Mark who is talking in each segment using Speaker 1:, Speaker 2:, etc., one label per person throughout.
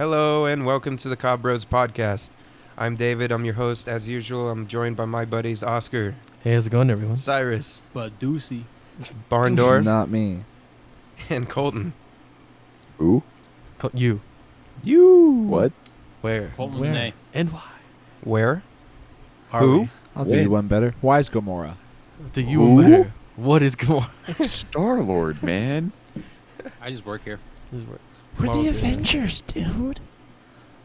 Speaker 1: Hello and welcome to the Cobb Bros podcast. I'm David. I'm your host as usual. I'm joined by my buddies Oscar,
Speaker 2: Hey, how's it going, everyone?
Speaker 1: Cyrus,
Speaker 3: But Doocy.
Speaker 1: Barndorf,
Speaker 4: Not me.
Speaker 1: and Colton.
Speaker 4: Who?
Speaker 2: You.
Speaker 1: You.
Speaker 4: What?
Speaker 2: Where?
Speaker 3: Colton
Speaker 2: Where?
Speaker 3: with an
Speaker 2: And why?
Speaker 1: Where?
Speaker 2: Are
Speaker 1: Who?
Speaker 2: we?
Speaker 4: I'll do you one better. Why is Gamora?
Speaker 2: Do you
Speaker 4: Who?
Speaker 2: matter? What is going on?
Speaker 4: Star-Lord, man.
Speaker 3: I just work here.
Speaker 2: We're the Avengers,
Speaker 4: dude.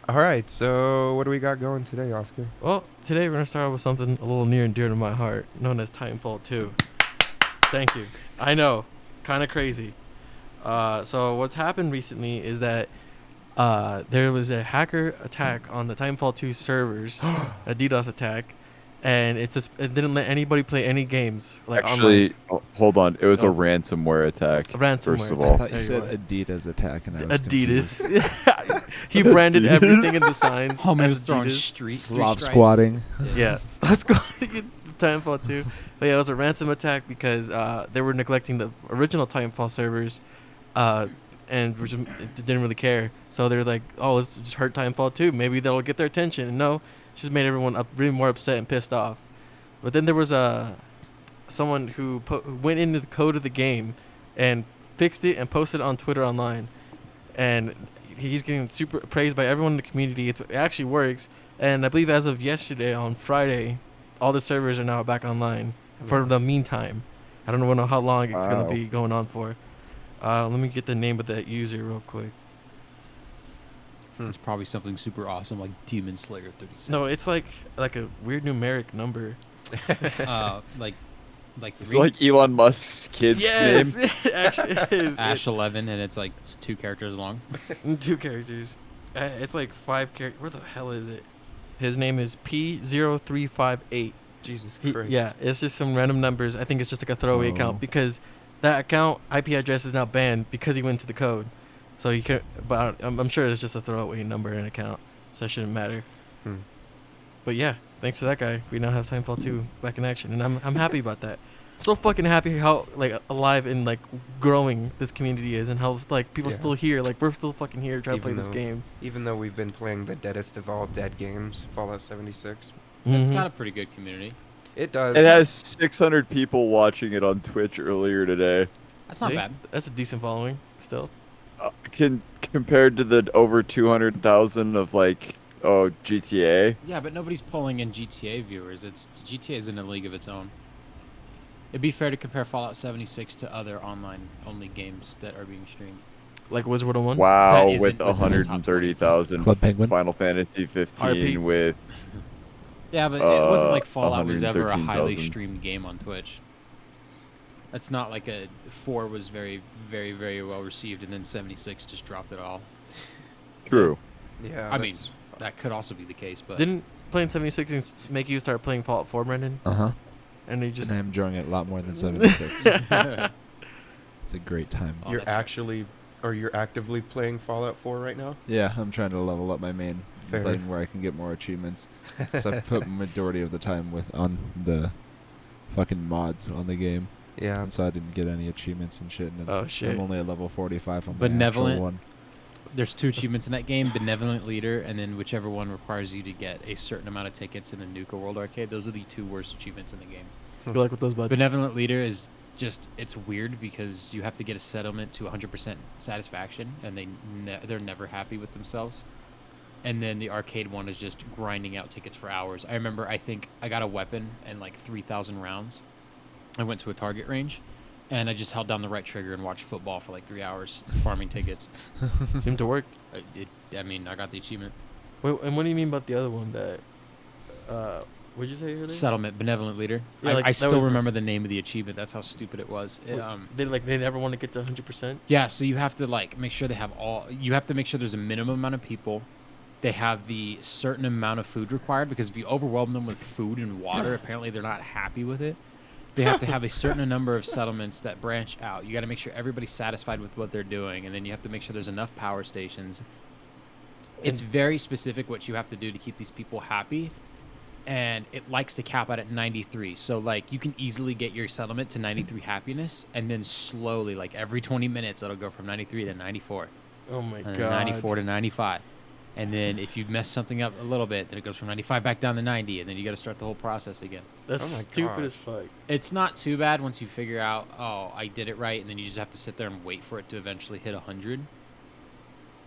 Speaker 1: All right. So what do we got going today, Oscar?
Speaker 2: Well, today we're going to start with something a little near and dear to my heart, known as Timefall 2. Thank you. I know. Kind of crazy. So what's happened recently is that there was a hacker attack on the Timefall 2 servers, a DDoS attack, and it didn't let anybody play any games.
Speaker 5: Actually, hold on. It was a
Speaker 2: Oh.
Speaker 5: ransomware attack.
Speaker 2: A ransomware
Speaker 5: First of
Speaker 2: attack.
Speaker 5: all.
Speaker 4: I thought you
Speaker 2: There
Speaker 4: said
Speaker 2: are.
Speaker 4: Adidas attack, and I was
Speaker 2: Adidas. He branded everything in the signs.
Speaker 3: Homie
Speaker 2: as
Speaker 3: was throwing
Speaker 2: Adidas.
Speaker 3: street
Speaker 4: Slav
Speaker 3: stripes.
Speaker 4: squatting.
Speaker 2: Yeah, stop squatting in Timefall 2. But yeah, it was a ransom attack because they were neglecting the original Timefall servers, and didn't really care. So they're like, oh, let's just hurt Timefall 2. Maybe that'll get their attention. And no, it just made everyone really more upset and pissed off. But then there was someone who went into the code of the game and fixed it and posted it on Twitter online. And he's getting super praised by everyone in the community. It actually works. And I believe as of yesterday, on Friday, all the servers are now back online for the meantime. I don't know how long it's going to be going on for. Let me get the name of that user real quick.
Speaker 3: It's probably something super awesome like Demon Slayer 37.
Speaker 2: No, it's like a weird numeric number.
Speaker 3: Like
Speaker 5: It's like Elon Musk's kid's
Speaker 2: Yes,
Speaker 5: name.
Speaker 2: it actually is.
Speaker 3: Ash 11, and it's like 2 characters long.
Speaker 2: 2 characters. It's like 5 characters. Where the hell is it? His name is P0358.
Speaker 1: Jesus Christ.
Speaker 2: Yeah, it's just some random numbers. I think it's just like a throwaway
Speaker 4: Oh.
Speaker 2: account because that account IP address is now banned because he went to the code. So you can, but I'm sure it's just a throwaway number in an account, so it shouldn't matter.
Speaker 1: Hmm.
Speaker 2: But yeah, thanks to that guy, we now have Timefall 2 back in action, and I'm happy about that. I'm so fucking happy how like alive and like growing this community is, and how like people
Speaker 1: Yeah.
Speaker 2: still here. Like we're still fucking here trying to play
Speaker 1: Even
Speaker 2: this
Speaker 1: though-
Speaker 2: game.
Speaker 1: Even though we've been playing the deadest of all dead games, Fallout 76.
Speaker 3: It's
Speaker 2: Mhm.
Speaker 3: got a pretty good community.
Speaker 1: It does.
Speaker 5: It has 600 people watching it on Twitch earlier today.
Speaker 3: That's not
Speaker 2: See?
Speaker 3: bad.
Speaker 2: That's a decent following still.
Speaker 5: Compared to the over 200,000 of GTA.
Speaker 3: Yeah, but nobody's pulling in GTA viewers. GTA is in a league of its own. It'd be fair to compare Fallout 76 to other online-only games that are being streamed.
Speaker 2: Like Wizard 101.
Speaker 5: Wow,
Speaker 3: That
Speaker 5: with
Speaker 3: isn't within the top
Speaker 5: 130,000.
Speaker 4: Club Penguin.
Speaker 5: Final Fantasy 15
Speaker 2: RP.
Speaker 5: with
Speaker 3: Yeah, but it wasn't like Fallout was ever a
Speaker 5: 113,000.
Speaker 3: highly streamed game on Twitch. That's not like 4 was very, very, very well received, and then 76 just dropped it all.
Speaker 5: True.
Speaker 1: Yeah.
Speaker 3: I mean,
Speaker 1: that's-
Speaker 3: that could also be the case, but
Speaker 2: Didn't playing 76 make you start playing Fallout 4, Brendan?
Speaker 4: Uh-huh.
Speaker 2: And you just
Speaker 4: And I'm enjoying it a lot more than 76. It's a great time.
Speaker 3: Oh,
Speaker 1: you're
Speaker 3: that's-
Speaker 1: you're actively playing Fallout 4 right now?
Speaker 4: Yeah, I'm trying to level up my main
Speaker 1: Fair.
Speaker 4: thing where I can get more achievements. So I put majority of the time on the fucking mods on the game.
Speaker 1: Yeah.
Speaker 4: And so I didn't get any achievements and shit. And
Speaker 2: Oh, shit.
Speaker 4: I'm only at level 45 on my
Speaker 3: Benevolent.
Speaker 4: actual one.
Speaker 3: there's 2 achievements in that game: Benevolent Leader, and then whichever one requires you to get a certain amount of tickets in the Nuka World Arcade. Those are the 2 worst achievements in the game.
Speaker 2: good luck with those, bud.
Speaker 3: Benevolent Leader is just, it's weird because you have to get a settlement to 100% satisfaction, and they're never happy with themselves. And then the arcade one is just grinding out tickets for hours. I remember, I think I got a weapon and like 3,000 rounds. I went to a target range, and I just held down the right trigger and watched football for like 3 hours, farming tickets.
Speaker 2: Seemed to work.
Speaker 3: I mean, I got the achievement.
Speaker 2: Wait, and what do you mean about the other one that? What'd you say earlier?
Speaker 3: Settlement, Benevolent Leader.
Speaker 2: Yeah, like,
Speaker 3: I
Speaker 2: that
Speaker 3: still
Speaker 2: was-
Speaker 3: remember the name of the achievement. That's how stupid it was.
Speaker 2: They never want to get to 100%.
Speaker 3: Yeah, so you have to like make sure they have you have to make sure there's a minimum amount of people. They have the certain amount of food required, because if you overwhelm them with food and water, apparently they're not happy with it. They have to have a certain number of settlements that branch out. You got to make sure everybody's satisfied with what they're doing, and then you have to make sure there's enough power stations. It's very specific what you have to do to keep these people happy, and it likes to cap out at 93. So like you can easily get your settlement to 93 happiness, and then slowly, like every 20 minutes, it'll go from 93 to 94,
Speaker 2: Oh my
Speaker 3: and then
Speaker 2: god.
Speaker 3: 94 to 95. And then if you mess something up a little bit, then it goes from 95 back down to 90, and then you got to start the whole process again.
Speaker 2: That's
Speaker 1: Oh my
Speaker 2: stupid
Speaker 1: God.
Speaker 2: as fuck.
Speaker 3: It's not too bad once you figure out, oh, I did it right, and then you just have to sit there and wait for it to eventually hit 100.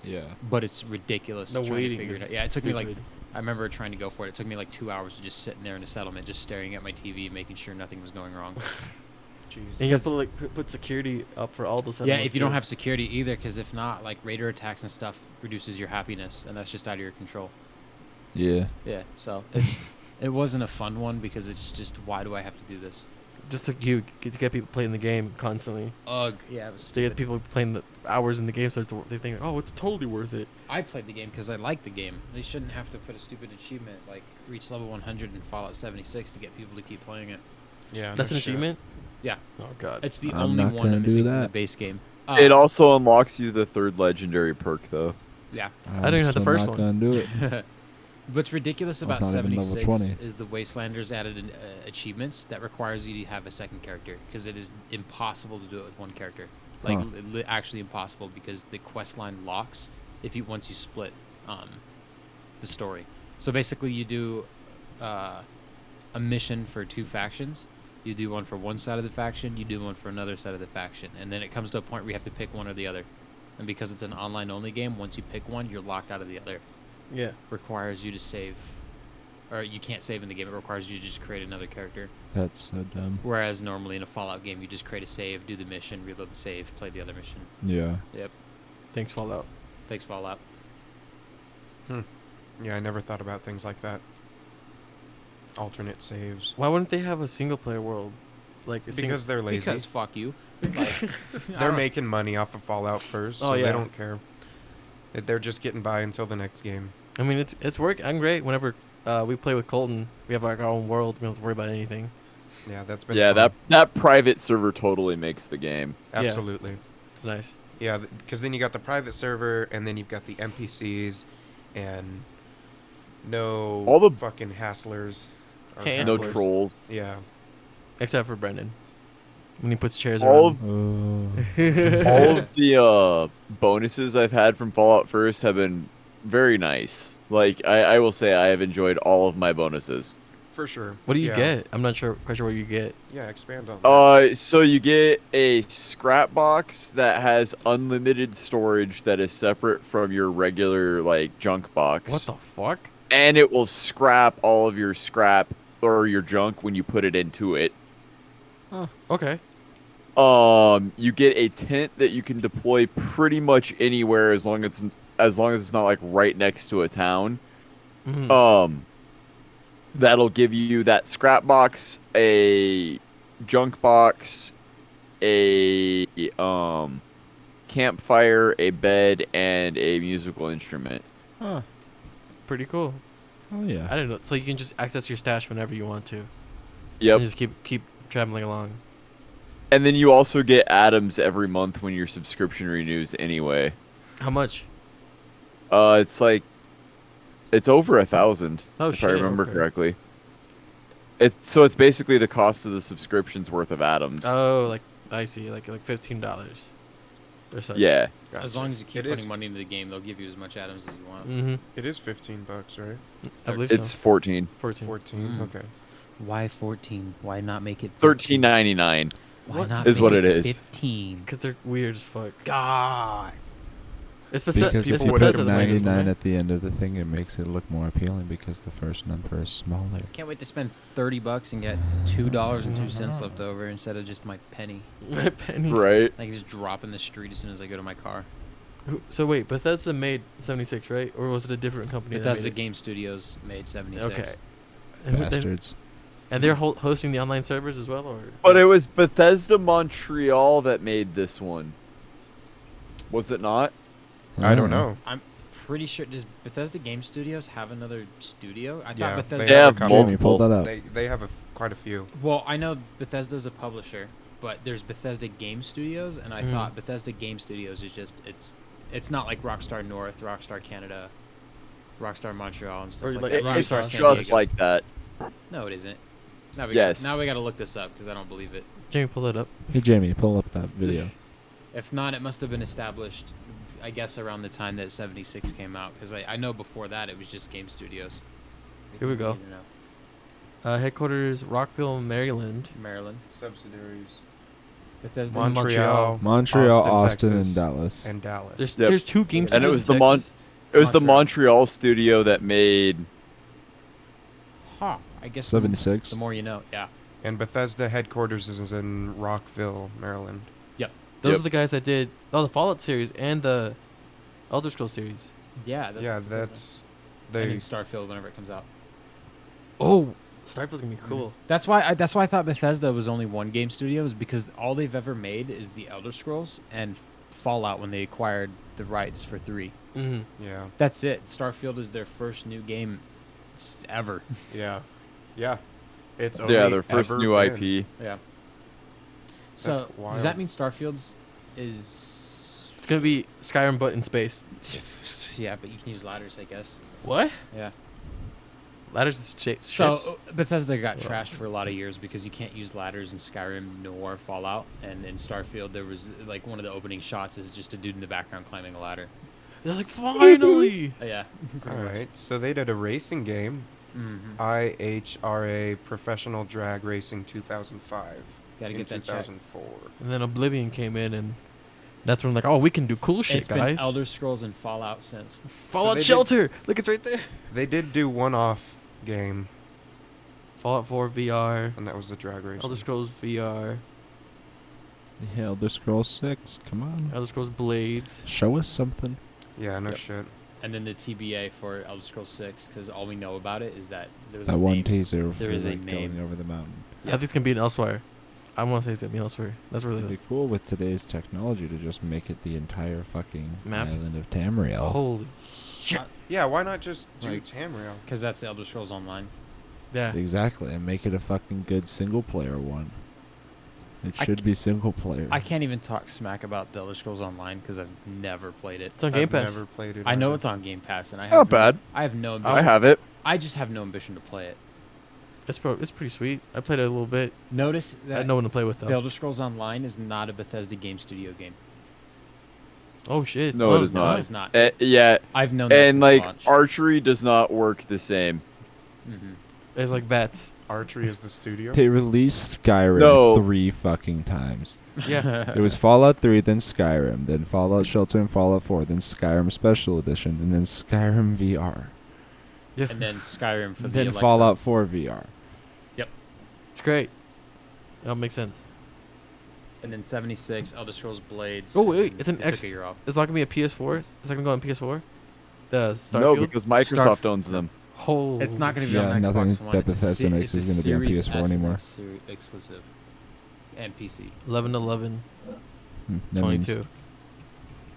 Speaker 4: Yeah.
Speaker 3: But it's ridiculous
Speaker 2: The
Speaker 3: trying to
Speaker 2: waiting
Speaker 3: figure it
Speaker 2: is
Speaker 3: out. Yeah, it took me like,
Speaker 2: stupid.
Speaker 3: I remember trying to go for it. It took me like 2 hours to just sitting there in a settlement, just staring at my TV, making sure nothing was going wrong.
Speaker 1: Jeez.
Speaker 2: And you have to like put security up for all those.
Speaker 3: Yeah,
Speaker 2: animals,
Speaker 3: if you don't
Speaker 2: too.
Speaker 3: have security either, because if not, like raider attacks and stuff reduces your happiness, and that's just out of your control.
Speaker 4: Yeah.
Speaker 3: Yeah, so it wasn't a fun one because it's just, why do I have to do this?
Speaker 2: just to get people playing the game constantly.
Speaker 3: Ugh. Yeah, it was
Speaker 2: To
Speaker 3: stupid.
Speaker 2: get people playing the hours in the game, so they think, oh, it's totally worth it.
Speaker 3: I played the game because I like the game. They shouldn't have to put a stupid achievement like reach level 100 in Fallout 76 to get people to keep playing it.
Speaker 1: Yeah,
Speaker 2: That's
Speaker 1: no
Speaker 2: an
Speaker 1: shit.
Speaker 2: achievement.
Speaker 3: Yeah.
Speaker 2: Oh god.
Speaker 3: It's the
Speaker 4: I'm
Speaker 3: only
Speaker 4: not
Speaker 3: one
Speaker 4: gonna
Speaker 3: I'm
Speaker 4: do
Speaker 3: missing from the
Speaker 4: that.
Speaker 3: base game.
Speaker 5: It also unlocks you the third legendary perk, though.
Speaker 3: Yeah.
Speaker 2: I didn't have the
Speaker 4: I'm
Speaker 2: first
Speaker 4: not
Speaker 2: one.
Speaker 4: gonna do it.
Speaker 3: What's ridiculous
Speaker 4: I'm
Speaker 3: about
Speaker 4: not even level
Speaker 3: 76
Speaker 4: 20.
Speaker 3: is the Wastelanders added achievements that requires you to have a second character because it is impossible to do it with one character. Like
Speaker 4: Huh.
Speaker 3: actually impossible because the quest line locks if you once you split the story. So basically, you do a mission for two factions. You do one for one side of the faction. You do one for another side of the faction, and then it comes to a point where you have to pick one or the other. And because it's an online-only game, once you pick one, you're locked out of the other.
Speaker 2: Yeah.
Speaker 3: Requires you to save, or you can't save in the game. It requires you to just create another character.
Speaker 4: That's so dumb.
Speaker 3: Whereas normally in a Fallout game, you just create a save, do the mission, reload the save, play the other mission.
Speaker 4: Yeah.
Speaker 3: Yep.
Speaker 2: Thanks, Fallout.
Speaker 3: Thanks, Fallout.
Speaker 1: Yeah, I never thought about things like that. Alternate saves.
Speaker 2: Why wouldn't they have a single player world? Like a
Speaker 1: Because they're lazy.
Speaker 3: Because fuck you. Like,
Speaker 1: They're making money off of Fallout first, so
Speaker 2: Oh, yeah.
Speaker 1: they don't care. They're just getting by until the next game.
Speaker 2: I mean, it's working great. Whenever we play with Colton, we have like our own world. We don't have to worry about anything.
Speaker 1: Yeah, that's been
Speaker 5: Yeah,
Speaker 1: fun.
Speaker 5: that private server totally makes the game.
Speaker 2: Yeah.
Speaker 1: Absolutely.
Speaker 2: It's nice.
Speaker 1: Yeah, because then you got the private server, and then you've got the NPCs, and no
Speaker 5: All the-
Speaker 1: fucking hasslers. Or
Speaker 2: Hey,
Speaker 5: No
Speaker 2: Hasslers.
Speaker 5: trolls.
Speaker 1: Yeah.
Speaker 2: Except for Brendan, when he puts chairs
Speaker 5: All
Speaker 2: around.
Speaker 5: of, all of the bonuses I've had from Fallout First have been very nice. Like, I will say I have enjoyed all of my bonuses.
Speaker 1: For sure.
Speaker 2: What do you
Speaker 1: Yeah.
Speaker 2: get? I'm not quite sure what you get.
Speaker 1: Yeah, expand on that.
Speaker 5: So you get a scrap box that has unlimited storage that is separate from your regular, like, junk box.
Speaker 2: What the fuck?
Speaker 5: And it will scrap all of your scrap or your junk when you put it into it.
Speaker 2: Okay.
Speaker 5: You get a tent that you can deploy pretty much anywhere as long as it's not like right next to a town.
Speaker 2: Mhm.
Speaker 5: That'll give you that scrap box, a junk box, a campfire, a bed, and a musical instrument.
Speaker 4: Huh.
Speaker 2: Pretty cool.
Speaker 4: Oh yeah.
Speaker 2: I didn't know. So you can just access your stash whenever you want to.
Speaker 5: Yep.
Speaker 2: And just keep traveling along.
Speaker 5: And then you also get atoms every month when your subscription renews anyway.
Speaker 2: How much?
Speaker 5: It's over 1,000
Speaker 2: Oh
Speaker 5: if
Speaker 2: shit.
Speaker 5: I remember
Speaker 2: okay.
Speaker 5: correctly. It's basically the cost of the subscription's worth of atoms.
Speaker 2: Oh, like I see. Like $15 or such.
Speaker 5: Yeah.
Speaker 2: Gotcha.
Speaker 3: As long as you keep
Speaker 1: It
Speaker 3: putting
Speaker 1: is-
Speaker 3: money into the game, they'll give you as much atoms as you want.
Speaker 2: Mm-hmm.
Speaker 1: It is $15, right?
Speaker 2: I believe
Speaker 5: It's
Speaker 2: so.
Speaker 5: 14.
Speaker 2: 14.
Speaker 1: 14.
Speaker 3: Mm.
Speaker 1: Okay.
Speaker 3: Why 14? Why not make it
Speaker 5: 13.99.
Speaker 3: Why
Speaker 2: What?
Speaker 3: not
Speaker 5: is
Speaker 3: make
Speaker 5: what it is.
Speaker 3: 15?
Speaker 2: Because they're weird as fuck.
Speaker 3: God.
Speaker 2: It's
Speaker 4: Because if
Speaker 2: it's
Speaker 4: you
Speaker 1: would
Speaker 4: put
Speaker 1: have
Speaker 2: of the language,
Speaker 4: 99
Speaker 2: right?
Speaker 4: at the end of the thing, it makes it look more appealing because the first number is smaller.
Speaker 3: Can't wait to spend $30 and get $2.02 left over instead of just my penny.
Speaker 2: My penny.
Speaker 5: Right?
Speaker 3: I can just drop in the street as soon as I go to my car.
Speaker 2: So wait, Bethesda made 76, right? Or was it a different company? that
Speaker 3: Bethesda
Speaker 2: made it?
Speaker 3: Game Studios made 76.
Speaker 2: Okay. And,
Speaker 4: Bastards.
Speaker 2: and they're hosting the online servers as well, or?
Speaker 5: But it was Bethesda Montreal that made this one. Was it not?
Speaker 1: I don't know.
Speaker 3: I'm pretty sure. Does Bethesda Game Studios have another studio? I
Speaker 1: Yeah,
Speaker 3: thought Bethesda.
Speaker 5: They have
Speaker 1: a couple.
Speaker 4: Jamie, pull that up.
Speaker 1: They have quite a few.
Speaker 3: Well, I know Bethesda's a publisher, but there's Bethesda Game Studios, and I
Speaker 2: Mhm.
Speaker 3: thought Bethesda Game Studios is just it's not like Rockstar North, Rockstar Canada, Rockstar Montreal, and stuff
Speaker 2: Or
Speaker 3: like
Speaker 2: like
Speaker 3: that.
Speaker 5: It's
Speaker 2: Rockstar
Speaker 3: Rockstar San
Speaker 5: just
Speaker 3: Diego.
Speaker 5: like that.
Speaker 3: No, it isn't. Now
Speaker 5: Yes.
Speaker 3: Now we got to look this up because I don't believe it.
Speaker 2: Jamie, pull it up.
Speaker 4: Hey Jamie, pull up that video.
Speaker 3: If not, it must have been established I guess around the time that 76 came out, because I know before that it was just game studios.
Speaker 2: Here we go.
Speaker 3: You know,
Speaker 2: Headquarters, Rockville, Maryland.
Speaker 3: Maryland,
Speaker 1: Subsidiaries.
Speaker 3: Bethesda,
Speaker 1: Montreal,
Speaker 4: Montreal,
Speaker 1: Austin,
Speaker 4: Austin,
Speaker 1: Texas.
Speaker 4: and Dallas.
Speaker 1: And Dallas.
Speaker 5: Yep.
Speaker 2: There's 2 game
Speaker 5: And
Speaker 2: studios
Speaker 5: it was
Speaker 2: in
Speaker 5: the
Speaker 2: Texas.
Speaker 5: It was the
Speaker 3: Montreal.
Speaker 5: Montreal studio that made.
Speaker 3: Huh. I guess
Speaker 4: 76.
Speaker 3: The more you know. Yeah.
Speaker 1: And Bethesda headquarters is in Rockville, Maryland.
Speaker 2: Those
Speaker 5: Yep.
Speaker 2: are the guys that did the Fallout series and the Elder Scrolls series.
Speaker 3: Yeah. That's
Speaker 1: Yeah,
Speaker 3: what Bethesda-
Speaker 1: that's
Speaker 3: And then
Speaker 1: they.
Speaker 3: Starfield whenever it comes out.
Speaker 2: Oh, Starfield's gonna be cool.
Speaker 3: That's why I thought Bethesda was only one game studio, is because all they've ever made is the Elder Scrolls and Fallout when they acquired the rights for 3.
Speaker 2: Mm-hmm.
Speaker 1: Yeah,
Speaker 3: That's it. Starfield is their first new game ever.
Speaker 1: yeah, yeah. It's
Speaker 5: Yeah,
Speaker 1: only
Speaker 5: their first
Speaker 1: ever
Speaker 5: new
Speaker 1: been.
Speaker 5: IP.
Speaker 3: Yeah. So does
Speaker 1: wild.
Speaker 3: that mean Starfield's is?
Speaker 2: It's gonna be Skyrim but in space.
Speaker 3: Yeah, but you can use ladders, I guess.
Speaker 2: What?
Speaker 3: Yeah.
Speaker 2: Ladders and ships.
Speaker 3: So Bethesda got
Speaker 2: Well.
Speaker 3: trashed for a lot of years because you can't use ladders in Skyrim nor Fallout, and in Starfield there was like one of the opening shots is just a dude in the background climbing a ladder.
Speaker 2: They're like, finally.
Speaker 3: Yeah.
Speaker 1: All right, so they did a racing game,
Speaker 3: Mm-hmm.
Speaker 1: IHRA Professional Drag Racing 2005.
Speaker 3: Gotta
Speaker 1: in
Speaker 3: get that checked.
Speaker 1: 2004.
Speaker 2: And then Oblivion came in, and that's when like, oh, we can do cool shit,
Speaker 3: It's
Speaker 2: guys.
Speaker 3: been Elder Scrolls and Fallout since.
Speaker 2: Fallout
Speaker 1: they did-
Speaker 2: Shelter. Look, it's right there.
Speaker 1: They did do one-off game,
Speaker 2: Fallout 4 VR.
Speaker 1: and that was the drag race.
Speaker 2: Elder Scrolls VR.
Speaker 4: The Elder Scrolls 6. Come on.
Speaker 2: Elder Scrolls Blades.
Speaker 4: Show us something.
Speaker 1: Yeah, no
Speaker 3: Yep.
Speaker 1: shit.
Speaker 3: And then the TBA for Elder Scrolls 6, because all we know about it is that there's a
Speaker 4: That one
Speaker 3: name.
Speaker 4: teaser for
Speaker 3: There is a
Speaker 4: like,
Speaker 3: name.
Speaker 4: going over the mountain.
Speaker 2: I think it's gonna be in Elsewhere. I want to say it's gonna be Elsewhere. That's really
Speaker 4: It'd be cool with today's technology to just make it the entire fucking
Speaker 2: Map?
Speaker 4: island of Tamriel.
Speaker 2: holy shit.
Speaker 1: Yeah, why not just do
Speaker 4: Like-
Speaker 1: Tamriel?
Speaker 3: Because that's the Elder Scrolls Online.
Speaker 2: Yeah.
Speaker 4: Exactly, and make it a fucking good single player one. It
Speaker 3: I
Speaker 4: should be single player.
Speaker 3: I can't even talk smack about the Elder Scrolls Online because I've never played it.
Speaker 2: It's on Game
Speaker 1: I've
Speaker 2: Pass.
Speaker 1: never played it.
Speaker 3: I know
Speaker 1: either.
Speaker 3: it's on Game Pass, and I have
Speaker 5: Not bad.
Speaker 3: I have no.
Speaker 5: I
Speaker 3: Ambition.
Speaker 5: have it.
Speaker 3: I just have no ambition to play it.
Speaker 2: It's pretty sweet. I played it a little bit.
Speaker 3: Notice
Speaker 2: I
Speaker 3: that
Speaker 2: had no one to play with
Speaker 3: the
Speaker 2: though.
Speaker 3: Elder Scrolls Online is not a Bethesda Game Studio game.
Speaker 2: Oh shit.
Speaker 5: No, it is
Speaker 3: No,
Speaker 5: not.
Speaker 3: it's not.
Speaker 5: Yeah,
Speaker 3: I've known that
Speaker 5: and
Speaker 3: since
Speaker 5: like
Speaker 3: launch.
Speaker 5: archery does not work the same.
Speaker 3: Mhm.
Speaker 2: It's like bats.
Speaker 1: Archery is the studio.
Speaker 4: They released Skyrim
Speaker 5: No.
Speaker 4: 3 fucking times.
Speaker 2: Yeah.
Speaker 4: It was Fallout 3, then Skyrim, then Fallout Shelter and Fallout 4, then Skyrim Special Edition, and then Skyrim VR,
Speaker 2: Yeah.
Speaker 3: And then Skyrim for the
Speaker 4: then
Speaker 3: Alexa.
Speaker 4: Fallout 4 VR.
Speaker 2: It's great. That makes sense.
Speaker 3: And then 76 Elder Scrolls Blades.
Speaker 2: Oh, wait,
Speaker 3: and
Speaker 2: it's an
Speaker 3: they
Speaker 2: X-
Speaker 3: took a year off.
Speaker 2: It's not gonna be a PS4. It's not gonna go on PS4. The Starfield.
Speaker 5: No, because Microsoft owns them.
Speaker 2: Holy
Speaker 3: It's not going to be
Speaker 4: Yeah,
Speaker 3: on Xbox
Speaker 4: nothing
Speaker 3: One.
Speaker 4: that
Speaker 3: It's a
Speaker 4: Bethesda
Speaker 3: se-
Speaker 4: makes
Speaker 3: it's
Speaker 4: is
Speaker 3: a
Speaker 4: gonna be on
Speaker 3: Series
Speaker 4: PS4
Speaker 3: S and
Speaker 4: anymore.
Speaker 3: X exclusive. And PC.
Speaker 2: 11/11
Speaker 4: That means
Speaker 2: 22.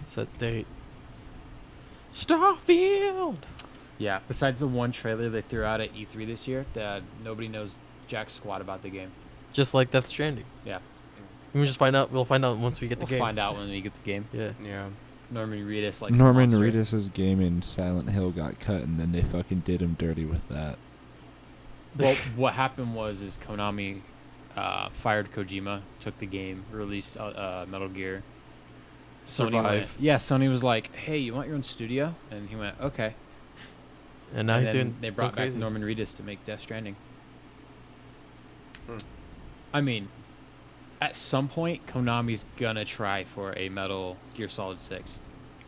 Speaker 2: Set date. Starfield.
Speaker 3: Yeah. Besides the one trailer they threw out at E3 this year, nobody knows jack squat about the game.
Speaker 2: Just like Death Stranding.
Speaker 3: Yeah.
Speaker 2: We just find out. We'll find out once we get the
Speaker 3: We'll
Speaker 2: game.
Speaker 3: find out when we get the game.
Speaker 2: Yeah.
Speaker 1: Yeah.
Speaker 3: Norman Reedus like
Speaker 4: Norman Reedus' game in Silent Hill got cut, and then they fucking did him dirty with that.
Speaker 3: Well, what happened is Konami fired Kojima, took the game, released Metal Gear. Sony went,
Speaker 2: Survive.
Speaker 3: Sony was like, "Hey, you want your own studio?" And he went, "Okay."
Speaker 2: And now
Speaker 3: And
Speaker 2: he's
Speaker 3: then
Speaker 2: doing.
Speaker 3: They
Speaker 2: go
Speaker 3: brought back
Speaker 2: crazy.
Speaker 3: Norman Reedus to make Death Stranding.
Speaker 1: Hmm.
Speaker 3: I mean, at some point, Konami's gonna try for a Metal Gear Solid 6.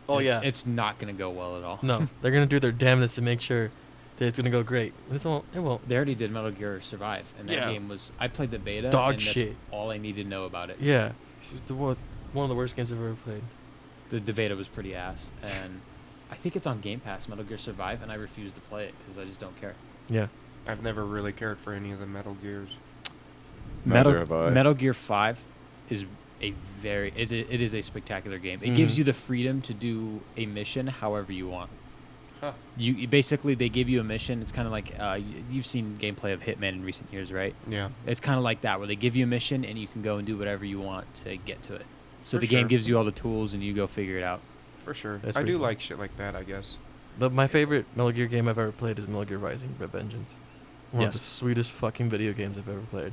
Speaker 2: Oh
Speaker 3: It's-
Speaker 2: yeah.
Speaker 3: it's not gonna go well at all.
Speaker 2: No, they're gonna do their damnedest to make sure that it's gonna go great. This won't. It won't.
Speaker 3: They already did Metal Gear Survive, and that
Speaker 2: Yeah.
Speaker 3: game was. I played the beta.
Speaker 2: Dog
Speaker 3: and that's
Speaker 2: shit.
Speaker 3: all I need to know about it.
Speaker 2: Yeah. It was one of the worst games I've ever played.
Speaker 3: The beta was pretty ass, and I think it's on Game Pass, Metal Gear Survive, and I refuse to play it because I just don't care.
Speaker 2: Yeah.
Speaker 1: I've never really cared for any of the Metal Gears.
Speaker 5: Neither have I.
Speaker 3: Metal Gear 5 is it is a spectacular game. It gives
Speaker 2: Mhm.
Speaker 3: you the freedom to do a mission however you want.
Speaker 1: Huh.
Speaker 3: You basically they give you a mission. It's kind of like you've seen gameplay of Hitman in recent years, right?
Speaker 1: Yeah.
Speaker 3: It's kind of like that where they give you a mission and you can go and do whatever you want to get to it. So
Speaker 1: For
Speaker 3: the game
Speaker 1: sure.
Speaker 3: gives you all the tools and you go figure it out.
Speaker 1: For sure.
Speaker 2: That's
Speaker 1: I
Speaker 2: pretty
Speaker 1: do
Speaker 2: cool.
Speaker 1: like shit like that, I guess.
Speaker 2: My favorite Metal Gear game I've ever played is Metal Gear Rising: Revengeance. One of the
Speaker 3: Yes.
Speaker 2: sweetest fucking video games I've ever played.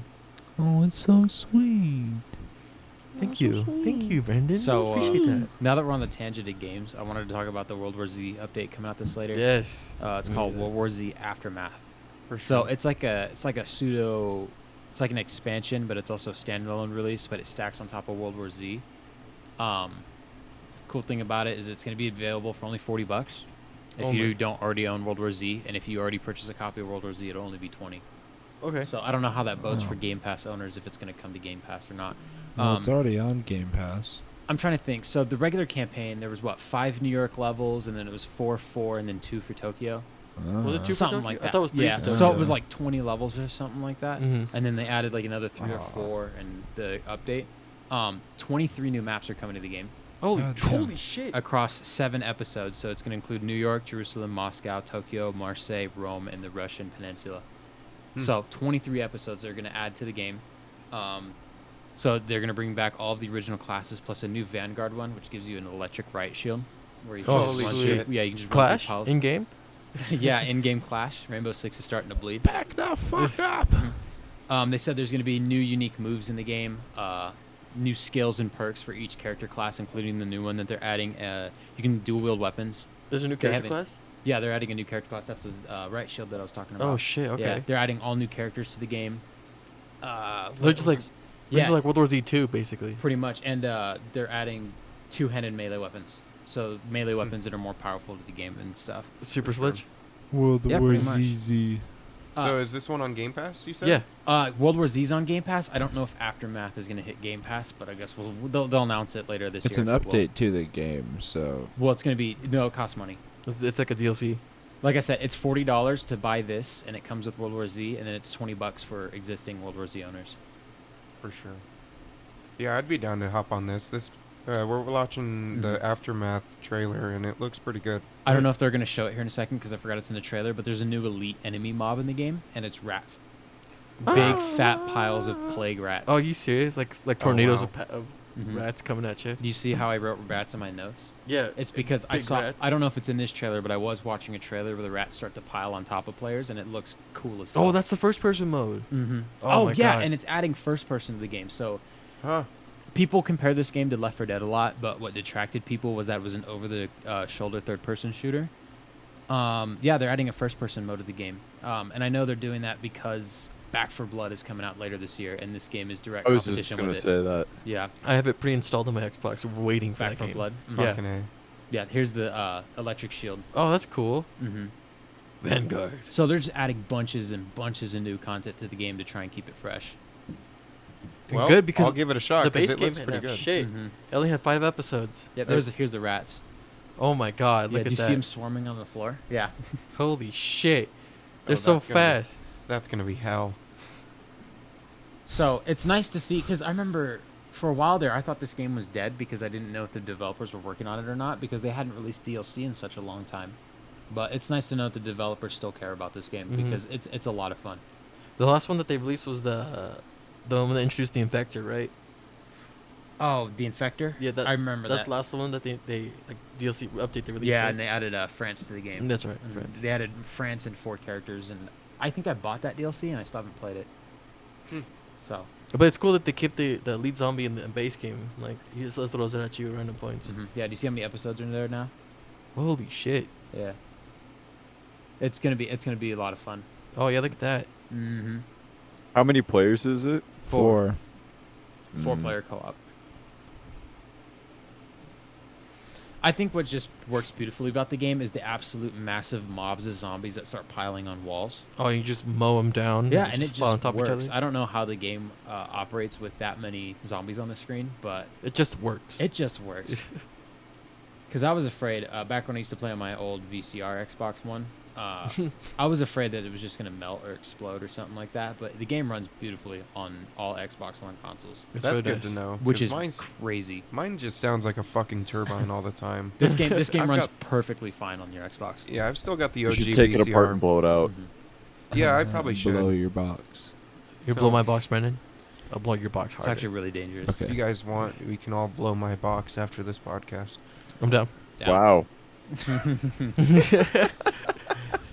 Speaker 4: Oh, it's so sweet.
Speaker 2: Thank you, Brandon.
Speaker 3: So,
Speaker 2: appreciate that.
Speaker 3: Now that we're on the tangent of games, I wanted to talk about the World War Z update coming out this later.
Speaker 2: Yes,
Speaker 3: It's called World War Z Aftermath.
Speaker 2: for
Speaker 3: So
Speaker 2: sure.
Speaker 3: it's like a pseudo, it's like an expansion, but it's also a standalone release, but it stacks on top of World War Z. Cool thing about it is it's going to be available for only $40 if you don't already own World War Z, and if you already purchase a copy of World War Z, it'll only be 20.
Speaker 2: Okay.
Speaker 3: So I don't know how that bodes for Game Pass owners, if it's going to come to Game Pass or not.
Speaker 4: Well, it's already on Game Pass.
Speaker 3: I'm trying to think. So the regular campaign, there was 5 New York levels, and then it was 4, and then 2 for Tokyo.
Speaker 2: Was it 2 for
Speaker 3: Something
Speaker 2: Tokyo?
Speaker 3: like
Speaker 2: I
Speaker 3: that.
Speaker 2: thought it was 3
Speaker 3: yeah.
Speaker 2: for
Speaker 3: So
Speaker 2: Tokyo.
Speaker 3: it was like 20 levels or something like that.
Speaker 2: Mhm.
Speaker 3: And then they added like another 3 or 4 in the update. 23 new maps are coming to the game
Speaker 2: Holy shit.
Speaker 3: across 7 episodes. So it's going to include New York, Jerusalem, Moscow, Tokyo, Marseille, Rome, and the Russian Peninsula. So 23 episodes they're going to add to the game. So they're going to bring back all of the original classes plus a new Vanguard one, which gives you an electric riot shield. Where you can
Speaker 2: Oh,
Speaker 3: just
Speaker 1: holy
Speaker 3: run
Speaker 1: shit.
Speaker 3: through, yeah, you can just
Speaker 2: Clash
Speaker 3: run
Speaker 2: in game.
Speaker 3: through yeah, in-game Clash. Rainbow Six is starting to bleed.
Speaker 4: Back the fuck up.
Speaker 3: They said there's going to be new unique moves in the game, new skills and perks for each character class, including the new one that they're adding. You can dual wield weapons.
Speaker 2: There's a new
Speaker 3: They
Speaker 2: character
Speaker 3: haven't-
Speaker 2: class.
Speaker 3: Yeah, they're adding a new character class. That's the riot shield that I was talking about.
Speaker 2: Oh shit. Okay.
Speaker 3: Yeah, they're adding all new characters to the game.
Speaker 2: They're just like this
Speaker 3: yeah,
Speaker 2: is like World War Z 2 basically.
Speaker 3: pretty much, and they're adding 2-handed melee weapons. So melee weapons that are more powerful to the game and stuff.
Speaker 2: Super
Speaker 1: For sure.
Speaker 2: Sledge.
Speaker 4: World
Speaker 3: Yeah,
Speaker 4: War
Speaker 3: pretty much.
Speaker 4: ZZ.
Speaker 1: So is this one on Game Pass? You said?
Speaker 2: Yeah.
Speaker 3: World War Z's on Game Pass. I don't know if Aftermath is going to hit Game Pass, but I guess they'll announce it later this
Speaker 4: It's
Speaker 3: year.
Speaker 4: an
Speaker 3: if it will.
Speaker 4: update to the game, so
Speaker 3: Well, it's going to be it costs money.
Speaker 2: It's like a DLC.
Speaker 3: Like I said, it's $40 to buy this, and it comes with World War Z, and then it's $20 for existing World War Z owners.
Speaker 1: For sure. Yeah, I'd be down to hop on this. We're watching the Aftermath trailer, and it looks pretty good.
Speaker 3: I don't know if they're going to show it here in a second because I forgot it's in the trailer, but there's a new elite enemy mob in the game, and it's rats. Big fat piles of plague rats.
Speaker 2: Oh, you serious? Like tornadoes
Speaker 1: wow.
Speaker 2: of
Speaker 3: Mhm.
Speaker 2: rats coming at you?
Speaker 3: Do you see how I wrote rats in my notes?
Speaker 2: Yeah.
Speaker 3: It's because I
Speaker 2: Big
Speaker 3: saw.
Speaker 2: rats.
Speaker 3: I don't know if it's in this trailer, but I was watching a trailer where the rats start to pile on top of players, and it looks cool as hell.
Speaker 2: Oh, that's the first person mode.
Speaker 3: Mm-hmm.
Speaker 2: Oh my
Speaker 3: yeah,
Speaker 2: God.
Speaker 3: and it's adding first person to the game. So
Speaker 1: Huh.
Speaker 3: people compare this game to Left 4 Dead a lot, but what detracted people was that it was an over-the-shoulder third-person shooter. Yeah, they're adding a first-person mode to the game, and I know they're doing that because Back 4 Blood is coming out later this year, and this game is direct
Speaker 5: I was
Speaker 3: competition
Speaker 5: just gonna
Speaker 3: with it.
Speaker 5: say that.
Speaker 3: Yeah,
Speaker 2: I have it pre-installed on my Xbox. We're waiting for
Speaker 3: Back
Speaker 2: that
Speaker 3: 4
Speaker 2: game.
Speaker 3: Blood.
Speaker 2: Yeah.
Speaker 1: Fucking A.
Speaker 3: Yeah, here's the electric shield.
Speaker 2: Oh, that's cool.
Speaker 3: Mm-hmm.
Speaker 2: Vanguard.
Speaker 3: So they're just adding bunches and bunches of new content to the game to try and keep it fresh.
Speaker 1: Well,
Speaker 2: Good because
Speaker 1: I'll give it a shot
Speaker 2: the
Speaker 1: 'cause
Speaker 2: base
Speaker 1: it
Speaker 2: game
Speaker 1: looks pretty
Speaker 2: had
Speaker 1: good.
Speaker 2: shit.
Speaker 3: Mm-hmm.
Speaker 2: It only had 5 episodes.
Speaker 3: Yeah, here's the rats.
Speaker 2: Oh my God!
Speaker 3: Yeah,
Speaker 2: Look
Speaker 3: do you
Speaker 2: at that!
Speaker 3: see them swarming on the floor? Yeah.
Speaker 2: Holy shit! They're
Speaker 1: Oh,
Speaker 2: so
Speaker 1: that's gonna be-
Speaker 2: fast.
Speaker 1: That's gonna be hell.
Speaker 3: So it's nice to see because I remember for a while there I thought this game was dead because I didn't know if the developers were working on it or not because they hadn't released DLC in such a long time. But it's nice to know that the developers still care about this game
Speaker 2: Mhm.
Speaker 3: because it's a lot of fun.
Speaker 2: The last one that they released was the one that introduced the Infector, right?
Speaker 3: Oh, the Infector?
Speaker 2: Yeah,
Speaker 3: I remember
Speaker 2: That's
Speaker 3: that.
Speaker 2: the last one that they like DLC update they released.
Speaker 3: Yeah,
Speaker 2: right?
Speaker 3: and they added France to the game.
Speaker 2: That's right.
Speaker 3: Mhm.
Speaker 2: France.
Speaker 3: They added France and 4 characters, and I think I bought that DLC and I still haven't played it. So,
Speaker 2: But it's cool that they keep the lead zombie in the base game. Like he just throws it at you at random points.
Speaker 3: yeah. Do you see how many episodes are in there now?
Speaker 2: Holy shit!
Speaker 3: Yeah. It's gonna be a lot of fun.
Speaker 2: Oh yeah, look at that.
Speaker 3: Mm-hmm.
Speaker 5: How many players is it?
Speaker 4: 4.
Speaker 3: 4-player co-op. I think what just works beautifully about the game is the absolute massive mobs of zombies that start piling on walls.
Speaker 2: Oh, you just mow them down.
Speaker 3: Yeah,
Speaker 2: they
Speaker 3: and it
Speaker 2: fall on
Speaker 3: just
Speaker 2: top of each
Speaker 3: works.
Speaker 2: other.
Speaker 3: I don't know how the game operates with that many zombies on the screen, but
Speaker 2: It just works.
Speaker 3: it just works. Because I was afraid, back when I used to play on my old VCR Xbox One, I was afraid that it was just going to melt or explode or something like that, but the game runs beautifully on all Xbox One consoles,
Speaker 2: It's
Speaker 1: That's
Speaker 2: really
Speaker 1: good
Speaker 2: nice.
Speaker 1: to know.
Speaker 3: which
Speaker 1: 'cause
Speaker 3: is
Speaker 1: mine's,
Speaker 3: crazy.
Speaker 1: mine just sounds like a fucking turbine all the time.
Speaker 3: This game
Speaker 1: I've
Speaker 3: runs
Speaker 1: got-
Speaker 3: perfectly fine on your Xbox.
Speaker 1: Yeah, I've still got the
Speaker 5: You
Speaker 1: OG
Speaker 5: should take it
Speaker 1: VCR.
Speaker 5: apart and blow it out.
Speaker 3: Mhm.
Speaker 1: Yeah, I probably should.
Speaker 4: Blow your box.
Speaker 2: You blow my box, Brandon. I'll blow your box
Speaker 3: It's
Speaker 2: harder.
Speaker 3: actually really dangerous.
Speaker 1: If you
Speaker 4: Okay.
Speaker 1: guys want, we can all blow my box after this podcast.
Speaker 2: I'm down.
Speaker 3: Yeah.
Speaker 5: Wow.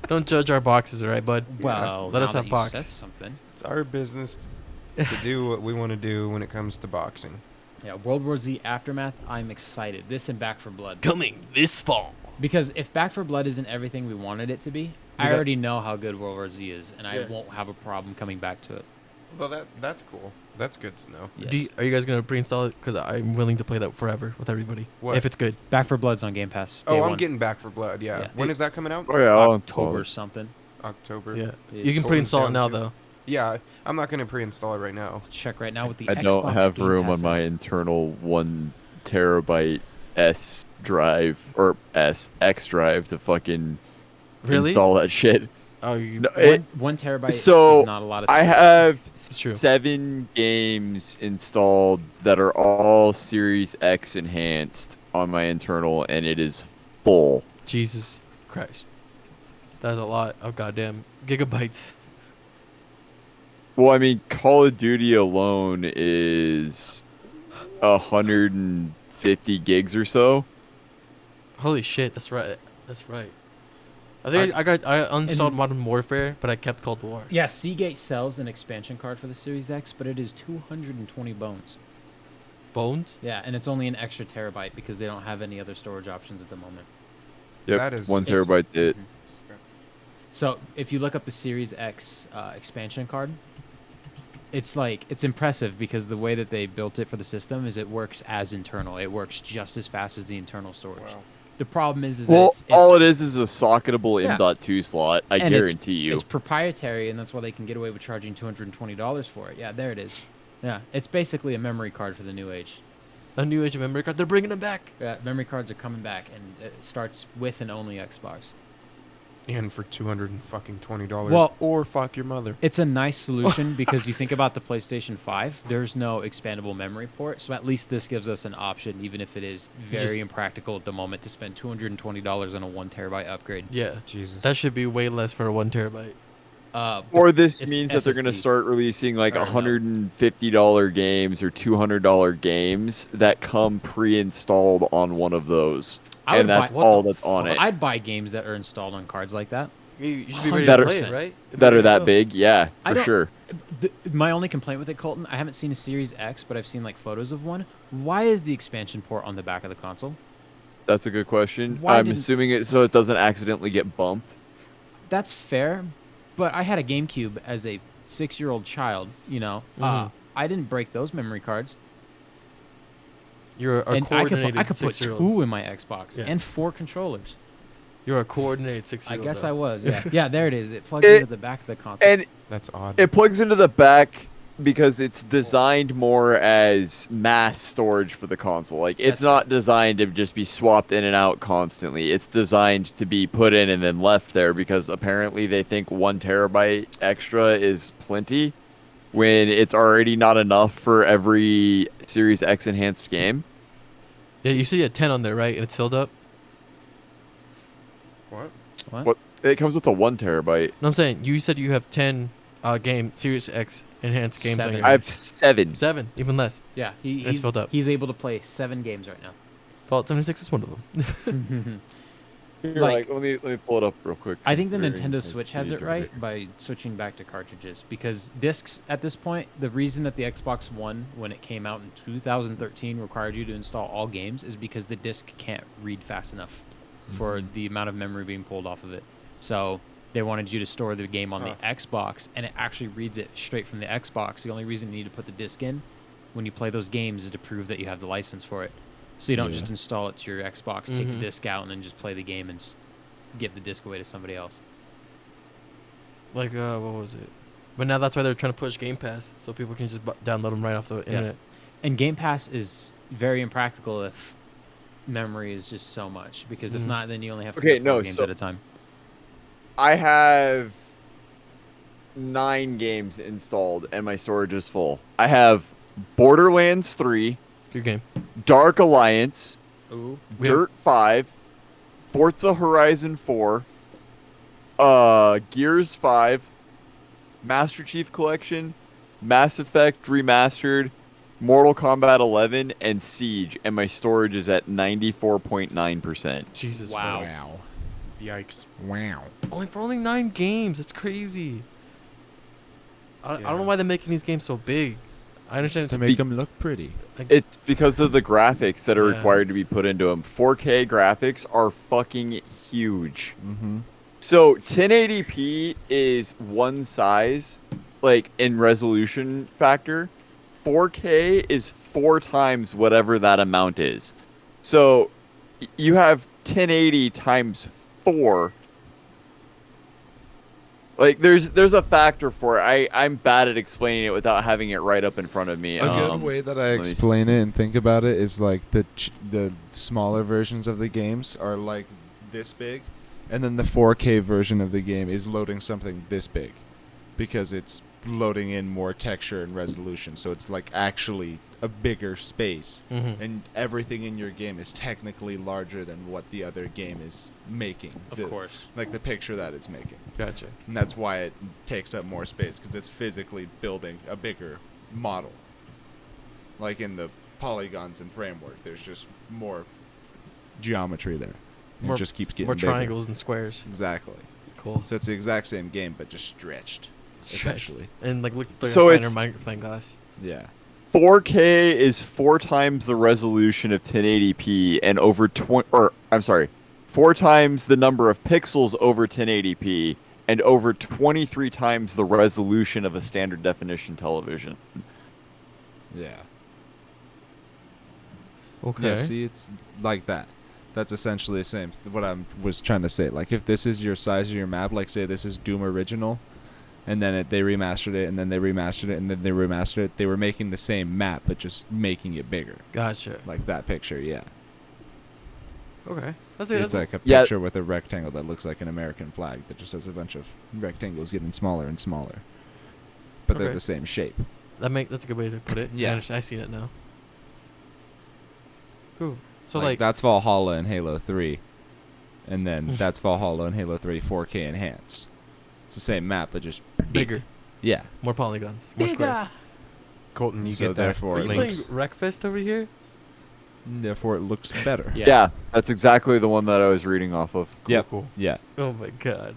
Speaker 2: Don't judge our boxes, all right, bud?
Speaker 3: Well,
Speaker 2: Let us
Speaker 3: now
Speaker 2: have
Speaker 3: that you
Speaker 2: box.
Speaker 3: said something.
Speaker 1: It's our business to do what we want to do when it comes to boxing.
Speaker 3: Yeah, World War Z Aftermath. I'm excited. This and Back for Blood.
Speaker 2: Coming this fall.
Speaker 3: Because if Back for Blood isn't everything we wanted it to be, I
Speaker 2: got-
Speaker 3: already know how good World War Z is, and I
Speaker 2: Yeah.
Speaker 3: won't have a problem coming back to it.
Speaker 1: Well, that's cool. That's good to know.
Speaker 3: Yes.
Speaker 2: Are you guys gonna pre-install it? Because I'm willing to play that forever with everybody.
Speaker 1: What?
Speaker 2: If it's good.
Speaker 3: Back for Blood's on Game Pass.
Speaker 1: Oh,
Speaker 3: day
Speaker 1: I'm
Speaker 3: one.
Speaker 1: getting Back for Blood. Yeah.
Speaker 3: Yeah.
Speaker 1: When is that coming out?
Speaker 5: Oh yeah, I'll
Speaker 3: October
Speaker 5: install it.
Speaker 3: something.
Speaker 1: October.
Speaker 2: Yeah.
Speaker 3: It
Speaker 2: You can
Speaker 3: is.
Speaker 2: pre-install it
Speaker 1: down
Speaker 2: now
Speaker 1: too.
Speaker 2: though.
Speaker 1: Yeah, I'm not gonna pre-install it right now.
Speaker 3: Check right now with the
Speaker 5: I
Speaker 3: Xbox
Speaker 5: don't have
Speaker 3: Game
Speaker 5: room
Speaker 3: Pass
Speaker 5: on my
Speaker 3: app.
Speaker 5: internal 1 terabyte S drive or X drive to fucking
Speaker 2: Really?
Speaker 5: install that shit.
Speaker 2: Oh, you.
Speaker 5: No,
Speaker 3: One terabyte
Speaker 5: so
Speaker 3: is not a lot of
Speaker 5: I
Speaker 3: space.
Speaker 5: have
Speaker 2: It's true.
Speaker 5: 7 games installed that are all Series X enhanced on my internal, and it is full.
Speaker 2: Jesus Christ. That's a lot of goddamn gigabytes.
Speaker 5: Well, I mean, Call of Duty alone is 150 gigs or so.
Speaker 2: Holy shit, that's right. That's right. I think I uninstalled Modern Warfare, but I kept Cold War.
Speaker 3: Yeah, Seagate sells an expansion card for the Series X, but it is 220 bones.
Speaker 2: Bones?
Speaker 3: Yeah, and it's only an extra terabyte because they don't have any other storage options at the moment.
Speaker 5: Yep,
Speaker 1: That is
Speaker 5: 1
Speaker 1: just-
Speaker 5: terabyte. It.
Speaker 3: So if you look up the Series X expansion card, it's impressive because the way that they built it for the system is it works as internal. It works just as fast as the internal storage.
Speaker 1: Wow.
Speaker 3: The problem is
Speaker 5: Well,
Speaker 3: that
Speaker 5: all it is a socketable
Speaker 3: Yeah.
Speaker 5: M.2 slot. I
Speaker 3: and
Speaker 5: guarantee you.
Speaker 3: it's proprietary, and that's why they can get away with charging $220 for it. Yeah, there it is. Yeah, it's basically a memory card for the new age.
Speaker 2: A new age of memory card. They're bringing them back.
Speaker 3: Yeah, memory cards are coming back, and it starts with and only Xbox.
Speaker 1: And for $220,
Speaker 3: Well-
Speaker 1: or fuck your mother.
Speaker 3: It's a nice solution because you think about the PlayStation 5, there's no expandable memory port, so at least this gives us an option, even if it is very
Speaker 2: Just-
Speaker 3: impractical at the moment to spend $220 on a 1 terabyte upgrade.
Speaker 2: Yeah.
Speaker 1: Jesus.
Speaker 2: That should be way less for a 1 terabyte.
Speaker 5: Or this
Speaker 3: It's
Speaker 5: means that they're going to
Speaker 3: SSD.
Speaker 5: start releasing like
Speaker 3: Or no.
Speaker 5: $150 games or $200 games that come pre-installed on one of those.
Speaker 3: I would
Speaker 5: And that's
Speaker 3: buy- what
Speaker 5: all
Speaker 3: the
Speaker 5: that's on it.
Speaker 3: I'd buy games that are installed on cards like that.
Speaker 2: You should be ready
Speaker 5: That
Speaker 2: to
Speaker 5: are-
Speaker 2: play it, right?
Speaker 5: That are that
Speaker 2: Go.
Speaker 5: big, yeah,
Speaker 3: I
Speaker 5: for
Speaker 3: don't-
Speaker 5: sure.
Speaker 3: My only complaint with it, Colton, I haven't seen a Series X, but I've seen like photos of one. Why is the expansion port on the back of the console?
Speaker 5: That's a good question.
Speaker 3: Why
Speaker 5: I'm
Speaker 3: didn't-
Speaker 5: assuming it so it doesn't accidentally get bumped.
Speaker 3: That's fair, but I had a GameCube as a 6-year-old child, you know.
Speaker 2: Mhm.
Speaker 3: I didn't break those memory cards.
Speaker 2: You're a
Speaker 3: And
Speaker 2: coordinated
Speaker 3: I could put
Speaker 2: 6-year-old.
Speaker 3: 2 in my Xbox
Speaker 2: Yeah.
Speaker 3: and 4 controllers.
Speaker 2: You're a coordinated
Speaker 3: I
Speaker 2: 6-year-old.
Speaker 3: guess
Speaker 2: though.
Speaker 3: I was. Yeah, yeah. There it is. It plugs
Speaker 5: It-
Speaker 3: into the back of the console.
Speaker 5: And
Speaker 1: That's odd.
Speaker 5: it plugs into the back because it's designed more as mass storage for the console. Like it's
Speaker 3: That's
Speaker 5: not designed to just be swapped in and out constantly. It's designed to be put in and then left there because apparently they think 1 terabyte extra is plenty when it's already not enough for every Series X enhanced game.
Speaker 2: Yeah, you see a 10 on there, right? And it's filled up.
Speaker 1: What?
Speaker 5: What? It comes with a 1 terabyte.
Speaker 2: No, I'm saying you said you have 10 game Series X enhanced games on
Speaker 3: 7.
Speaker 2: your.
Speaker 5: I have 7.
Speaker 2: 7, even less.
Speaker 3: Yeah,
Speaker 2: It's filled up.
Speaker 3: He's able to play 7 games right now.
Speaker 2: Fallout 76 is one of them.
Speaker 5: Here,
Speaker 3: Like-
Speaker 5: let me pull it up real quick.
Speaker 3: I think the
Speaker 5: considering
Speaker 3: Nintendo
Speaker 5: I
Speaker 3: Switch has
Speaker 5: cheated
Speaker 3: it
Speaker 5: a
Speaker 3: right
Speaker 5: bit.
Speaker 3: by switching back to cartridges because discs at this point, the reason that the Xbox One, when it came out in 2013, required you to install all games is because the disc can't read fast enough for the amount of memory being pulled off of it. So they wanted you to store the game on the Xbox, and it actually reads it straight from the Xbox. The only reason you need to put the disc in when you play those games is to prove that you have the license for it. So you don't
Speaker 4: Yeah.
Speaker 3: just install it to your Xbox, take the
Speaker 2: Mhm.
Speaker 3: disc out, and then just play the game and give the disc away to somebody else.
Speaker 2: Like, what was it? But now that's why they're trying to push Game Pass, so people can just download them right off the internet.
Speaker 3: And Game Pass is very impractical if memory is just so much, because if
Speaker 2: Mhm.
Speaker 3: not, then you only have to
Speaker 5: Okay,
Speaker 3: play 4
Speaker 5: no,
Speaker 3: games
Speaker 5: so-
Speaker 3: at a time.
Speaker 5: I have 9 games installed and my storage is full. I have Borderlands 3,
Speaker 2: Good game.
Speaker 5: Dark Alliance,
Speaker 3: Ooh.
Speaker 2: We have-
Speaker 5: Dirt 5, Forza Horizon 4, Gears 5, Master Chief Collection, Mass Effect Remastered, Mortal Kombat 11, and Siege, and my storage is at 94.9%.
Speaker 2: Jesus.
Speaker 3: Wow.
Speaker 4: Wow.
Speaker 1: Yikes.
Speaker 4: Wow.
Speaker 2: Only 9 games. That's crazy. I don't know
Speaker 1: Yeah.
Speaker 2: why they're making these games so big. I understand.
Speaker 4: to
Speaker 2: It's
Speaker 4: make them look pretty.
Speaker 5: It's because of the graphics that are
Speaker 2: Yeah.
Speaker 5: required to be put into them. 4K graphics are fucking huge.
Speaker 4: Mm-hmm.
Speaker 5: So 1080p is one size, like in resolution factor. 4K is 4 times whatever that amount is. So you have 1080 times 4. Like there's a factor for it. I'm bad at explaining it without having it right up in front of me.
Speaker 4: A good way that I
Speaker 5: let me
Speaker 4: explain it and think about it is like the smaller versions of the games are like this big, and then the 4K version of the game is loading something this big, because it's loading in more texture and resolution. So it's like actually a bigger space,
Speaker 2: Mhm.
Speaker 4: and everything in your game is technically larger than what the other game is making.
Speaker 3: Of course.
Speaker 4: Like the picture that it's making.
Speaker 2: Gotcha.
Speaker 4: And that's why it takes up more space, because it's physically building a bigger model. Like in the polygons and framework, there's just more geometry there.
Speaker 2: More-
Speaker 4: It just keeps getting
Speaker 2: More
Speaker 4: bigger.
Speaker 2: triangles and squares.
Speaker 4: Exactly.
Speaker 2: Cool.
Speaker 4: So it's the exact same game, but just stretched. Essentially.
Speaker 2: And like look like
Speaker 5: So
Speaker 2: a
Speaker 5: it's-
Speaker 2: finer magnifying glass.
Speaker 4: Yeah.
Speaker 5: 4K is 4 times the resolution of 1080p and over 4 times the number of pixels over 1080p and over 23 times the resolution of a standard definition television.
Speaker 4: Yeah.
Speaker 2: Okay.
Speaker 4: Yeah, see, it's like that. That's essentially the same. What I was trying to say. Like, if this is your size of your map, like, say this is Doom Original, and then they remastered it, and then they remastered it, and then they remastered it, they were making the same map, but just making it bigger.
Speaker 2: Gotcha.
Speaker 4: Like that picture, yeah.
Speaker 2: Okay. That's it.
Speaker 4: It's like a
Speaker 5: Yeah.
Speaker 4: picture with a rectangle that looks like an American flag that just has a bunch of rectangles getting smaller and smaller. But they're
Speaker 2: Okay.
Speaker 4: the same shape.
Speaker 2: That's a good way to put it.
Speaker 4: Yeah.
Speaker 2: I see it now. Cool. So
Speaker 4: like,
Speaker 2: like
Speaker 4: that's Valhalla in Halo 3. And then that's Valhalla in Halo 3 4K enhanced. It's the same map, but just
Speaker 2: bigger,
Speaker 4: yeah.
Speaker 2: more polygons, more squares.
Speaker 1: Colton, you
Speaker 4: So
Speaker 1: get that?
Speaker 4: therefore
Speaker 2: Are
Speaker 4: it
Speaker 2: you
Speaker 1: links.
Speaker 2: playing Wreckfest over here?
Speaker 4: Therefore, it looks better.
Speaker 3: Yeah.
Speaker 5: Yeah, that's exactly the one that I was reading off of.
Speaker 1: Cool,
Speaker 4: Yep.
Speaker 1: cool.
Speaker 4: Yeah.
Speaker 2: Oh my god.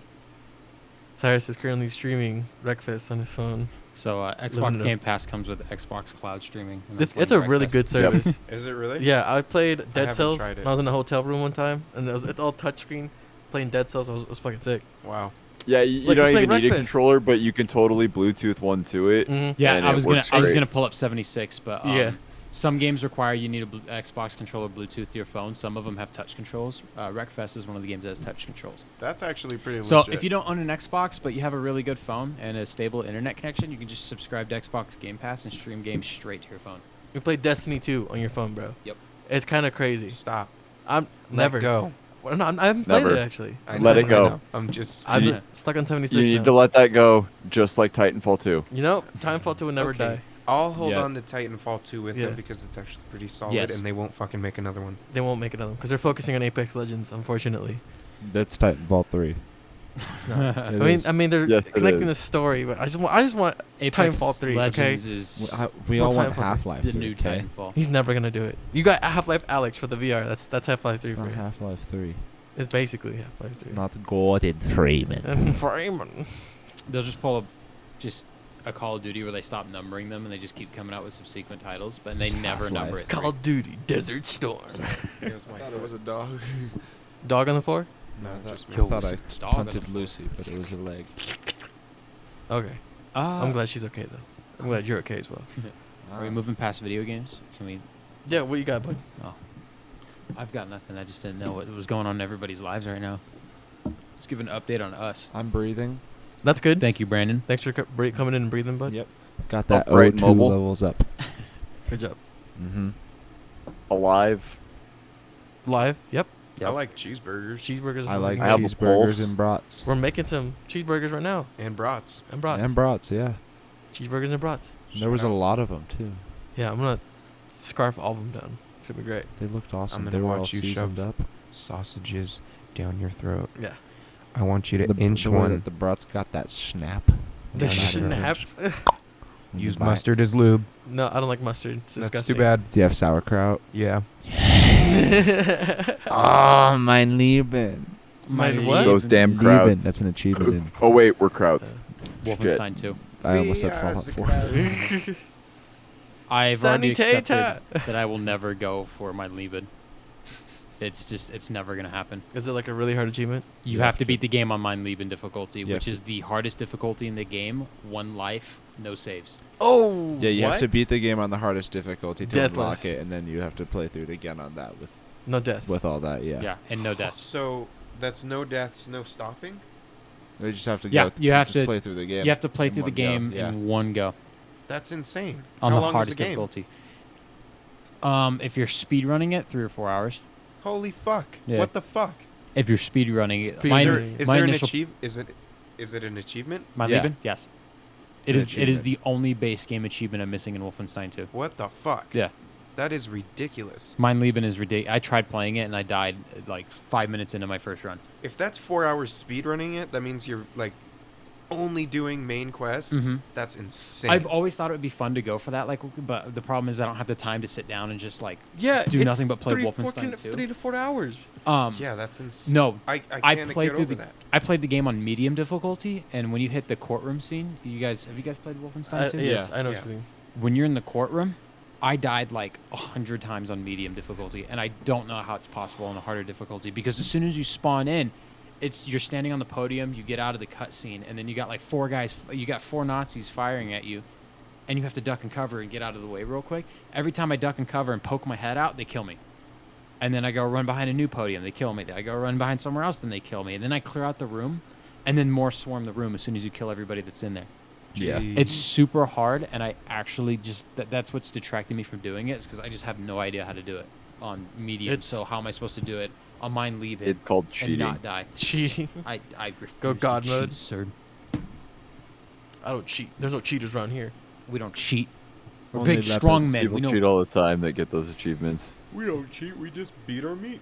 Speaker 2: Cyrus is currently streaming Wreckfest on his phone.
Speaker 3: So
Speaker 2: Living it
Speaker 3: Xbox
Speaker 2: up.
Speaker 3: Game Pass comes with Xbox Cloud streaming. and I'm
Speaker 2: It's a
Speaker 3: playing
Speaker 2: really
Speaker 3: Wreckfest.
Speaker 2: good service.
Speaker 1: Is it really?
Speaker 2: Yeah, I played Dead
Speaker 1: haven't
Speaker 2: Cells
Speaker 1: tried it.
Speaker 2: when I was in a hotel room one time, and it's all touchscreen. Playing Dead Cells, it was fucking sick.
Speaker 1: Wow.
Speaker 5: Yeah, you
Speaker 2: Like,
Speaker 5: don't
Speaker 2: he's
Speaker 5: even
Speaker 2: playing
Speaker 5: need a
Speaker 2: Wreckfast.
Speaker 5: controller, but you can totally Bluetooth one to it.
Speaker 2: Mm-hmm.
Speaker 3: Yeah,
Speaker 5: And
Speaker 3: I
Speaker 5: it
Speaker 3: was gonna
Speaker 5: works
Speaker 3: I was
Speaker 5: great.
Speaker 3: gonna pull up 76, but
Speaker 2: Yeah.
Speaker 3: some games require you need a Xbox controller Bluetooth to your phone. Some of them have touch controls. Wreckfest is one of the games that has touch controls.
Speaker 1: That's actually pretty
Speaker 3: So
Speaker 1: legit.
Speaker 3: if you don't own an Xbox but you have a really good phone and a stable internet connection, you can just subscribe to Xbox Game Pass and stream games straight to your phone.
Speaker 2: You play Destiny 2 on your phone, bro.
Speaker 3: Yep.
Speaker 2: It's kind of crazy.
Speaker 1: Stop.
Speaker 2: I'm
Speaker 1: Let
Speaker 2: never.
Speaker 1: go.
Speaker 2: Well, no, I haven't played
Speaker 5: Never.
Speaker 2: it actually.
Speaker 5: Let it
Speaker 1: I
Speaker 5: go.
Speaker 1: know. I'm just.
Speaker 2: I'm
Speaker 3: Yeah.
Speaker 2: stuck on 76
Speaker 5: You need
Speaker 2: now.
Speaker 5: to let that go, just like Titanfall 2.
Speaker 2: You know, Timefall 2 will never
Speaker 1: Okay.
Speaker 2: die.
Speaker 1: I'll hold
Speaker 4: Yeah.
Speaker 1: on to Titanfall 2 with
Speaker 2: Yeah.
Speaker 1: it because it's actually pretty solid,
Speaker 3: Yes.
Speaker 1: and they won't fucking make another one.
Speaker 2: They won't make another because they're focusing on Apex Legends. Unfortunately,
Speaker 4: That's Titanfall 3.
Speaker 2: it's not.
Speaker 4: It
Speaker 2: I mean, they're
Speaker 5: Yes, it
Speaker 2: connecting
Speaker 5: is.
Speaker 2: the story, but I just want.
Speaker 3: Apex
Speaker 2: Titanfall 3,
Speaker 3: Legends
Speaker 2: okay?
Speaker 3: is
Speaker 4: We
Speaker 2: Full
Speaker 4: all want
Speaker 2: Titanfall 3.
Speaker 4: Half-Life
Speaker 3: the
Speaker 4: 3,
Speaker 3: new
Speaker 4: okay?
Speaker 3: Titanfall.
Speaker 2: He's never gonna do it. You got Half-Life Alex for the VR. That's Half-Life 3
Speaker 4: It's
Speaker 2: for
Speaker 4: not
Speaker 2: you.
Speaker 4: Half-Life 3.
Speaker 2: It's basically Half-Life 3.
Speaker 4: It's not Golden Freeman.
Speaker 2: And Freeman.
Speaker 3: They'll just pull up just a Call of Duty where they stop numbering them and they just keep coming out with subsequent titles, but they
Speaker 4: Just
Speaker 3: never
Speaker 4: Half-Life.
Speaker 3: number it.
Speaker 2: Call of Duty Desert Storm.
Speaker 1: It was my foot.
Speaker 4: a dog.
Speaker 2: Dog on the floor?
Speaker 1: No,
Speaker 4: I
Speaker 1: just me.
Speaker 4: thought I
Speaker 3: It's dog on the
Speaker 4: punted
Speaker 3: floor.
Speaker 4: Lucy, but it was a leg.
Speaker 2: Okay. I'm glad she's okay though. I'm glad you're okay as well.
Speaker 3: Are we moving past video games? Can we?
Speaker 2: Yeah, what you got, bud?
Speaker 3: Oh, I've got nothing. I just didn't know what was going on in everybody's lives right now. Let's give an update on us.
Speaker 4: I'm breathing.
Speaker 2: That's good.
Speaker 3: Thank you, Brandon.
Speaker 2: Thanks for coming in and breathing, bud.
Speaker 4: Yep. Got that
Speaker 5: Upright
Speaker 4: O2
Speaker 5: mobile.
Speaker 4: levels up.
Speaker 2: Good job.
Speaker 4: Mm-hmm.
Speaker 5: Alive.
Speaker 2: Live. Yep.
Speaker 1: I like cheeseburgers
Speaker 2: Cheeseburgers.
Speaker 4: I
Speaker 2: are
Speaker 4: like
Speaker 5: I have a
Speaker 2: really
Speaker 5: pulse.
Speaker 4: cheeseburgers and brats.
Speaker 2: good. We're making some cheeseburgers right now
Speaker 1: and brats.
Speaker 2: and brats.
Speaker 4: And brats, yeah.
Speaker 2: Cheeseburgers and brats.
Speaker 4: There was a
Speaker 1: Shout out.
Speaker 4: lot of them, too.
Speaker 2: Yeah, I'm gonna scarf all of them down. It's gonna be great.
Speaker 4: They looked awesome.
Speaker 1: gonna
Speaker 4: They were all
Speaker 1: watch you
Speaker 4: seasoned
Speaker 1: shove
Speaker 4: up.
Speaker 1: sausages down your throat.
Speaker 2: Yeah.
Speaker 1: I want you to inch
Speaker 4: the way
Speaker 1: one.
Speaker 4: that the brats got that snap.
Speaker 2: The
Speaker 1: Yeah,
Speaker 2: snap.
Speaker 1: Use
Speaker 4: Bye.
Speaker 1: mustard as lube.
Speaker 2: No, I don't like mustard. It's
Speaker 1: That's
Speaker 2: disgusting.
Speaker 1: too bad.
Speaker 4: Do you have sauerkraut?
Speaker 1: Yeah.
Speaker 4: Oh, mein Lieben.
Speaker 2: Mein what?
Speaker 5: Those damn
Speaker 4: Lieben.
Speaker 5: crowds.
Speaker 4: That's an achievement.
Speaker 5: Oh, wait, we're crowds. Shit.
Speaker 3: Wolfenstein 2.
Speaker 4: I almost said Fallout 4.
Speaker 1: We are the
Speaker 4: 4.
Speaker 3: I've already accepted
Speaker 2: Sanitator.
Speaker 3: that I will never go for my Lieben. It's never gonna happen.
Speaker 2: Is it like a really hard achievement?
Speaker 3: You have to beat the game on Mein Lieben difficulty,
Speaker 4: You
Speaker 3: which
Speaker 4: have
Speaker 3: is the hardest difficulty in the game. 1 life, no saves.
Speaker 2: Oh.
Speaker 4: Yeah, you have to
Speaker 1: What?
Speaker 4: beat the game on the hardest difficulty to unlock
Speaker 2: Deathless.
Speaker 4: it, and then you have to play through it again on that
Speaker 2: No deaths.
Speaker 4: with all that. Yeah.
Speaker 3: Yeah, and no deaths.
Speaker 1: So that's no deaths, no stopping.
Speaker 4: They just have to
Speaker 3: Yeah,
Speaker 4: go.
Speaker 3: you have
Speaker 4: just
Speaker 3: to-
Speaker 4: play through the game.
Speaker 3: You have to play
Speaker 4: in
Speaker 3: through the
Speaker 4: one go,
Speaker 3: game
Speaker 4: yeah.
Speaker 3: in one go
Speaker 1: That's insane.
Speaker 3: on
Speaker 1: How
Speaker 3: the
Speaker 1: long
Speaker 3: hardest
Speaker 1: is the game?
Speaker 3: difficulty. If you're speed running it, 3 or 4 hours.
Speaker 1: Holy fuck!
Speaker 3: Yeah.
Speaker 1: What the fuck?
Speaker 3: If you're speed running it,
Speaker 2: Speed
Speaker 3: my,
Speaker 2: running.
Speaker 1: Is
Speaker 3: my
Speaker 1: there an
Speaker 3: initial
Speaker 1: Is it an achievement?
Speaker 3: my
Speaker 4: Yeah.
Speaker 3: Lieben? Yes. It
Speaker 4: It's an
Speaker 3: is the only base game achievement I'm missing in Wolfenstein 2.
Speaker 1: What the fuck?
Speaker 3: Yeah.
Speaker 1: That is ridiculous.
Speaker 3: Mein Lieben is ridiculous. I tried playing it and I died like 5 minutes into my first run.
Speaker 1: If that's 4 hours speed running it, that means you're like only doing main quests.
Speaker 3: Mhm.
Speaker 1: That's insane.
Speaker 3: I've always thought it would be fun to go for that, like, but the problem is I don't have the time to sit down and just like.
Speaker 2: Yeah.
Speaker 3: Do
Speaker 2: it's
Speaker 3: nothing but play
Speaker 2: 3
Speaker 3: Wolfenstein 2.
Speaker 2: 3 to 4 hours.
Speaker 1: yeah, that's insane.
Speaker 3: No,
Speaker 1: I
Speaker 3: I
Speaker 1: can't
Speaker 3: played
Speaker 1: get
Speaker 3: through
Speaker 1: over
Speaker 3: the.
Speaker 1: that.
Speaker 3: I played the game on medium difficulty, and when you hit the courtroom scene, have you guys played Wolfenstein 2?
Speaker 2: Yes,
Speaker 4: Yeah.
Speaker 2: I know
Speaker 1: Yeah.
Speaker 2: what you mean.
Speaker 3: When you're in the courtroom, I died like 100 times on medium difficulty, and I don't know how it's possible on a harder difficulty because as soon as you spawn in, you're standing on the podium, you get out of the cutscene, and then you got like 4 guys, you got 4 Nazis firing at you, and you have to duck and cover and get out of the way real quick. Every time I duck and cover and poke my head out, they kill me. And then I go run behind a new podium, they kill me. Then I go run behind somewhere else, then they kill me. And then I clear out the room, and then more swarm the room as soon as you kill everybody that's in there.
Speaker 4: Yeah.
Speaker 3: It's super hard, and I actually just that's what's detracting me from doing it, is because I just have no idea how to do it on medium.
Speaker 2: It's-
Speaker 3: So how am I supposed to do it on Mein Lieben
Speaker 5: It's called
Speaker 3: and
Speaker 5: cheating.
Speaker 3: not die?
Speaker 2: Cheating.
Speaker 3: I refuse
Speaker 2: Go
Speaker 3: to
Speaker 2: God
Speaker 3: cheat,
Speaker 2: mode.
Speaker 3: sir.
Speaker 2: I don't cheat. There's no cheaters around here.
Speaker 3: We don't cheat. We're
Speaker 4: Only
Speaker 3: big,
Speaker 4: leopards.
Speaker 3: strong men.
Speaker 5: People
Speaker 3: We know.
Speaker 5: cheat all the time that get those achievements.
Speaker 1: We don't cheat. We just beat our meat.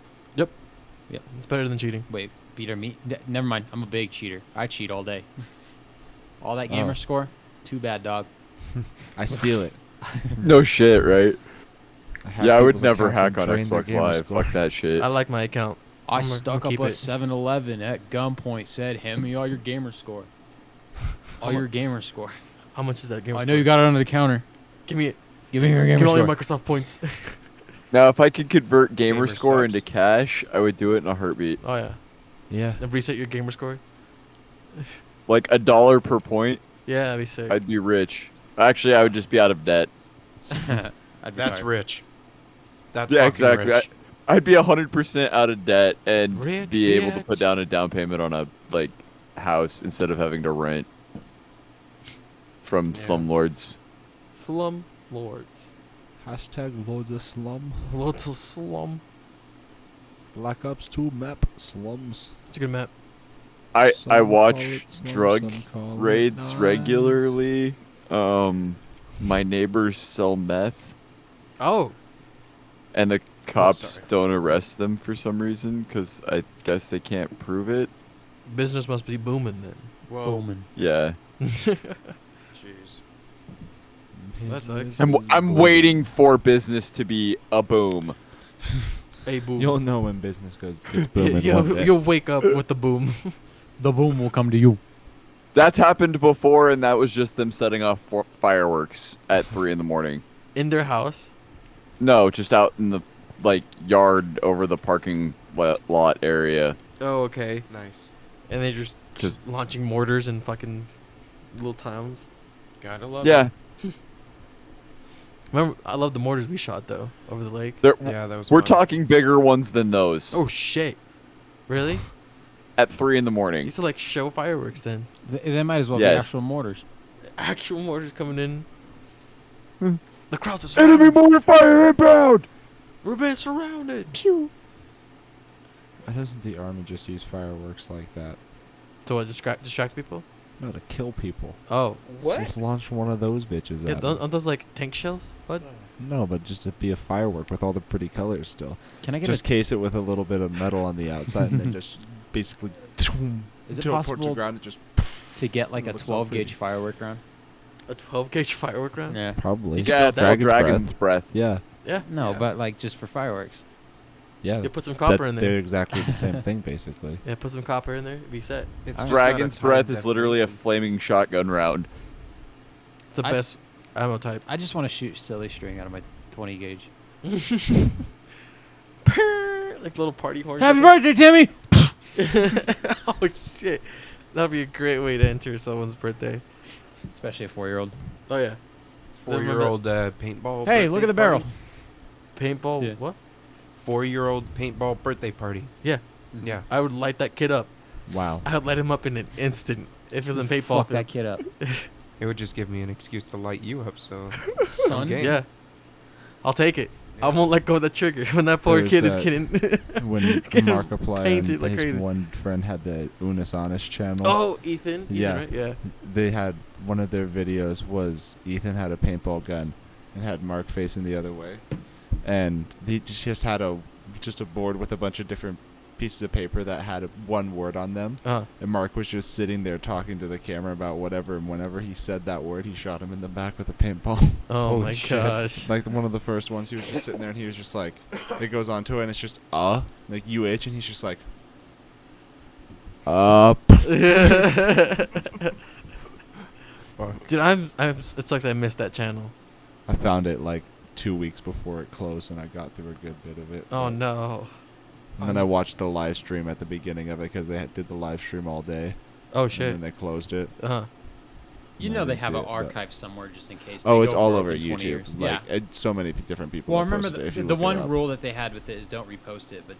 Speaker 2: It's better than cheating.
Speaker 3: Wait, beat our meat? Never mind. I'm a big cheater. I cheat all day. All that gamer
Speaker 4: Oh.
Speaker 3: score? Too bad, dog.
Speaker 4: I steal it.
Speaker 5: No shit, right?
Speaker 4: hack
Speaker 5: Yeah, I would
Speaker 4: people's
Speaker 5: never
Speaker 4: accounts
Speaker 5: hack
Speaker 4: and
Speaker 5: on
Speaker 4: drain their
Speaker 5: Xbox
Speaker 4: gamer
Speaker 5: Live.
Speaker 4: score.
Speaker 5: Fuck that shit.
Speaker 2: I like my account.
Speaker 3: I
Speaker 2: I'm gonna
Speaker 3: stuck
Speaker 2: keep
Speaker 3: up a
Speaker 2: it.
Speaker 3: 7-Eleven at gunpoint. Said, "Hand me all your gamer score. All your gamer score."
Speaker 2: How much is that game?
Speaker 3: I know you got it under the counter.
Speaker 2: Give me it.
Speaker 3: Give me your
Speaker 2: Give
Speaker 3: gamer
Speaker 2: me all
Speaker 3: score.
Speaker 2: your Microsoft points.
Speaker 5: Now, if I could convert gamer
Speaker 1: Gamer
Speaker 5: score
Speaker 1: subs.
Speaker 5: into cash, I would do it in a heartbeat.
Speaker 2: Oh yeah.
Speaker 4: Yeah.
Speaker 2: Then reset your gamer score.
Speaker 5: Like $1 per point,
Speaker 2: Yeah, that'd be sick.
Speaker 5: I'd be rich. Actually, I would just be out of debt.
Speaker 3: I'd be
Speaker 1: That's
Speaker 3: tired.
Speaker 1: rich. That's
Speaker 5: Yeah,
Speaker 1: fucking
Speaker 5: exactly.
Speaker 1: rich.
Speaker 5: I'd be 100% out of debt and
Speaker 2: Rich
Speaker 5: be able to
Speaker 2: bitch.
Speaker 5: put down a down payment on a house instead of having to rent from
Speaker 1: Yeah.
Speaker 5: slumlords.
Speaker 2: Slum lords.
Speaker 4: Hashtag loads of slum.
Speaker 2: Little slum.
Speaker 4: Black Ops 2 map slums.
Speaker 2: It's a good map.
Speaker 5: I
Speaker 4: Some call
Speaker 5: watch
Speaker 4: it slum,
Speaker 5: drug
Speaker 4: some call it
Speaker 5: raids
Speaker 4: nice.
Speaker 5: regularly. My neighbors sell meth,
Speaker 2: Oh,
Speaker 5: and the cops
Speaker 1: sorry.
Speaker 5: don't arrest them for some reason because I guess they can't prove it.
Speaker 2: business must be booming then.
Speaker 1: Whoa.
Speaker 3: Bowman.
Speaker 5: Yeah,
Speaker 1: Jeez.
Speaker 2: That sucks.
Speaker 4: Business
Speaker 5: I'm
Speaker 4: is booming.
Speaker 5: waiting for business to be a boom.
Speaker 2: Hey boom.
Speaker 4: You'll know when business gets booming. one day.
Speaker 2: You'll wake up with the boom.
Speaker 3: The boom will come to you.
Speaker 5: That's happened before, and that was just them setting off fireworks at 3 in the morning.
Speaker 2: In their house.
Speaker 5: No, just out in the yard over the parking lot area.
Speaker 2: Oh, okay.
Speaker 1: Nice.
Speaker 2: And they just
Speaker 5: 'Cause-
Speaker 2: launching mortars in fucking little towns.
Speaker 1: Gotta love
Speaker 5: Yeah,
Speaker 2: Remember, I love the mortars we shot though over the lake.
Speaker 5: they're-
Speaker 1: it. Yeah, that was
Speaker 5: we're
Speaker 1: fun.
Speaker 5: talking bigger ones than those.
Speaker 2: Oh shit! Really?
Speaker 5: At 3 in the
Speaker 2: You
Speaker 5: morning.
Speaker 2: used to like show fireworks then.
Speaker 3: They might as well
Speaker 5: Yes.
Speaker 3: be actual mortars.
Speaker 2: Actual mortars coming in.
Speaker 5: Hmm.
Speaker 2: The crowds are
Speaker 5: Enemy
Speaker 2: surrounded.
Speaker 5: mortar fire inbound!
Speaker 2: We're being surrounded.
Speaker 5: Pew!
Speaker 4: Why doesn't the army just use fireworks like that?
Speaker 2: So what? Distract people?
Speaker 4: No, to kill people.
Speaker 2: Oh,
Speaker 4: Just launch one of those bitches
Speaker 2: yeah.
Speaker 4: at 'em.
Speaker 2: Aren't those like tank shells, bud?
Speaker 4: No, but just to be a firework with all the pretty colors still.
Speaker 3: Can I get
Speaker 4: Just case it with a little bit of metal on the outside and then just basically
Speaker 3: Is it
Speaker 4: teleport to
Speaker 3: possible
Speaker 4: ground and just
Speaker 3: to get like a
Speaker 4: Looks all
Speaker 3: 12 gauge
Speaker 4: pretty.
Speaker 3: firework round?
Speaker 2: A 12 gauge firework round?
Speaker 3: Yeah.
Speaker 4: probably.
Speaker 2: You can
Speaker 5: Yeah,
Speaker 2: build
Speaker 5: it's
Speaker 2: that.
Speaker 5: called
Speaker 4: Dragon's
Speaker 5: Dragon's Breath.
Speaker 4: Yeah.
Speaker 2: Yeah.
Speaker 3: No,
Speaker 1: Yeah.
Speaker 3: but like just for fireworks.
Speaker 4: Yeah.
Speaker 2: You
Speaker 4: that's-
Speaker 2: put some copper in
Speaker 4: They're
Speaker 2: there.
Speaker 4: exactly the same thing basically.
Speaker 2: Yeah, put some copper in there. Be set.
Speaker 1: It's
Speaker 4: Alright.
Speaker 1: just not a
Speaker 5: Dragon's
Speaker 1: time
Speaker 5: Breath is literally a
Speaker 1: definition.
Speaker 5: flaming shotgun round.
Speaker 2: It's the
Speaker 3: I-
Speaker 2: best ammo type.
Speaker 3: I just want to shoot silly string out of my 20 gauge.
Speaker 2: Like little party horse.
Speaker 3: Happy birthday, Timmy!
Speaker 2: Oh shit, that'd be a great way to enter someone's birthday.
Speaker 3: Especially a 4-year-old.
Speaker 2: Oh yeah,
Speaker 1: 4-year-old paintball.
Speaker 3: Hey,
Speaker 1: birthday
Speaker 3: look at the barrel.
Speaker 1: party?
Speaker 2: paintball.
Speaker 3: Yeah.
Speaker 2: What?
Speaker 1: 4-year-old paintball birthday party.
Speaker 2: Yeah,
Speaker 1: Yeah.
Speaker 2: I would light that kid up.
Speaker 4: Wow.
Speaker 2: I would light him up in an instant if it was in paintball.
Speaker 3: Fuck
Speaker 2: field.
Speaker 3: that kid up.
Speaker 1: It would just give me an excuse to light you up. So
Speaker 3: Son.
Speaker 1: game.
Speaker 2: Yeah, I'll take it. I won't let go of the trigger when that poor
Speaker 4: There's
Speaker 2: kid is
Speaker 4: that-
Speaker 2: getting.
Speaker 4: When
Speaker 2: Getting
Speaker 4: Markiplier and
Speaker 2: painted like
Speaker 4: his
Speaker 2: crazy.
Speaker 4: one friend had the Unis Honest channel.
Speaker 2: Oh, Ethan.
Speaker 4: Yeah.
Speaker 2: Right? Yeah.
Speaker 4: They had one of their videos was Ethan had a paintball gun and had Mark facing the other way, and he just had a board with a bunch of different pieces of paper that had one word on them, and Mark was just sitting there talking to the camera about whatever, and whenever he said that word, he shot him in the back with a paintball.
Speaker 2: Oh
Speaker 1: Holy
Speaker 2: my
Speaker 1: shit.
Speaker 2: gosh.
Speaker 4: Like one of the first ones, he was just sitting there and he was just like, it goes on to it and it's just like UH, and he's just like, up.
Speaker 2: Dude, it sucks I missed that channel.
Speaker 4: I found it like 2 weeks before it closed, and I got through a good bit of it.
Speaker 2: Oh
Speaker 4: but-
Speaker 2: no.
Speaker 4: And then I watched the live stream at the beginning of it because they did the live stream all day.
Speaker 2: Oh
Speaker 4: And
Speaker 2: shit.
Speaker 4: then they closed it.
Speaker 3: You
Speaker 4: No,
Speaker 3: know
Speaker 4: I
Speaker 3: they
Speaker 4: didn't
Speaker 3: have
Speaker 4: see
Speaker 3: an
Speaker 4: it, but-
Speaker 3: archive somewhere just in case.
Speaker 4: Oh,
Speaker 3: they
Speaker 4: it's
Speaker 3: go
Speaker 4: all
Speaker 3: rogue
Speaker 4: over
Speaker 3: in 20
Speaker 4: YouTube.
Speaker 3: years.
Speaker 4: Like
Speaker 3: Yeah.
Speaker 4: so many different people.
Speaker 3: Well,
Speaker 4: have
Speaker 3: remember
Speaker 4: posted it if you
Speaker 3: the
Speaker 4: look it
Speaker 3: one
Speaker 4: up.
Speaker 3: rule that they had with it is don't repost it, but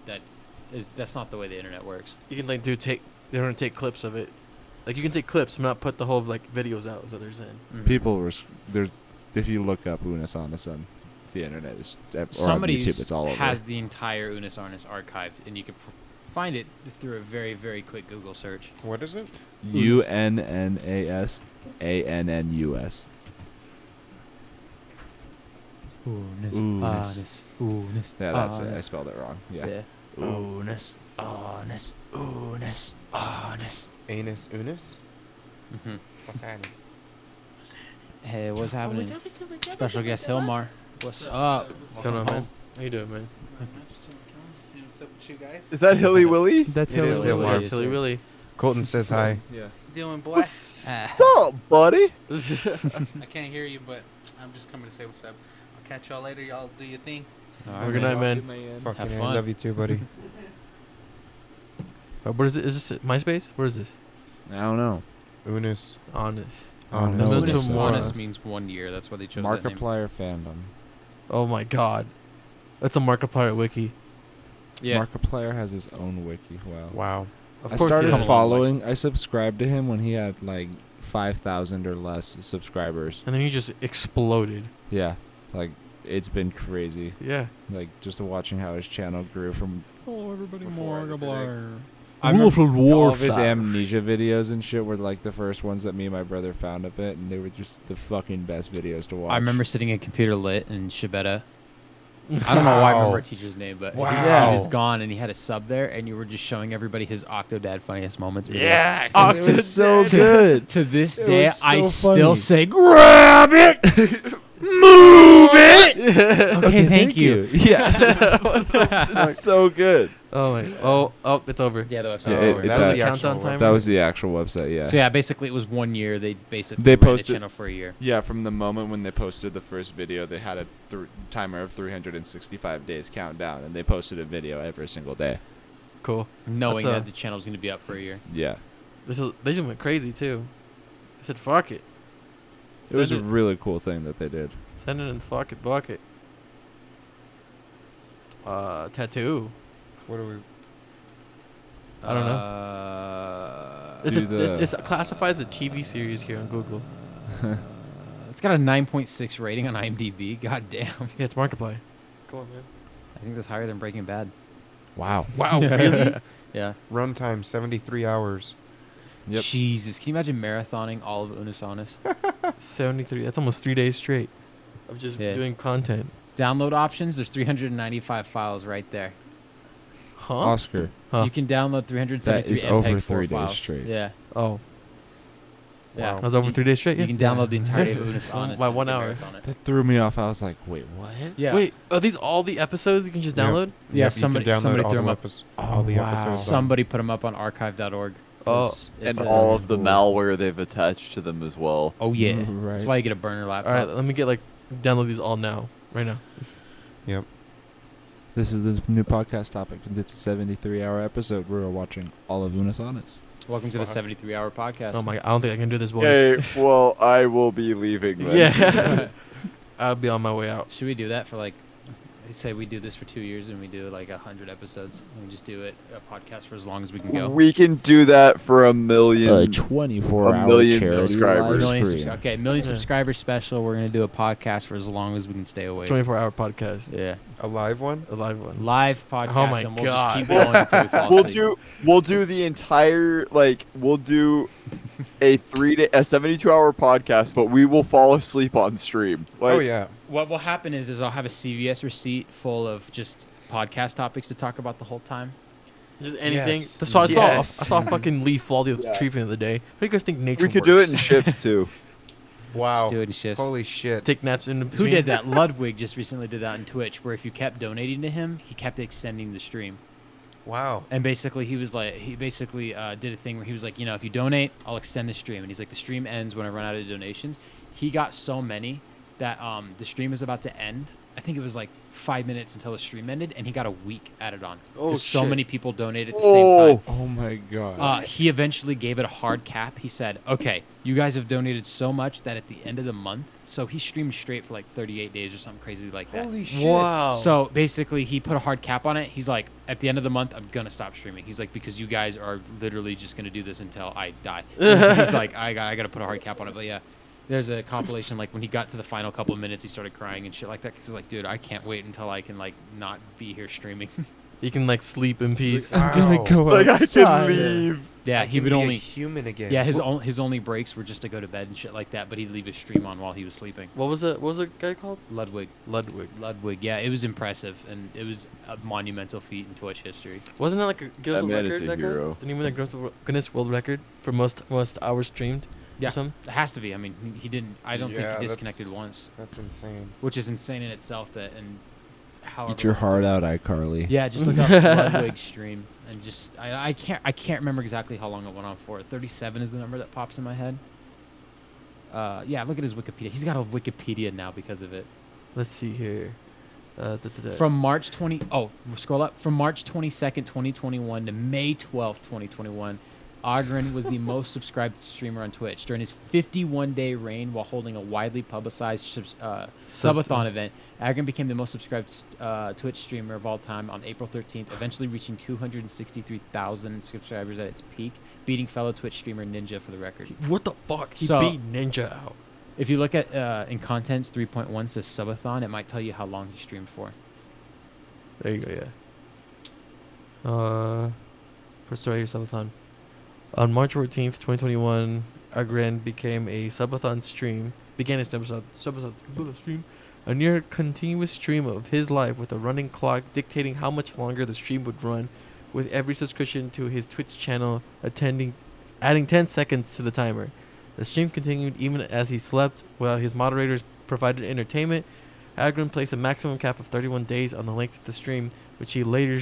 Speaker 3: that's not the way the internet works.
Speaker 2: You can like they don't take clips of it. Like you can take clips, but not put the whole like videos out. Is what they're saying.
Speaker 3: Mhm.
Speaker 4: People were there's if you look up Unis Honest on the internet, or on
Speaker 3: Somebody
Speaker 4: YouTube, it's all over.
Speaker 3: has the entire Unis Arnis archived, and you can find it through a very, very quick Google search.
Speaker 1: What is it?
Speaker 4: UNNAS ANNUS. Unis.
Speaker 3: Unis.
Speaker 4: Yeah, that's it. I spelled it wrong. Yeah.
Speaker 3: Unis. Honest. Unis. Honest.
Speaker 1: Anus Unis?
Speaker 3: Mm-hmm.
Speaker 1: What's happening?
Speaker 3: Hey, what's happening? Special guest Hilmar. What's up?
Speaker 2: What's going on, man? How you doing, man?
Speaker 5: Is that Hilly Willy?
Speaker 4: That's
Speaker 1: It is
Speaker 2: Hilly,
Speaker 1: Hilmar.
Speaker 2: Tilly Willy.
Speaker 1: Colton says hi.
Speaker 4: Yeah.
Speaker 6: Doing, boy?
Speaker 5: What's up, buddy?
Speaker 6: I can't hear you, but I'm just coming to say what's up. I'll catch y'all later. Y'all do your thing.
Speaker 3: All
Speaker 2: Good night, man.
Speaker 1: Fucking
Speaker 3: Have
Speaker 1: I
Speaker 3: fun.
Speaker 1: love you too, buddy.
Speaker 2: What is it? Is this MySpace? What is this?
Speaker 4: I don't know.
Speaker 1: Unis.
Speaker 2: Honest.
Speaker 1: Honest.
Speaker 2: No,
Speaker 3: Unis
Speaker 2: to more.
Speaker 3: Honest means 1 year. That's why they chose that name.
Speaker 4: Markiplier fandom.
Speaker 2: Oh my god. That's a Markiplier wiki.
Speaker 3: Yeah.
Speaker 4: Markiplier has his own wiki. Wow.
Speaker 1: Wow.
Speaker 2: Of
Speaker 4: I
Speaker 2: course
Speaker 4: started
Speaker 2: he
Speaker 3: Come
Speaker 2: does.
Speaker 3: along,
Speaker 4: following. I subscribed to him when he had like 5,000 or less subscribers.
Speaker 2: And then he just exploded.
Speaker 4: Yeah, like it's been crazy.
Speaker 2: Yeah.
Speaker 4: Like just watching how his channel grew from
Speaker 3: everybody
Speaker 1: Before
Speaker 3: Markiplier.
Speaker 4: I remember all
Speaker 2: Wolf
Speaker 4: of his amnesia videos and shit were like the first ones that me and my brother found of it, and they were just the fucking best videos to watch.
Speaker 3: I remember sitting in computer lit in Shibeta. I don't know why I remember our teacher's name, but he
Speaker 1: Wow.
Speaker 3: was gone and he had a sub there, and you were just showing everybody his Octodad funniest moments. video.
Speaker 2: Yeah.
Speaker 4: it was so good.
Speaker 3: To this
Speaker 4: It
Speaker 3: day,
Speaker 4: was
Speaker 3: I
Speaker 4: so
Speaker 3: still
Speaker 4: funny.
Speaker 3: say, grab it, move it. Okay, thank you.
Speaker 4: Yeah, it's so good.
Speaker 2: Oh my. Oh, it's over.
Speaker 3: Yeah, the
Speaker 4: Yeah,
Speaker 3: website's
Speaker 4: it-
Speaker 3: over.
Speaker 4: it
Speaker 2: That was
Speaker 4: does.
Speaker 2: the countdown time.
Speaker 4: That was the actual website. Yeah.
Speaker 3: So yeah, basically it was 1 year. They basically
Speaker 4: They
Speaker 3: ran the
Speaker 4: posted-
Speaker 3: channel for a year.
Speaker 4: Yeah, from the moment when they posted the first video, they had a timer of 365 days countdown, and they posted a video every single day.
Speaker 2: Cool.
Speaker 3: Knowing
Speaker 2: That's
Speaker 3: that the channel was going to be up for a year.
Speaker 4: Yeah.
Speaker 2: They just went crazy too. I said, "Fuck it."
Speaker 4: It was a
Speaker 2: Send
Speaker 4: really cool thing that they did.
Speaker 2: Send it in fuck it bucket. Tattoo.
Speaker 1: What do we?
Speaker 2: I don't know.
Speaker 3: know.
Speaker 2: It's classified as a TV series here on Google.
Speaker 3: It's got a 9.6 rating on IMDb. God damn.
Speaker 2: Yeah, it's Markiplier. Go on, man.
Speaker 3: I think that's higher than Breaking Bad.
Speaker 4: Wow.
Speaker 2: Wow, really?
Speaker 3: Yeah.
Speaker 1: Runtime 73 hours.
Speaker 4: Yep.
Speaker 3: Jesus, can you imagine marathoning all of Unis Honest?
Speaker 2: 73. That's almost 3 days straight of just
Speaker 3: Yeah.
Speaker 2: doing content.
Speaker 3: Download options, there's 395 files right there.
Speaker 2: Huh?
Speaker 4: Oscar.
Speaker 2: Huh.
Speaker 3: You can download 373
Speaker 4: That is
Speaker 3: MPEG
Speaker 4: over
Speaker 3: 4
Speaker 4: 3 days
Speaker 3: files.
Speaker 4: straight.
Speaker 3: Yeah.
Speaker 2: Oh,
Speaker 3: Yeah.
Speaker 2: I was over 3 days straight.
Speaker 3: You
Speaker 2: Yeah.
Speaker 3: can download the entirety of Unis
Speaker 2: By
Speaker 3: Honest.
Speaker 2: 1
Speaker 3: and
Speaker 2: hour.
Speaker 3: marathon it.
Speaker 4: That threw me off. I was like, wait, what?
Speaker 3: Yeah.
Speaker 2: Wait, are these all the episodes you can just
Speaker 1: Yep.
Speaker 2: download?
Speaker 3: Yeah,
Speaker 1: Yep,
Speaker 3: somebody
Speaker 1: you can download
Speaker 3: somebody
Speaker 1: all
Speaker 3: threw
Speaker 1: the,
Speaker 3: them up.
Speaker 1: all the
Speaker 4: wow.
Speaker 1: episodes. on-
Speaker 3: Somebody put them up on archive.org.
Speaker 2: Oh.
Speaker 3: 'cause
Speaker 5: And
Speaker 3: it's a-
Speaker 5: all of the
Speaker 4: cool.
Speaker 5: malware they've attached to them as well.
Speaker 3: Oh yeah,
Speaker 4: Right.
Speaker 3: that's why you get a burner
Speaker 2: All
Speaker 3: laptop.
Speaker 2: right, let me get like download these all now, right now.
Speaker 1: Yep.
Speaker 4: This is the new podcast topic. It's a 73-hour episode. We're watching all of Unisonus.
Speaker 3: Welcome to the
Speaker 1: Fuck.
Speaker 3: 73-hour podcast.
Speaker 2: Oh my! I don't think I can do this, boys.
Speaker 5: Okay, well, I will be leaving then.
Speaker 2: Yeah, I'll be on my way out.
Speaker 3: Should we do that for like, say we do this for 2 years and we do like 100 episodes and we just do it a podcast for as long as we can go.
Speaker 5: We can do that for a million.
Speaker 4: 24-hour
Speaker 5: million
Speaker 4: charity
Speaker 5: subscribers.
Speaker 4: live
Speaker 3: Million
Speaker 4: stream.
Speaker 3: okay, million
Speaker 2: Yeah.
Speaker 3: subscriber special. We're gonna do a podcast for as long as we can stay awake.
Speaker 2: 24-hour podcast,
Speaker 3: Yeah,
Speaker 1: A live one?
Speaker 2: a live one.
Speaker 3: live podcast.
Speaker 2: Oh my
Speaker 3: and we'll
Speaker 2: God.
Speaker 3: just keep going until we fall
Speaker 5: We'll
Speaker 3: asleep.
Speaker 5: we'll do the entire we'll do a 72-hour podcast, but we will fall asleep on stream. Like,
Speaker 1: Oh yeah.
Speaker 3: What will happen is I'll have a CVS receipt full of just podcast topics to talk about the whole time.
Speaker 2: Just anything.
Speaker 1: Yes.
Speaker 2: So I
Speaker 1: Yes.
Speaker 2: saw a fucking leaf fall the
Speaker 5: Yeah.
Speaker 2: tree the other day. How do you guys think nature
Speaker 5: we could
Speaker 2: works?
Speaker 5: do it in shifts too.
Speaker 1: Wow.
Speaker 3: Just do it in shifts.
Speaker 1: Holy shit.
Speaker 2: Take naps in
Speaker 3: Who
Speaker 2: between.
Speaker 3: did that? Ludwig just recently did that on Twitch, where if you kept donating to him, he kept extending the stream.
Speaker 1: Wow.
Speaker 3: And basically, he basically did a thing where he was like, you know, if you donate, I'll extend the stream. And he's like, the stream ends when I run out of donations. He got so many that the stream is about to end. I think it was like 5 minutes until the stream ended, and he got a week added on.
Speaker 2: Oh,
Speaker 3: so
Speaker 2: shit.
Speaker 3: many people donated at the same time.
Speaker 4: Oh my god.
Speaker 3: He eventually gave it a hard cap. He said, okay, you guys have donated so much that at the end of the month, so he streamed straight for like 38 days or something crazy like that.
Speaker 1: Holy shit.
Speaker 2: Wow.
Speaker 3: So basically, he put a hard cap on it. He's like, at the end of the month, I'm going to stop streaming. He's like, because you guys are literally just going to do this until I die. He's like, I got to put a hard cap on it. But yeah, there's a compilation, like when he got to the final couple of minutes, he started crying and shit like that. Because he's like, dude, I can't wait until I can like not be here streaming.
Speaker 2: You can like sleep in peace.
Speaker 1: Wow.
Speaker 4: I'm gonna go
Speaker 5: Like, I
Speaker 4: outside.
Speaker 5: can leave.
Speaker 3: Yeah,
Speaker 1: I
Speaker 3: he
Speaker 1: can
Speaker 3: would
Speaker 1: be a
Speaker 3: only.
Speaker 1: human again.
Speaker 3: Yeah, his only breaks were just to go to bed and shit like that. But he'd leave his stream on while he was sleeping.
Speaker 2: What was the guy called?
Speaker 3: Ludwig.
Speaker 2: Ludwig.
Speaker 3: Yeah, it was impressive and it was a monumental feat in Twitch history.
Speaker 2: Wasn't that like a Guinness
Speaker 5: That
Speaker 2: World
Speaker 5: man is
Speaker 2: Record?
Speaker 5: a
Speaker 2: That guy?
Speaker 5: hero.
Speaker 2: Didn't he win the Guinness World Record for most hours streamed?
Speaker 3: Yeah.
Speaker 2: Or something?
Speaker 3: It has to be. I mean, he didn't. I don't think
Speaker 1: Yeah,
Speaker 3: he
Speaker 1: that's-
Speaker 3: disconnected once,
Speaker 1: That's insane.
Speaker 3: which is insane in itself. That and how
Speaker 4: Eat your heart out, iCarly.
Speaker 3: Yeah, just look up Ludwig's stream and just I can't remember exactly how long it went on for. 37 is the number that pops in my head. Yeah, look at his Wikipedia. He's got a Wikipedia now because of it.
Speaker 2: Let's see here.
Speaker 3: From March 20. Oh, scroll up. From March 22nd, 2021 to May 12th, 2021. Ogren was the most subscribed streamer on Twitch during his 51-day reign while holding a widely publicized subathon event. Ogren became the most subscribed Twitch streamer of all time on April 13th, eventually reaching 263,000 subscribers at its peak, beating fellow Twitch streamer Ninja for the record.
Speaker 2: What the fuck? He
Speaker 3: So-
Speaker 2: beat Ninja out.
Speaker 3: If you look at in contents 3.1 says subathon, it might tell you how long he streamed for.
Speaker 2: There you go. Yeah. First story here, subathon. On March 14th, 2021, Agren began his subathon stream, a near continuous stream of his life with a running clock dictating how much longer the stream would run, with every subscription to his Twitch channel adding 10 seconds to the timer. The stream continued even as he slept, while his moderators provided entertainment. Agren placed a maximum cap of 31 days on the length of the stream, which he later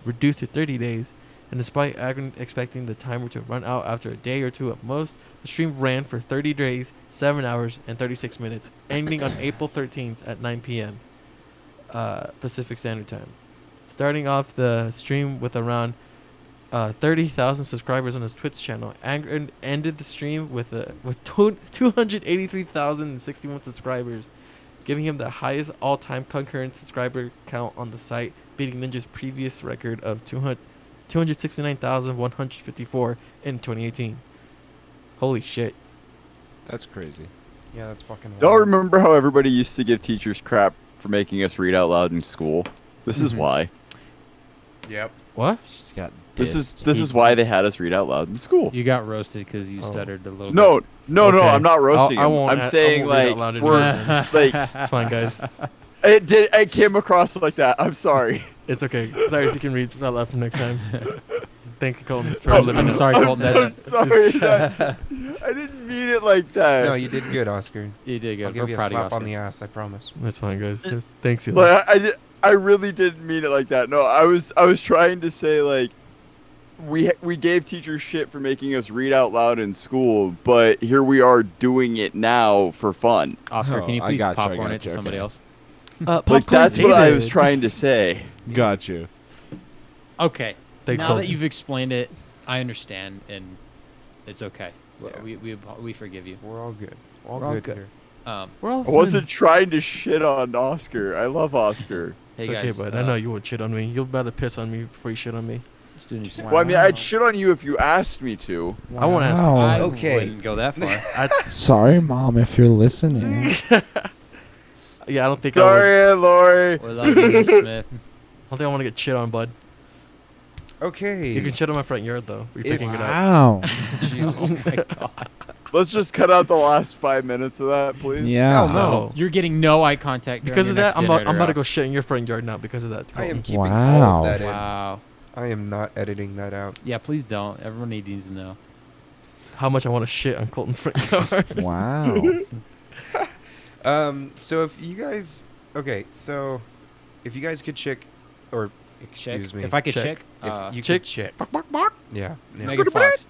Speaker 2: reduced to 30 days. And despite Agren expecting the timer to run out after a day or two at most, the stream ran for 30 days, 7 hours, and 36 minutes, ending on April 13th at 9 p.m. Pacific Standard Time. Starting off the stream with around 30,000 subscribers on his Twitch channel, Agren ended the stream with 283,061 subscribers, giving him the highest all-time concurrent subscriber count on the site, beating Ninja's previous record of 269,154 in 2018. Holy shit.
Speaker 4: That's crazy.
Speaker 1: Yeah, that's fucking
Speaker 5: Y'all
Speaker 1: wild.
Speaker 5: remember how everybody used to give teachers crap for making us read out loud in school? This is
Speaker 3: Mhm.
Speaker 5: why.
Speaker 1: Yep.
Speaker 2: What?
Speaker 4: She's got
Speaker 5: This is why they had us read out loud in school.
Speaker 3: You got roasted because you
Speaker 2: Oh.
Speaker 3: stuttered a little
Speaker 5: No, no,
Speaker 2: Okay.
Speaker 5: I'm not roasting
Speaker 2: I
Speaker 5: him.
Speaker 2: won't
Speaker 5: I'm
Speaker 2: a- I
Speaker 5: saying
Speaker 2: won't read
Speaker 5: like
Speaker 2: out loud
Speaker 5: we're
Speaker 2: anymore.
Speaker 5: like
Speaker 2: It's fine, guys.
Speaker 5: it came across like that. I'm sorry.
Speaker 2: It's okay. Cyrus, you can read out loud for next time. Thank you, Colton, for
Speaker 3: I'm
Speaker 2: living it.
Speaker 3: sorry, Colton.
Speaker 5: I'm
Speaker 3: That's,
Speaker 5: sorry. I didn't mean it like that.
Speaker 1: No, you did good, Oscar.
Speaker 3: you did good.
Speaker 1: I'll give
Speaker 3: We're
Speaker 1: you a
Speaker 3: proud of you,
Speaker 1: slap on
Speaker 3: Oscar.
Speaker 1: the ass, I promise.
Speaker 2: That's fine, guys. Thanks, you.
Speaker 5: Like, I, I really didn't mean it like that. No, I was trying to say like we gave teachers shit for making us read out loud in school, but here we are doing it now for fun.
Speaker 3: Oscar, can you
Speaker 4: I
Speaker 3: please
Speaker 4: gotcha, I
Speaker 3: popcorn it to
Speaker 4: gotcha,
Speaker 3: somebody
Speaker 4: okay.
Speaker 3: else?
Speaker 5: Like
Speaker 2: Popcorn
Speaker 5: that's what I was
Speaker 2: David.
Speaker 5: trying to say.
Speaker 4: Got you.
Speaker 3: Okay.
Speaker 2: Thanks,
Speaker 3: now
Speaker 2: Colton.
Speaker 3: that you've explained it, I understand, and it's okay.
Speaker 1: Yeah.
Speaker 3: We forgive you.
Speaker 1: We're all good. All
Speaker 2: We're all
Speaker 1: good,
Speaker 2: good.
Speaker 1: here.
Speaker 2: We're all
Speaker 5: I wasn't
Speaker 2: friends.
Speaker 5: trying to shit on Oscar. I love Oscar.
Speaker 3: Hey
Speaker 2: It's
Speaker 3: guys,
Speaker 2: okay, bud. I know you would shit on me. You'll rather piss on me before you shit on me.
Speaker 3: students.
Speaker 5: Well, I mean, I'd shit on you if you asked me to.
Speaker 2: I won't ask you.
Speaker 3: I
Speaker 6: Okay.
Speaker 3: wouldn't go that far.
Speaker 2: That's
Speaker 4: Sorry, Mom, if you're listening.
Speaker 2: yeah. I don't think I would.
Speaker 5: Sorry, Aunt Lori.
Speaker 3: We love you, Miss Smith.
Speaker 2: I don't think I want to get shit on, bud.
Speaker 1: Okay.
Speaker 2: You can shit on my front yard though. We're
Speaker 1: If-
Speaker 2: picking it up.
Speaker 4: Wow.
Speaker 1: Jesus.
Speaker 3: Oh my God.
Speaker 5: Let's just cut out the last 5 minutes of that, please.
Speaker 4: Yeah.
Speaker 1: Hell no.
Speaker 2: No.
Speaker 3: You're getting no eye contact during
Speaker 2: Because
Speaker 3: your
Speaker 2: of that,
Speaker 3: next
Speaker 2: I'm
Speaker 3: dinner
Speaker 2: about to go
Speaker 3: Ross.
Speaker 2: shit in your front yard now. Because of that.
Speaker 1: I am
Speaker 2: Colton.
Speaker 1: keeping all
Speaker 4: Wow.
Speaker 1: of that in.
Speaker 3: Wow.
Speaker 1: I am not editing that out.
Speaker 3: Yeah, please don't. Everyone needs to know.
Speaker 2: How much I want to shit on Colton's front yard.
Speaker 4: Wow.
Speaker 1: So if you guys, okay, so if you guys could check, or excuse
Speaker 3: Check.
Speaker 1: me,
Speaker 3: If I could
Speaker 2: Check.
Speaker 3: check,
Speaker 1: if you
Speaker 2: check.
Speaker 1: could check,
Speaker 2: Bark, bark, bark.
Speaker 1: yeah,
Speaker 3: Megan Fox.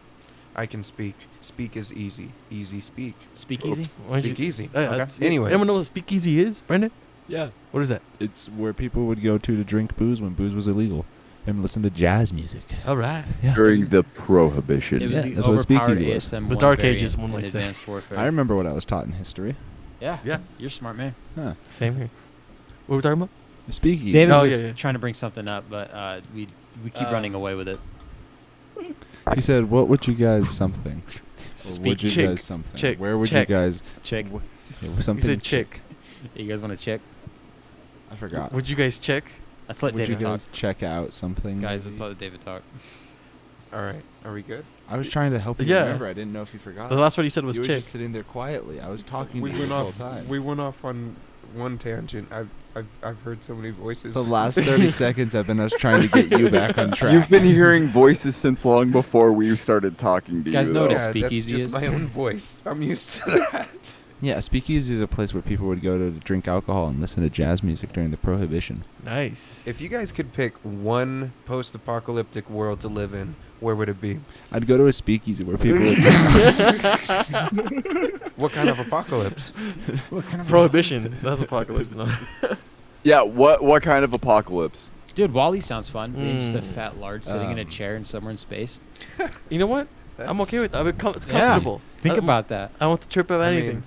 Speaker 1: I can speak. Speak is easy. Easy speak.
Speaker 3: Speakeasy.
Speaker 5: Oops.
Speaker 2: Why'd you-
Speaker 1: Speak easy.
Speaker 2: Uh,
Speaker 3: Okay.
Speaker 2: it's-
Speaker 1: Anyways.
Speaker 2: Anyone know what a speakeasy is, Brendan?
Speaker 4: Yeah.
Speaker 2: What is that?
Speaker 4: It's where people would go to drink booze when booze was illegal and listen to jazz music.
Speaker 2: All right.
Speaker 4: Yeah.
Speaker 5: During the prohibition.
Speaker 3: It was
Speaker 4: Yeah,
Speaker 3: the
Speaker 4: that's what a
Speaker 3: overpowered
Speaker 4: speakeasy was.
Speaker 3: ASM
Speaker 2: The
Speaker 3: 1
Speaker 2: Dark
Speaker 3: variant
Speaker 2: Ages, one
Speaker 3: in
Speaker 2: might say.
Speaker 3: Advanced Warfare.
Speaker 4: I remember what I was taught in history.
Speaker 3: Yeah.
Speaker 2: Yeah.
Speaker 3: You're a smart man.
Speaker 4: Huh.
Speaker 2: Same here. What were we talking about?
Speaker 4: Speakeasy.
Speaker 3: David
Speaker 2: Oh,
Speaker 3: was
Speaker 2: yeah, yeah.
Speaker 3: trying to bring something up, but we keep running away with it.
Speaker 4: He said, "What would you guys something? Or
Speaker 2: Speak
Speaker 4: would you
Speaker 2: chick.
Speaker 4: guys something?
Speaker 2: chick,
Speaker 4: Where would
Speaker 2: check.
Speaker 4: you guys
Speaker 3: Check.
Speaker 2: You
Speaker 4: something?
Speaker 2: said chick.
Speaker 3: You guys want to check?
Speaker 4: I forgot.
Speaker 2: Would you guys check?
Speaker 3: Let's let
Speaker 4: Would you
Speaker 3: David talk.
Speaker 4: guys check out something?
Speaker 3: Guys, let's
Speaker 4: maybe?
Speaker 3: let David talk.
Speaker 1: All right. Are we good?
Speaker 4: I was trying to help you
Speaker 2: Yeah.
Speaker 4: remember. I didn't know if you forgot.
Speaker 2: The last word he said was
Speaker 4: you were
Speaker 2: chick.
Speaker 4: just sitting there quietly. I was talking
Speaker 1: We
Speaker 4: to you
Speaker 1: went
Speaker 4: this whole
Speaker 1: off.
Speaker 4: time.
Speaker 1: We went off on one tangent. I've heard so many voices.
Speaker 4: The last 30 seconds have been us trying to get you back on track.
Speaker 5: You've been hearing voices since long before we started talking to
Speaker 3: You guys
Speaker 5: you.
Speaker 3: know what
Speaker 5: though.
Speaker 3: a
Speaker 1: yeah,
Speaker 3: speakeasy
Speaker 1: that's
Speaker 3: is?
Speaker 1: just my own voice. I'm used to that.
Speaker 4: Yeah, a speakeasy is a place where people would go to drink alcohol and listen to jazz music during the Prohibition.
Speaker 2: Nice.
Speaker 1: If you guys could pick one post-apocalyptic world to live in, where would it be?
Speaker 4: I'd go to a speakeasy where people would
Speaker 1: What kind of apocalypse?
Speaker 2: Prohibition. That's apocalypse. No.
Speaker 5: Yeah, what kind of apocalypse?
Speaker 3: Dude, Wally sounds fun. Being just a
Speaker 2: Mm.
Speaker 3: fat lard sitting in a chair and somewhere in space.
Speaker 2: You know what? I'm okay with that. It's
Speaker 3: Yeah.
Speaker 2: comfortable.
Speaker 3: Think
Speaker 2: I-
Speaker 3: about that.
Speaker 2: I want to trip of
Speaker 1: I
Speaker 2: anything.
Speaker 1: mean-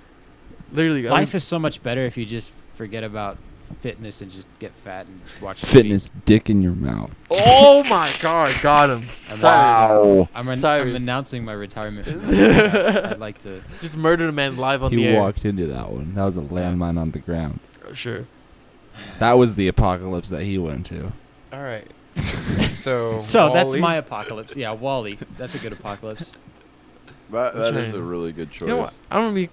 Speaker 2: Literally.
Speaker 3: Life is so much better if you just forget about fitness and just get fat and watch TV.
Speaker 4: fitness dick in your mouth.
Speaker 2: Oh my God! Got him.
Speaker 5: Wow.
Speaker 3: I'm
Speaker 2: Cyrus.
Speaker 3: announcing my retirement. From the podcast. I'd like to.
Speaker 2: Just murdered a man live on the
Speaker 4: He
Speaker 2: air.
Speaker 4: walked into that one. That was a landmine on the ground.
Speaker 2: Sure.
Speaker 4: That was the apocalypse that he went to.
Speaker 1: All right. So.
Speaker 3: So that's
Speaker 1: Wall-E?
Speaker 3: my apocalypse. Yeah, Wally. That's a good apocalypse.
Speaker 5: That is
Speaker 2: trying-
Speaker 5: a really good choice.
Speaker 2: You know what? I'm gonna be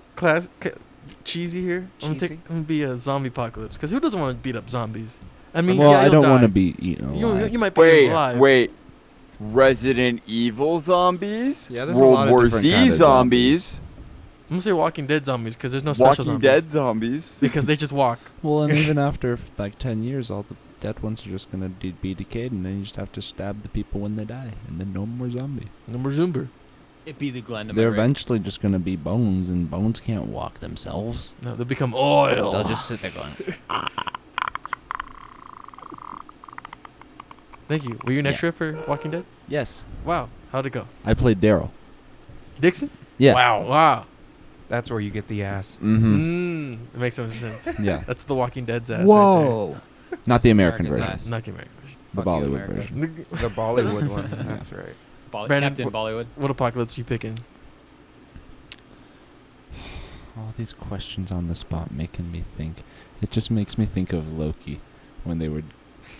Speaker 2: cheesy here. I'm
Speaker 1: Cheesy?
Speaker 2: gonna be a zombie apocalypse because who doesn't want to beat up zombies? I mean,
Speaker 4: well,
Speaker 2: yeah,
Speaker 4: I
Speaker 2: you'll
Speaker 4: don't
Speaker 2: die.
Speaker 4: want to be eaten
Speaker 2: You,
Speaker 4: alive.
Speaker 2: you might be
Speaker 5: Wait,
Speaker 2: alive.
Speaker 5: wait. Resident Evil zombies?
Speaker 4: Yeah, there's a
Speaker 5: World
Speaker 4: lot of
Speaker 5: War
Speaker 4: different
Speaker 5: Z
Speaker 4: kind of
Speaker 5: zombies.
Speaker 2: I'm gonna say Walking Dead zombies because there's no special
Speaker 5: Walking
Speaker 2: zombies.
Speaker 5: Dead zombies.
Speaker 2: Because they just walk.
Speaker 4: Well, and even after like 10 years, all the dead ones are just gonna be decayed, and then you just have to stab the people when they die, and then no more zombie.
Speaker 2: Number Zumber.
Speaker 3: It'd be the Glen to my
Speaker 4: They're
Speaker 3: Rick.
Speaker 4: eventually just gonna be bones, and bones can't walk themselves.
Speaker 2: No, they become oil.
Speaker 4: They'll just sit there going.
Speaker 2: Thank you. Were you an
Speaker 4: Yeah.
Speaker 2: extra for Walking Dead?
Speaker 4: Yes,
Speaker 2: Wow. How'd it go?
Speaker 4: I played Daryl.
Speaker 2: Dixon?
Speaker 4: Yeah.
Speaker 2: Wow. Wow.
Speaker 1: That's where you get the ass.
Speaker 4: Mm-hmm.
Speaker 2: It makes so much sense.
Speaker 4: Yeah.
Speaker 2: That's the Walking Dead's ass
Speaker 4: Whoa. Not the American
Speaker 3: America's
Speaker 4: version.
Speaker 3: ass.
Speaker 2: right there. Not the American version.
Speaker 4: The
Speaker 3: Fuck you,
Speaker 4: Bollywood
Speaker 3: America.
Speaker 4: version.
Speaker 1: The Bollywood one. That's right.
Speaker 2: Brandon,
Speaker 3: Captain Bollywood.
Speaker 2: What apocalypse you picking?
Speaker 4: All these questions on the spot making me think. It just makes me think of Loki when they were.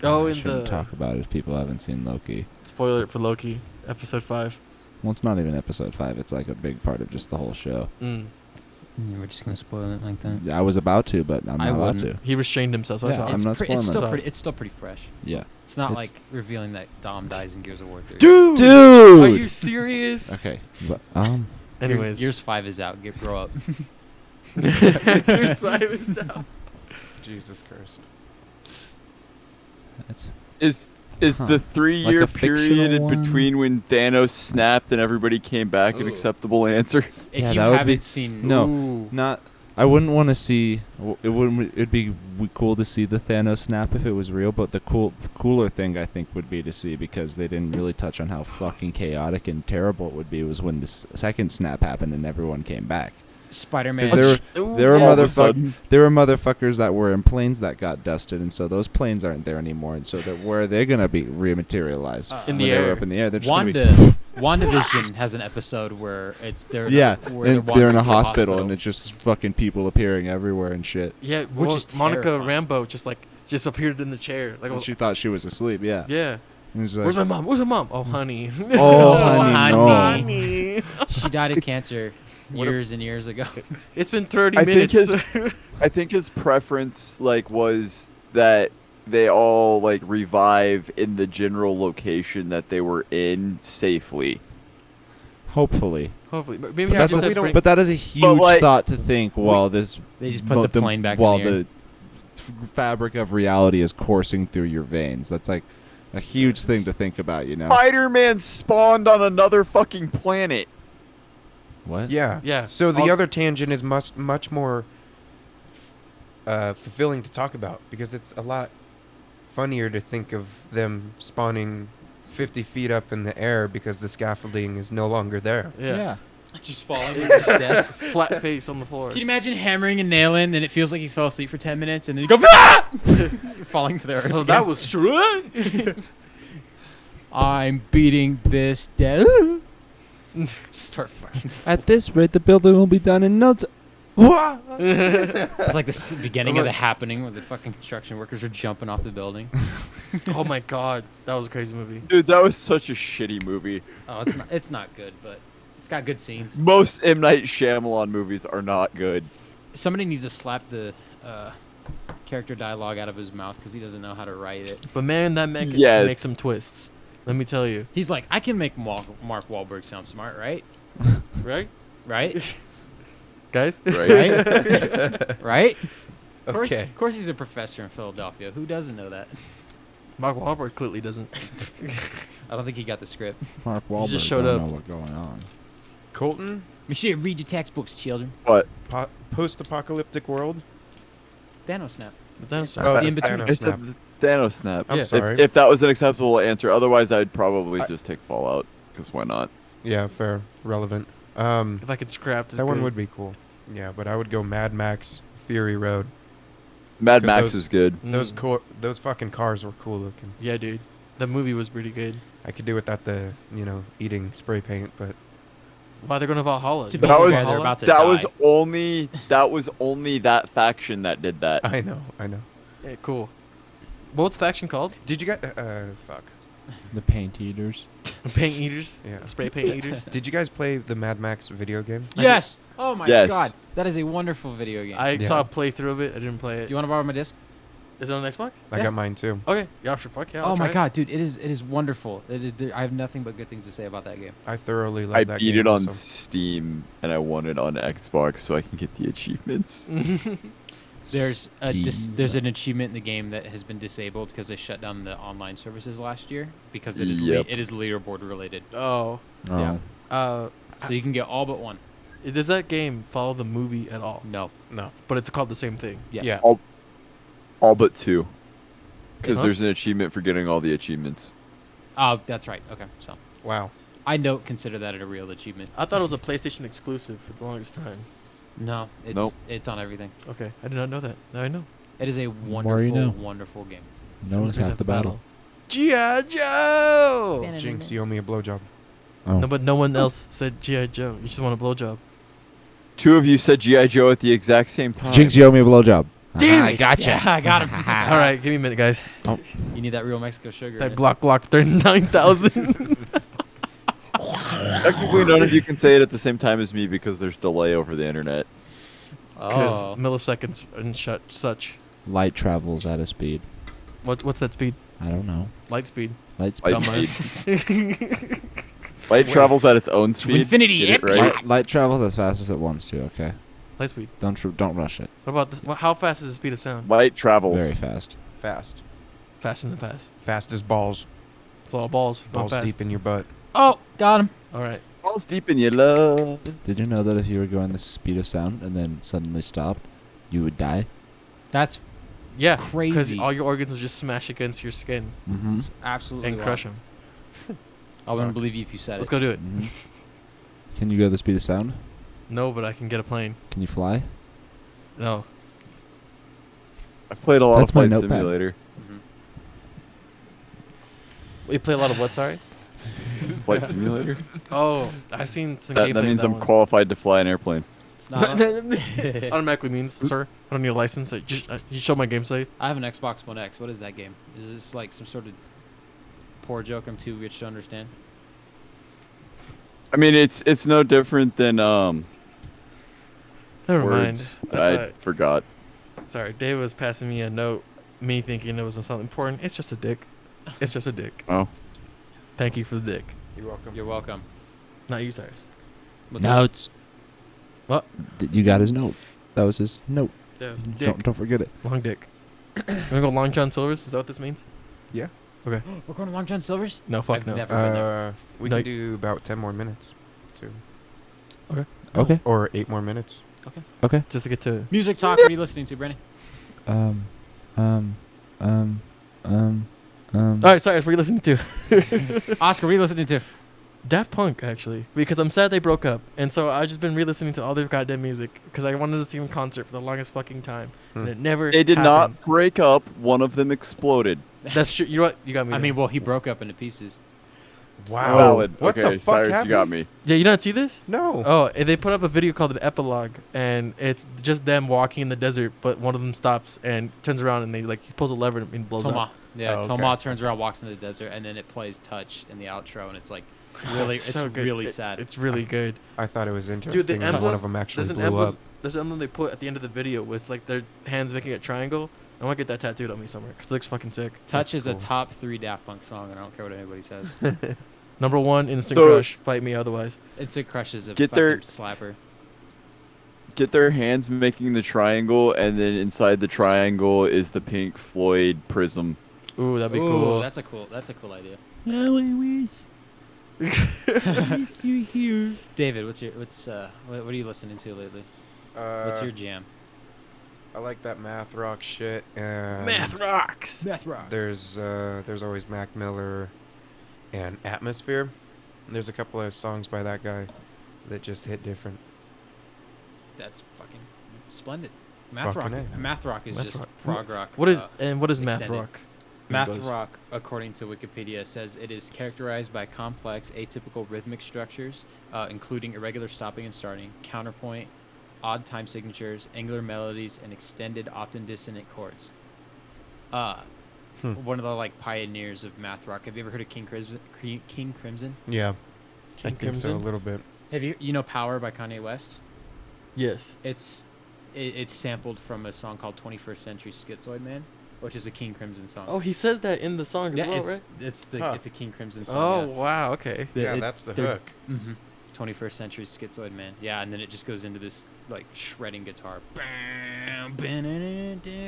Speaker 2: Oh,
Speaker 4: I
Speaker 2: in
Speaker 4: shouldn't
Speaker 2: the
Speaker 4: talk about it if people haven't seen Loki.
Speaker 2: spoiler for Loki, episode 5.
Speaker 4: Well, it's not even episode 5. It's like a big part of just the whole show.
Speaker 3: We're just gonna spoil it like that.
Speaker 4: I was about to, but I'm
Speaker 3: I
Speaker 4: not allowed
Speaker 3: wouldn't.
Speaker 4: to.
Speaker 2: He restrained himself. So I
Speaker 4: Yeah,
Speaker 2: saw
Speaker 4: I'm
Speaker 2: it.
Speaker 4: not
Speaker 3: it's
Speaker 4: spoiling
Speaker 3: still
Speaker 2: myself.
Speaker 3: pretty. It's still pretty fresh.
Speaker 4: Yeah.
Speaker 3: It's not
Speaker 4: It's-
Speaker 3: like revealing that Dom dies in Gears of War 3.
Speaker 2: Dude!
Speaker 4: Dude!
Speaker 2: Are you serious?
Speaker 4: Okay, but
Speaker 2: Anyways.
Speaker 3: Gears 5 is out. Grow up.
Speaker 2: Your silence down.
Speaker 1: Jesus Christ.
Speaker 4: that's
Speaker 5: Is Is
Speaker 4: Huh.
Speaker 5: the 3-year
Speaker 4: Like a fictional
Speaker 5: period in
Speaker 4: one?
Speaker 5: between when Thanos snapped and everybody came back an
Speaker 3: Ooh.
Speaker 5: acceptable answer?
Speaker 3: If
Speaker 4: Yeah,
Speaker 3: you
Speaker 4: that would
Speaker 3: haven't
Speaker 4: be-
Speaker 3: seen,
Speaker 4: No,
Speaker 2: Ooh.
Speaker 4: not. I wouldn't want to see. It wouldn't. It'd be cool to see the Thanos snap if it was real. But the cooler thing I think would be to see, because they didn't really touch on how fucking chaotic and terrible it would be, was when the second snap happened and everyone came back.
Speaker 3: Spider-Man.
Speaker 4: 'Cause there were
Speaker 5: All of a
Speaker 4: motherfuckers.
Speaker 5: sudden.
Speaker 4: There were motherfuckers that were in planes that got dusted, and so those planes aren't there anymore. And so where are they gonna be rematerialized?
Speaker 3: In
Speaker 4: When
Speaker 2: the
Speaker 4: they were
Speaker 2: air.
Speaker 4: up in the air. They're just gonna be.
Speaker 3: WandaVision has an episode where they're
Speaker 4: Yeah,
Speaker 3: where
Speaker 4: and they're in
Speaker 3: wandering
Speaker 4: a
Speaker 3: through
Speaker 4: hospital, and it's just fucking people appearing everywhere and shit.
Speaker 2: Yeah,
Speaker 3: Which
Speaker 2: well,
Speaker 3: is
Speaker 2: Monica
Speaker 3: terrifying.
Speaker 2: Rambeau just appeared in the chair. Like,
Speaker 4: And she thought she was asleep. Yeah.
Speaker 2: yeah.
Speaker 4: And it's like,
Speaker 2: Where's my mom? Where's my mom? Oh, honey.
Speaker 4: Oh, honey, no.
Speaker 2: honey.
Speaker 3: She died of cancer
Speaker 2: What a-
Speaker 3: years and years ago.
Speaker 2: It's been 30
Speaker 5: I think
Speaker 2: minutes.
Speaker 5: I think his preference was that they all revive in the general location that they were in safely.
Speaker 4: Hopefully.
Speaker 2: Hopefully, but maybe
Speaker 4: But,
Speaker 2: I
Speaker 4: that's
Speaker 2: just
Speaker 1: we
Speaker 2: said
Speaker 1: don't-
Speaker 2: bring-
Speaker 4: but that is a huge
Speaker 5: like,
Speaker 4: thought to think while this.
Speaker 3: They just put the plane back in
Speaker 4: while
Speaker 3: the air.
Speaker 4: fabric of reality is coursing through your veins. That's like a huge thing to think about, you know.
Speaker 5: Spider-Man spawned on another fucking planet.
Speaker 4: What?
Speaker 1: Yeah.
Speaker 2: Yeah.
Speaker 1: So the
Speaker 2: I'll-
Speaker 1: other tangent is much more fulfilling to talk about, because it's a lot funnier to think of them spawning 50 feet up in the air because the scaffolding is no longer there.
Speaker 2: yeah.
Speaker 3: Just falling. Just dead.
Speaker 2: Flat face on the floor.
Speaker 3: Can you imagine hammering a nail in, and it feels like you fell asleep for 10 minutes, and then you go, ah! You're falling to the earth.
Speaker 2: Oh,
Speaker 3: again.
Speaker 2: that was true.
Speaker 3: I'm beating this dead. Start fucking.
Speaker 4: At this rate, the building will be done in no time.
Speaker 3: It's like the beginning of
Speaker 2: Look.
Speaker 3: The Happening, where the fucking construction workers are jumping off the building.
Speaker 2: Oh my god, that was a crazy movie.
Speaker 5: Dude, that was such a shitty movie.
Speaker 3: Oh, it's not good, but it's got good scenes.
Speaker 5: Most M. Night Shyamalan movies are not good.
Speaker 3: Somebody needs to slap the character dialogue out of his mouth because he doesn't know how to write it.
Speaker 2: But man, that man can
Speaker 5: Yes.
Speaker 2: make some twists. Let me tell you.
Speaker 3: He's like, I can make Mark Wahlberg sound smart, right?
Speaker 2: Right?
Speaker 3: Right?
Speaker 2: Guys?
Speaker 3: Right? Right?
Speaker 1: Okay.
Speaker 3: Of course he's a professor in Philadelphia. Who doesn't know that?
Speaker 2: Mark Wahlberg clearly doesn't.
Speaker 3: I don't think he got the script.
Speaker 4: Mark Wahlberg
Speaker 2: just showed
Speaker 4: don't
Speaker 2: up.
Speaker 4: know what's going on.
Speaker 1: Colton,
Speaker 3: Make sure you read your textbooks, children.
Speaker 5: What?
Speaker 1: post-apocalyptic world.
Speaker 3: Thanos snap.
Speaker 2: But that's
Speaker 1: Oh,
Speaker 3: the in-between.
Speaker 1: Thanos
Speaker 5: I
Speaker 1: snap.
Speaker 5: said the Thanos snap.
Speaker 1: I'm
Speaker 2: Yeah.
Speaker 1: sorry.
Speaker 5: If that was an acceptable answer, otherwise I'd probably
Speaker 1: I-
Speaker 5: just take Fallout. Because why not?
Speaker 1: Yeah, fair, relevant.
Speaker 2: if I could scrap this.
Speaker 1: That one would be cool. Yeah, but I would go Mad Max Fury Road.
Speaker 5: Mad
Speaker 1: 'Cause
Speaker 5: Max
Speaker 1: those-
Speaker 5: is good.
Speaker 1: Those fucking cars were cool looking.
Speaker 2: Yeah, dude. The movie was pretty good.
Speaker 1: I could do without the eating spray paint, but
Speaker 2: Why they're going to Valhalla?
Speaker 3: To
Speaker 2: You
Speaker 3: be
Speaker 2: know
Speaker 5: That was-
Speaker 3: fair, they're
Speaker 2: Valhalla?
Speaker 3: about to
Speaker 5: That
Speaker 3: die.
Speaker 5: was only that faction that did that.
Speaker 1: I know.
Speaker 2: Yeah, cool. What's the faction called?
Speaker 1: Did you guys? Fuck.
Speaker 4: The paint eaters.
Speaker 2: Paint eaters?
Speaker 1: Yeah.
Speaker 2: Spray paint eaters?
Speaker 1: Did you guys play the Mad Max video game?
Speaker 3: Yes. Oh my
Speaker 5: Yes.
Speaker 3: god. That is a wonderful video game.
Speaker 2: I
Speaker 1: Yeah.
Speaker 2: saw a playthrough of it. I didn't play it.
Speaker 3: Do you want to borrow my disc?
Speaker 2: Is it on Xbox?
Speaker 1: I
Speaker 3: Yeah.
Speaker 1: got mine too.
Speaker 2: Okay. Yeah, sure. Fuck yeah. I'll
Speaker 3: Oh
Speaker 2: try
Speaker 3: my
Speaker 2: it.
Speaker 3: god, dude, it is wonderful. I have nothing but good things to say about that game.
Speaker 1: I thoroughly love
Speaker 5: I
Speaker 1: that
Speaker 5: beat
Speaker 1: game.
Speaker 5: it on
Speaker 1: also.
Speaker 5: Steam and I won it on Xbox so I can get the achievements.
Speaker 3: There's
Speaker 4: Steam.
Speaker 3: there's an achievement in the game that has been disabled because they shut down the online services last year because it is
Speaker 5: Yep.
Speaker 3: it is leaderboard related.
Speaker 2: Oh.
Speaker 4: Oh.
Speaker 3: Yeah.
Speaker 2: Uh,
Speaker 3: So you can get all but one.
Speaker 2: does that game follow the movie at all?
Speaker 3: No.
Speaker 1: No.
Speaker 2: But it's called the same thing.
Speaker 3: Yes.
Speaker 1: Yeah.
Speaker 5: All but 2. Because
Speaker 2: Huh?
Speaker 5: there's an achievement for getting all the achievements.
Speaker 3: Oh, that's right. Okay. So
Speaker 1: Wow.
Speaker 3: I don't consider that a real achievement.
Speaker 2: I thought it was a PlayStation exclusive for the longest time.
Speaker 3: No, it's
Speaker 5: Nope.
Speaker 3: it's on everything.
Speaker 2: Okay. I did not know that. Now I know.
Speaker 3: It is a
Speaker 4: more
Speaker 3: wonderful,
Speaker 4: you know.
Speaker 3: wonderful game.
Speaker 4: No one's half the battle.
Speaker 2: G.I. Joe!
Speaker 1: Jinx, you owe me a blowjob.
Speaker 4: Oh.
Speaker 2: No, but no one else said G.I. Joe. You just want a blowjob.
Speaker 5: 2 of you said G.I. Joe at the exact same time.
Speaker 4: Jinx, you owe me a blowjob.
Speaker 2: Damn
Speaker 4: I
Speaker 2: it.
Speaker 4: gotcha.
Speaker 3: Yeah, I got him.
Speaker 2: All right, give me a minute, guys.
Speaker 3: You need that real Mexico sugar. in
Speaker 2: That
Speaker 3: it.
Speaker 2: block 39,000.
Speaker 5: Technically, none of you can say it at the same time as me because there's delay over the internet.
Speaker 2: Because
Speaker 3: Oh.
Speaker 2: milliseconds and such.
Speaker 4: Light travels at a speed.
Speaker 2: What's that speed?
Speaker 4: I don't know.
Speaker 2: Light speed.
Speaker 4: Light speed.
Speaker 5: Light
Speaker 2: Dumbass.
Speaker 5: Light travels at its own speed.
Speaker 3: infinity,
Speaker 5: Get it right?
Speaker 4: Light travels as fast as it wants to. Okay.
Speaker 2: Light speed.
Speaker 4: Don't rush it.
Speaker 2: What about this? How fast is the speed of sound?
Speaker 5: Light travels.
Speaker 4: Very fast.
Speaker 1: Fast.
Speaker 2: Fast in the past.
Speaker 1: Fast as balls.
Speaker 2: It's all balls. Not
Speaker 1: Balls
Speaker 2: fast.
Speaker 1: deep in your butt.
Speaker 3: Oh, got him.
Speaker 2: All right.
Speaker 5: Balls deep in your love.
Speaker 4: Did you know that if you were going the speed of sound and then suddenly stopped, you would die?
Speaker 3: That's
Speaker 2: Yeah. Because
Speaker 3: crazy.
Speaker 2: all your organs will just smash against your skin
Speaker 4: Mm-hmm.
Speaker 3: Absolutely.
Speaker 2: and crush them.
Speaker 3: I wouldn't believe you if you said
Speaker 2: Let's
Speaker 3: it.
Speaker 2: go do it.
Speaker 4: Can you go the speed of sound?
Speaker 2: No, but I can get a plane.
Speaker 4: Can you fly?
Speaker 2: No.
Speaker 5: I've played a lot
Speaker 4: That's
Speaker 5: of
Speaker 4: my
Speaker 5: Flight
Speaker 4: notepad.
Speaker 5: Simulator.
Speaker 2: You play a lot of what? Sorry.
Speaker 5: Flight Simulator?
Speaker 2: Oh, I've seen some
Speaker 5: That
Speaker 2: gameplay of
Speaker 5: means
Speaker 2: that
Speaker 5: I'm
Speaker 2: one.
Speaker 5: qualified to fly an airplane.
Speaker 3: It's not
Speaker 2: Automatically means, sir. I don't need a license. You show my game save.
Speaker 3: I have an Xbox One X. What is that game? Is this like some sort of poor joke I'm too rich to understand?
Speaker 5: I mean, it's no different than
Speaker 2: Never
Speaker 5: words.
Speaker 2: mind.
Speaker 5: I
Speaker 2: thought-
Speaker 5: forgot.
Speaker 2: Sorry, Dave was passing me a note. Me thinking it was something important. It's just a dick. It's just a dick.
Speaker 5: Oh.
Speaker 2: Thank you for the dick.
Speaker 1: You're welcome.
Speaker 3: You're welcome.
Speaker 2: Not you, Cyrus.
Speaker 3: What's up?
Speaker 4: Notes.
Speaker 2: What?
Speaker 4: You got his note. That was his note.
Speaker 2: Yeah, it was dick.
Speaker 4: Don't forget it.
Speaker 2: Long dick. You wanna go Long John Silver's? Is that what this means?
Speaker 1: Yeah.
Speaker 3: We're going to Long John Silver's?
Speaker 2: No, fuck
Speaker 3: I've
Speaker 2: no.
Speaker 3: never been there.
Speaker 1: We
Speaker 2: No,
Speaker 1: can do about 10 more minutes. Too.
Speaker 4: Okay.
Speaker 1: Or 8 more minutes.
Speaker 4: Okay.
Speaker 2: Just to get to.
Speaker 3: Music talk. What are you listening to, Brandon?
Speaker 2: All right, Cyrus, what are you listening to?
Speaker 3: Oscar, what are you listening to?
Speaker 2: Daft Punk, actually, because I'm sad they broke up, and so I've just been re-listening to all their goddamn music because I wanted to see them in concert for the longest fucking time, and it never.
Speaker 5: They did
Speaker 2: happened.
Speaker 5: not break up. One of them exploded.
Speaker 2: That's true. You know what? You got me.
Speaker 3: I
Speaker 2: there.
Speaker 3: mean, well, he broke up into pieces.
Speaker 1: Wow.
Speaker 5: Valid.
Speaker 1: What
Speaker 5: okay,
Speaker 1: the fuck
Speaker 5: Cyrus,
Speaker 1: happened?
Speaker 5: you got me.
Speaker 2: yeah, you not see this?
Speaker 1: No.
Speaker 2: Oh, and they put up a video called an epilogue, and it's just them walking in the desert, but one of them stops and turns around, and they like he pulls a lever and blows
Speaker 3: Toma.
Speaker 2: up.
Speaker 3: Yeah,
Speaker 1: Oh, okay.
Speaker 3: Toma turns around, walks into the desert, and then it plays Touch in the outro, and it's like really,
Speaker 2: It's
Speaker 3: it's
Speaker 2: so good.
Speaker 3: really sad.
Speaker 2: It's really good.
Speaker 1: I thought it was interesting that
Speaker 2: emblem-
Speaker 1: one of them actually
Speaker 2: There's an
Speaker 1: blew
Speaker 2: emblem.
Speaker 1: up.
Speaker 2: There's an emblem they put at the end of the video. Was like their hands making a triangle. I want to get that tattooed on me somewhere because it looks fucking sick.
Speaker 3: Touch is a
Speaker 1: cool.
Speaker 3: top 3 Daft Punk song, and I don't care what anybody says.
Speaker 2: Number 1, Instant
Speaker 5: So-
Speaker 2: Crush. Fight me otherwise.
Speaker 3: Instant Crush is a
Speaker 5: Get
Speaker 3: fucking
Speaker 5: their-
Speaker 3: slapper.
Speaker 5: Get their hands making the triangle, and then inside the triangle is the Pink Floyd prism.
Speaker 2: Ooh, that'd be
Speaker 3: Ooh,
Speaker 2: cool.
Speaker 3: That's a cool idea. David, what are you listening to lately? What's your jam?
Speaker 1: I like that math rock shit. And
Speaker 2: Math rocks.
Speaker 3: Math rock.
Speaker 1: There's always Mac Miller and Atmosphere. There's a couple of songs by that guy that just hit different.
Speaker 3: That's fucking splendid. Math rock.
Speaker 1: Fucking A.
Speaker 3: Math rock is
Speaker 2: Math
Speaker 3: just
Speaker 2: rock.
Speaker 3: prog rock.
Speaker 2: What is math
Speaker 3: extended.
Speaker 2: rock?
Speaker 3: Math
Speaker 2: Buzz.
Speaker 3: rock, according to Wikipedia, says it is characterized by complex, atypical rhythmic structures, including irregular stopping and starting, counterpoint, odd time signatures, angular melodies, and extended, often dissonant chords. One of the like pioneers of math rock. Have you ever heard of King Crimson?
Speaker 1: Yeah, I
Speaker 2: King
Speaker 1: think so a
Speaker 2: Crimson?
Speaker 1: little bit.
Speaker 3: Have you know Power by Kanye West?
Speaker 2: Yes.
Speaker 3: It's sampled from a song called 21st Century Schizoid Man, which is a King Crimson song.
Speaker 2: Oh, he says that in the song as
Speaker 3: yeah,
Speaker 2: well, right?
Speaker 3: it's a King Crimson song.
Speaker 2: Oh, wow. Okay.
Speaker 1: Yeah, that's the hook.
Speaker 3: Mm-hmm. 21st Century Schizoid Man. Yeah, and then it just goes into this like shredding guitar.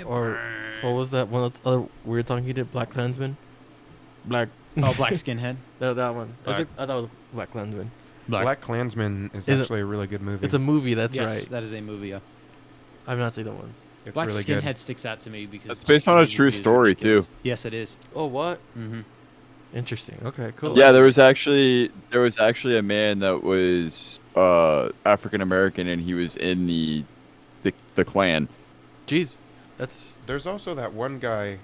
Speaker 2: Or what was that one of the other weird song he did? Black Klansman? Black.
Speaker 3: Oh, Black Skinhead.
Speaker 2: That one.
Speaker 3: Black-
Speaker 2: I thought it was Black Klansman.
Speaker 1: Black Klansman is
Speaker 2: Is it-
Speaker 1: actually a really good movie.
Speaker 2: It's a movie, that's
Speaker 3: Yes,
Speaker 2: right.
Speaker 3: that is a movie. Yeah.
Speaker 2: I've not seen that one.
Speaker 1: It's
Speaker 3: Black
Speaker 1: really
Speaker 3: Skinhead
Speaker 1: good.
Speaker 3: sticks out to me because
Speaker 5: It's
Speaker 3: just
Speaker 5: based
Speaker 3: the
Speaker 5: on a
Speaker 3: way the
Speaker 5: true
Speaker 3: movie is
Speaker 5: story,
Speaker 3: ridiculous.
Speaker 5: too.
Speaker 3: Yes, it is.
Speaker 2: Oh, what?
Speaker 3: Mm-hmm.
Speaker 2: Interesting. Okay, cool.
Speaker 5: Yeah, there was actually a man that was African American, and he was in the Klan.
Speaker 2: Jeez. That's
Speaker 1: There's also that one guy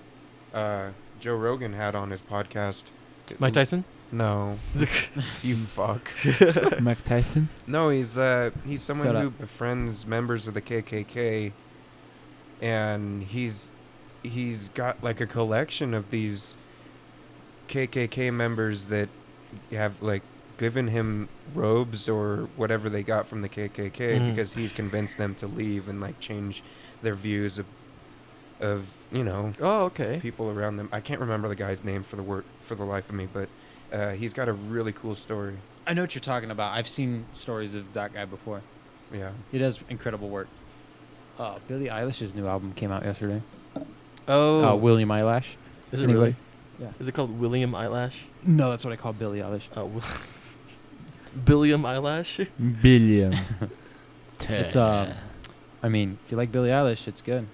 Speaker 1: Joe Rogan had on his podcast.
Speaker 2: Mike Tyson?
Speaker 1: No. You fuck.
Speaker 4: Mike Tyson?
Speaker 1: No, he's someone
Speaker 3: Shut
Speaker 1: who
Speaker 3: up.
Speaker 1: befriends members of the KKK, and he's got like a collection of these KKK members that have like given him robes or whatever they got from the KKK
Speaker 2: Mhm.
Speaker 1: because he's convinced them to leave and like change their views of
Speaker 2: Oh, okay.
Speaker 1: people around them. I can't remember the guy's name for the life of me, but he's got a really cool story.
Speaker 3: I know what you're talking about. I've seen stories of that guy before.
Speaker 1: Yeah.
Speaker 3: He does incredible work. Billie Eilish's new album came out yesterday.
Speaker 2: Oh.
Speaker 3: William Eyelash.
Speaker 2: Is it
Speaker 3: Anyway,
Speaker 2: really?
Speaker 3: yeah.
Speaker 2: Is it called William Eyelash?
Speaker 3: No, that's what I call Billie Eilish.
Speaker 2: Oh, Billiam Eyelash.
Speaker 4: Billion.
Speaker 3: It's I mean, if you like Billie Eilish, it's good.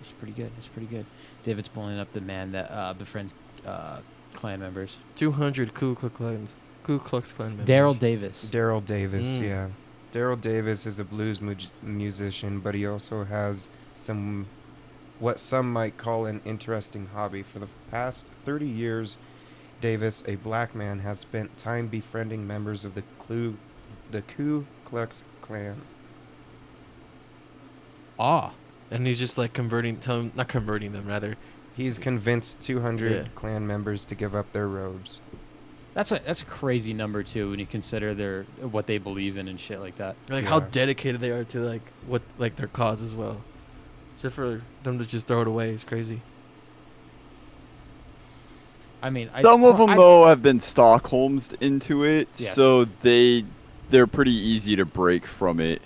Speaker 3: It's pretty good. It's pretty good. David's pulling up the man that befriends clan members.
Speaker 2: 200 Ku Klux Klan members.
Speaker 3: Daryl Davis.
Speaker 1: Daryl Davis,
Speaker 2: Mm.
Speaker 1: yeah. Daryl Davis is a blues musician, but he also has what some might call an interesting hobby. For the past 30 years, Davis, a black man, has spent time befriending members of the Ku Klux Klan.
Speaker 3: Ah,
Speaker 2: And he's just like not converting them, rather.
Speaker 1: He's convinced 200
Speaker 2: Yeah.
Speaker 1: Klan members to give up their robes.
Speaker 3: that's a crazy number too when you consider what they believe in and shit like that.
Speaker 2: Like how
Speaker 1: Yeah.
Speaker 2: dedicated they are to their cause as well. So for them to just throw it away is crazy.
Speaker 3: I mean,
Speaker 5: Some of them though have been Stockholmed into it,
Speaker 3: Yes.
Speaker 5: so they're pretty easy to break from it.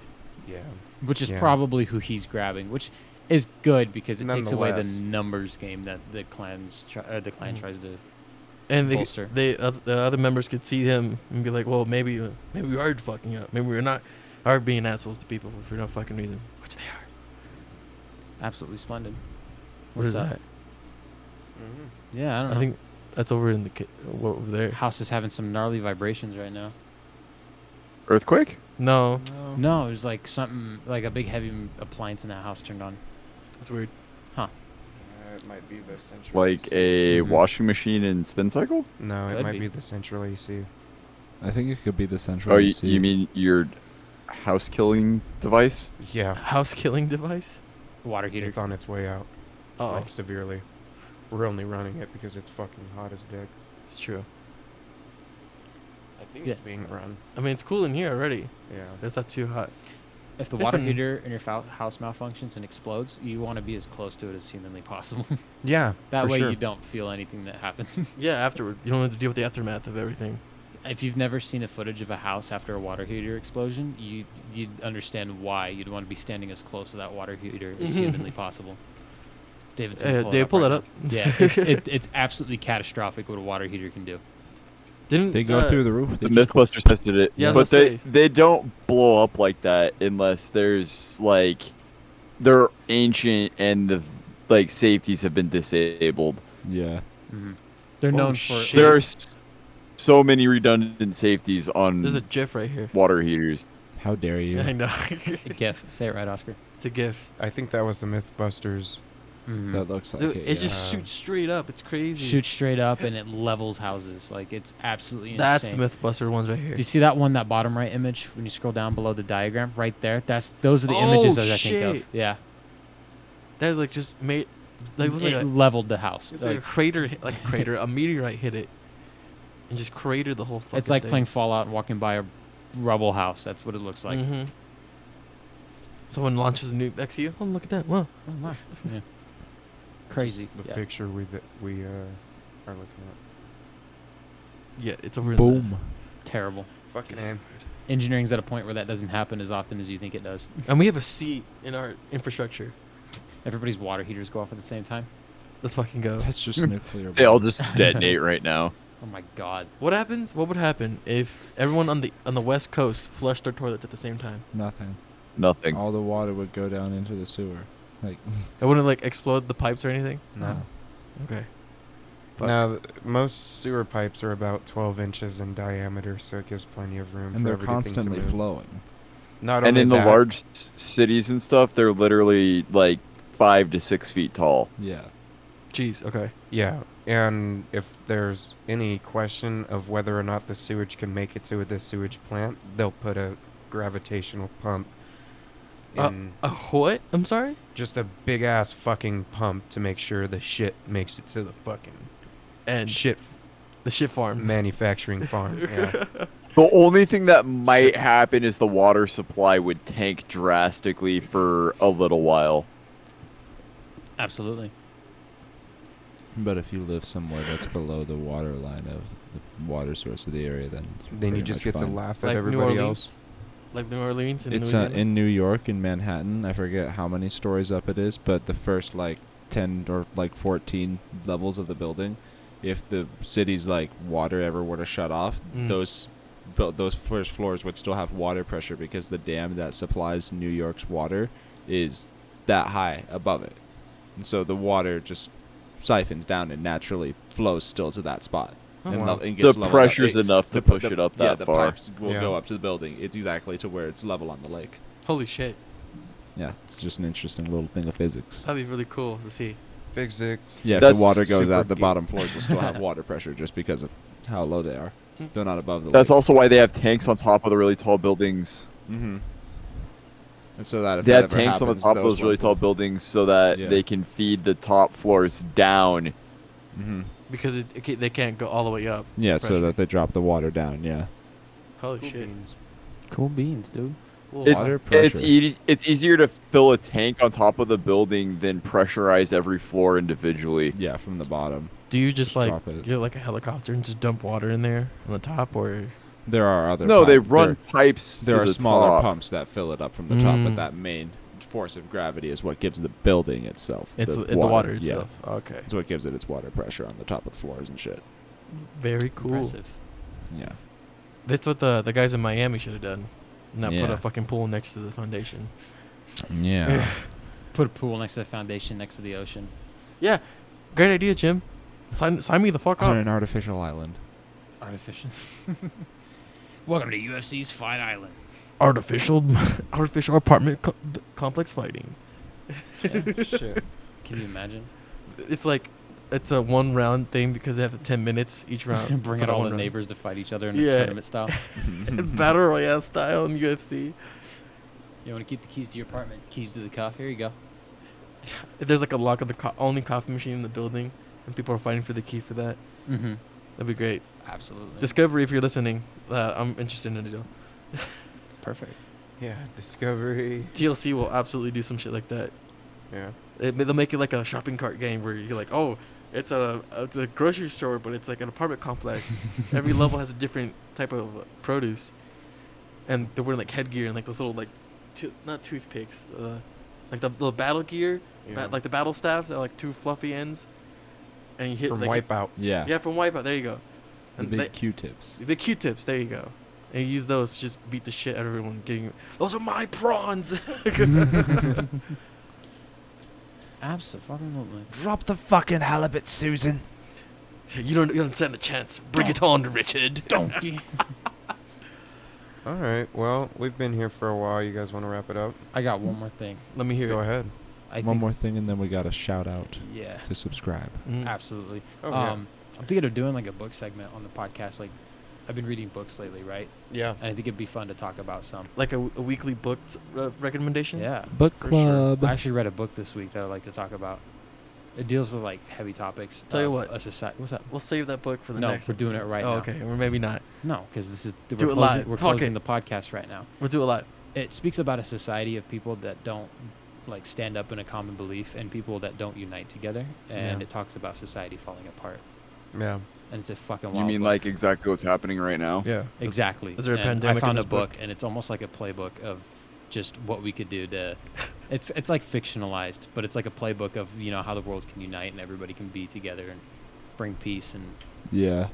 Speaker 1: Yeah.
Speaker 3: which is
Speaker 1: Yeah.
Speaker 3: probably who he's grabbing, which is good because it takes away the
Speaker 1: Nonetheless.
Speaker 3: numbers game that the clan tries to.
Speaker 2: And
Speaker 3: Bolster.
Speaker 2: the other members could see him and be like, well, maybe we are fucking up. Maybe we're not are being assholes to people for no fucking reason, which they are.
Speaker 3: Absolutely splendid.
Speaker 2: What is
Speaker 3: What's
Speaker 2: that?
Speaker 3: Yeah, I don't know.
Speaker 2: I think that's over in the over there.
Speaker 3: House is having some gnarly vibrations right now.
Speaker 5: Earthquake?
Speaker 2: No,
Speaker 3: No, it was like something like a big heavy appliance in that house turned on.
Speaker 2: that's weird.
Speaker 1: It might be the central
Speaker 5: Like
Speaker 1: AC.
Speaker 5: a
Speaker 3: Mhm.
Speaker 5: washing machine and spin cycle?
Speaker 1: No, it
Speaker 3: Could
Speaker 1: might
Speaker 3: be.
Speaker 1: be the central AC.
Speaker 4: I think it could be the central
Speaker 5: Oh,
Speaker 4: AC.
Speaker 5: you mean your house killing device?
Speaker 1: Yeah.
Speaker 2: House killing device.
Speaker 3: Water heater.
Speaker 1: It's on its way out,
Speaker 2: Oh,
Speaker 1: like severely. We're only running it because it's fucking hot as dick.
Speaker 2: it's true.
Speaker 1: I think
Speaker 3: Yeah.
Speaker 1: it's being run.
Speaker 2: I mean, it's cool in here already.
Speaker 1: Yeah.
Speaker 2: It's not too hot.
Speaker 3: If the
Speaker 2: It's
Speaker 3: water
Speaker 2: been-
Speaker 3: heater in your house malfunctions and explodes, you want to be as close to it as humanly possible.
Speaker 1: Yeah.
Speaker 3: That
Speaker 1: for
Speaker 3: way
Speaker 1: sure.
Speaker 3: you don't feel anything that happens.
Speaker 2: Yeah, afterward, you don't have to deal with the aftermath of everything.
Speaker 3: If you've never seen a footage of a house after a water heater explosion, you'd understand why you'd want to be standing as close to that water heater as humanly possible. David's gonna pull it
Speaker 2: Dave,
Speaker 3: up
Speaker 2: pull
Speaker 3: right
Speaker 2: that
Speaker 3: now.
Speaker 2: up.
Speaker 3: Yeah, it's absolutely catastrophic what a water heater can do.
Speaker 2: Didn't
Speaker 4: They go through the roof. They
Speaker 5: The
Speaker 4: just go-
Speaker 5: Mythbusters tested it,
Speaker 2: Yeah, I
Speaker 5: but
Speaker 2: was gonna say.
Speaker 5: they don't blow up like that unless there's like they're ancient and the like safeties have been disabled.
Speaker 4: Yeah.
Speaker 3: Mm-hmm. They're
Speaker 2: Oh,
Speaker 3: known for
Speaker 2: shit.
Speaker 5: There are so many redundant safeties on
Speaker 2: There's a GIF right here.
Speaker 5: water heaters.
Speaker 4: How dare you?
Speaker 2: I know.
Speaker 3: a GIF. Say it right, Oscar.
Speaker 2: It's a GIF.
Speaker 1: I think that was the Mythbusters.
Speaker 3: Mm-hmm.
Speaker 4: That looks like
Speaker 2: Dude,
Speaker 4: it.
Speaker 2: it
Speaker 4: yeah.
Speaker 2: just shoots straight up. It's crazy.
Speaker 3: Shoots straight up and it levels houses. Like it's absolutely
Speaker 2: That's
Speaker 3: insane.
Speaker 2: the MythBuster ones right here.
Speaker 3: Do you see that one, that bottom right image when you scroll down below the diagram right there? Those are the
Speaker 2: Oh,
Speaker 3: images that I think
Speaker 2: shit.
Speaker 3: of. Yeah,
Speaker 2: That like just made like, looked like
Speaker 3: it
Speaker 2: a,
Speaker 3: leveled the house.
Speaker 2: it's like a crater, a meteorite hit it, and just cratered the whole.
Speaker 3: It's like
Speaker 2: thing.
Speaker 3: playing Fallout and walking by a rubble house. That's what it looks like.
Speaker 2: Mm-hmm. Someone launches a nuke next to you. Oh, look at that! Wow.
Speaker 3: Oh my. Yeah. Crazy.
Speaker 1: The
Speaker 3: Yeah.
Speaker 1: picture we are looking
Speaker 2: Yeah, it's over.
Speaker 4: Boom.
Speaker 3: Terrible.
Speaker 1: at. Fucking A.
Speaker 3: Engineering's at a point where that doesn't happen as often as you think it does.
Speaker 2: And we have a seat in our infrastructure.
Speaker 3: Everybody's water heaters go off at the same time.
Speaker 2: Let's fucking go.
Speaker 4: That's just nuclear.
Speaker 5: They all just detonate right now.
Speaker 3: Oh my god.
Speaker 2: What happens? What would happen if everyone on the West Coast flushed their toilets at the same time?
Speaker 4: Nothing.
Speaker 5: Nothing.
Speaker 4: All the water would go down into the sewer. Like,
Speaker 2: It wouldn't like explode the pipes or anything.
Speaker 1: No.
Speaker 2: Okay. Fuck.
Speaker 1: Now, most sewer pipes are about 12 inches in diameter, so it gives plenty of room
Speaker 4: and
Speaker 1: for
Speaker 4: they're
Speaker 1: everything
Speaker 4: constantly
Speaker 1: to move.
Speaker 4: flowing.
Speaker 1: Not
Speaker 5: And
Speaker 1: only
Speaker 5: in the
Speaker 1: that,
Speaker 5: large cities and stuff, they're literally like 5 to 6 feet tall.
Speaker 4: Yeah.
Speaker 2: Jeez. Okay.
Speaker 1: Yeah, and if there's any question of whether or not the sewage can make it to the sewage plant, they'll put a gravitational pump in
Speaker 2: A what? I'm sorry.
Speaker 1: just a big ass fucking pump to make sure the shit makes it to the fucking
Speaker 2: And
Speaker 1: shit
Speaker 2: the shit farm.
Speaker 1: manufacturing farm. Yeah.
Speaker 5: The only thing that might happen is the water supply would tank drastically for a little while.
Speaker 3: Absolutely.
Speaker 4: But if you live somewhere that's below the water line of the water source of the area, then it's
Speaker 1: Then you
Speaker 4: pretty
Speaker 1: just
Speaker 4: much
Speaker 1: get to
Speaker 4: fine.
Speaker 1: laugh
Speaker 2: Like
Speaker 1: at
Speaker 2: New
Speaker 1: everybody
Speaker 2: Orleans?
Speaker 1: else.
Speaker 2: Like New Orleans and
Speaker 4: It's
Speaker 2: Louisiana.
Speaker 4: in New York, in Manhattan. I forget how many stories up it is, but the first like 10 or like 14 levels of the building, if the city's like water ever were to shut off, those first floors would still have water pressure because the dam that supplies New York's water is that high above it, and so the water just siphons down and naturally flows still to that spot. And
Speaker 1: wow.
Speaker 4: and gets
Speaker 5: The
Speaker 4: leveled
Speaker 5: pressure's
Speaker 4: up.
Speaker 5: enough to push it up
Speaker 4: yeah,
Speaker 5: that
Speaker 4: the
Speaker 5: far.
Speaker 4: pipes will go up to the building. It's exactly to where it's level on the lake.
Speaker 2: Holy shit.
Speaker 4: Yeah, it's just an interesting little thing of physics.
Speaker 2: That'd be really cool to see.
Speaker 1: Physics.
Speaker 4: Yeah, if
Speaker 5: That's
Speaker 4: the water goes
Speaker 1: super
Speaker 4: out, the
Speaker 1: deep.
Speaker 4: bottom floors will still have water pressure just because of how low they are. They're not above the
Speaker 5: That's
Speaker 4: lake.
Speaker 5: also why they have tanks on top of the really tall buildings.
Speaker 4: Mm-hmm. And so that if
Speaker 5: They
Speaker 4: that
Speaker 5: have
Speaker 4: ever
Speaker 5: tanks on the
Speaker 4: happens,
Speaker 5: top of those really
Speaker 4: won't-
Speaker 5: tall buildings so that
Speaker 4: Yeah.
Speaker 5: they can feed the top floors down.
Speaker 4: Mhm.
Speaker 2: Because they can't go all the way up.
Speaker 4: Yeah, so
Speaker 2: Pressure.
Speaker 4: that they drop the water down. Yeah.
Speaker 2: Holy
Speaker 1: Cool
Speaker 2: shit.
Speaker 1: beans.
Speaker 3: Cool beans, dude.
Speaker 2: Well,
Speaker 4: Water
Speaker 5: It's
Speaker 4: pressure.
Speaker 5: it's easier to fill a tank on top of the building than pressurize every floor individually.
Speaker 4: Yeah, from the bottom.
Speaker 2: do you just like
Speaker 4: drop it.
Speaker 2: get like a helicopter and just dump water in there on the top, or
Speaker 4: There are other.
Speaker 5: No, they
Speaker 4: pipe-
Speaker 5: run pipes.
Speaker 4: There
Speaker 5: to
Speaker 4: are
Speaker 5: the
Speaker 4: smaller
Speaker 5: top.
Speaker 4: pumps that fill it up from the top, but
Speaker 2: Mm.
Speaker 4: that main force of gravity is what gives the building itself.
Speaker 2: it's the water
Speaker 4: Yeah.
Speaker 2: itself? Okay.
Speaker 4: It's what gives it its water pressure on the top of the floors and shit.
Speaker 2: Very cool.
Speaker 3: Impressive.
Speaker 4: Yeah.
Speaker 2: That's what the guys in Miami should have done. Not put
Speaker 4: Yeah.
Speaker 2: a fucking pool next to the foundation.
Speaker 4: Yeah.
Speaker 3: Put a pool next to the foundation, next to the ocean.
Speaker 2: Yeah, great idea, Jim. Sign me the fuck
Speaker 4: On
Speaker 2: up.
Speaker 4: an artificial island.
Speaker 3: Artificial. Welcome to UFC's Fight Island.
Speaker 2: Artificial apartment complex fighting.
Speaker 1: Shit.
Speaker 3: Can you imagine?
Speaker 2: It's like it's a one round thing because they have 10 minutes each round.
Speaker 3: Bring
Speaker 2: for
Speaker 3: out
Speaker 2: that
Speaker 3: all
Speaker 2: one
Speaker 3: the
Speaker 2: round.
Speaker 3: neighbors to fight each other in
Speaker 2: Yeah.
Speaker 3: a tournament style.
Speaker 2: Battle Royale style in UFC.
Speaker 3: You want to keep the keys to your apartment? Keys to the cuff. Here you go.
Speaker 2: If there's like a lock of the only coffee machine in the building, and people are fighting for the key for that,
Speaker 3: Mm-hmm.
Speaker 2: that'd be great.
Speaker 3: Absolutely.
Speaker 2: Discovery, if you're listening, I'm interested in a deal.
Speaker 3: Perfect.
Speaker 1: Yeah, Discovery.
Speaker 2: TLC will absolutely do some shit like that.
Speaker 1: Yeah.
Speaker 2: They'll make it like a shopping cart game where you're like, oh, it's a grocery store, but it's like an apartment complex. Every level has a different type of produce, and they're wearing like headgear and like those little like, not toothpicks, like the little battle gear,
Speaker 1: Yeah.
Speaker 2: like the battle staffs that are like two fluffy ends, and you hit
Speaker 1: From
Speaker 2: like
Speaker 1: Wipeout.
Speaker 4: Yeah.
Speaker 2: yeah, from Wipeout. There you go.
Speaker 4: The
Speaker 2: And
Speaker 4: big Q-tips.
Speaker 2: the Q-tips. There you go. And you use those to just beat the shit out of everyone. Getting those are my prawns.
Speaker 3: Absolutely.
Speaker 4: Drop the fucking halibut, Susan.
Speaker 2: you don't stand a chance. Bring it on, Richard.
Speaker 3: Donkey.
Speaker 1: All right. Well, we've been here for a while. You guys want to wrap it up?
Speaker 3: I got one more thing.
Speaker 2: Let me hear
Speaker 1: Go
Speaker 2: it.
Speaker 1: ahead.
Speaker 3: I
Speaker 4: One
Speaker 3: think,
Speaker 4: more thing, and then we got a shout out
Speaker 3: Yeah.
Speaker 4: to subscribe.
Speaker 2: Mm.
Speaker 3: Absolutely.
Speaker 1: Oh, yeah.
Speaker 3: I'm thinking of doing like a book segment on the podcast. Like, I've been reading books lately, right?
Speaker 1: Yeah.
Speaker 3: And I think it'd be fun to talk about some.
Speaker 2: Like a weekly book recommendation.
Speaker 3: Yeah.
Speaker 4: Book
Speaker 3: For sure.
Speaker 4: club.
Speaker 3: I actually read a book this week that I'd like to talk about. It deals with like heavy topics.
Speaker 2: Tell you
Speaker 3: of
Speaker 2: what.
Speaker 3: A society. What's up?
Speaker 2: We'll save that book for the
Speaker 3: No,
Speaker 2: next.
Speaker 3: we're doing
Speaker 2: episode.
Speaker 3: it right
Speaker 2: oh,
Speaker 3: now.
Speaker 2: okay, or maybe not.
Speaker 3: No, because this is
Speaker 2: Do
Speaker 3: we're
Speaker 2: it
Speaker 3: closing,
Speaker 2: live.
Speaker 3: we're
Speaker 2: Fuck
Speaker 3: closing
Speaker 2: it.
Speaker 3: the podcast right now.
Speaker 2: We'll do it live.
Speaker 3: It speaks about a society of people that don't like stand up in a common belief and people that don't unite together. And
Speaker 1: Yeah.
Speaker 3: it talks about society falling apart.
Speaker 1: Yeah.
Speaker 3: And it's a fucking
Speaker 5: You
Speaker 3: wild
Speaker 5: mean
Speaker 3: book.
Speaker 5: like exactly what's happening right now?
Speaker 2: Yeah.
Speaker 3: Exactly.
Speaker 2: Is there a
Speaker 3: And
Speaker 2: pandemic
Speaker 3: I
Speaker 2: in
Speaker 3: found
Speaker 2: this
Speaker 3: a book,
Speaker 2: book?
Speaker 3: and it's almost like a playbook of just what we could do to. It's like fictionalized, but it's like a playbook of how the world can unite and everybody can be together and bring peace and
Speaker 4: Yeah.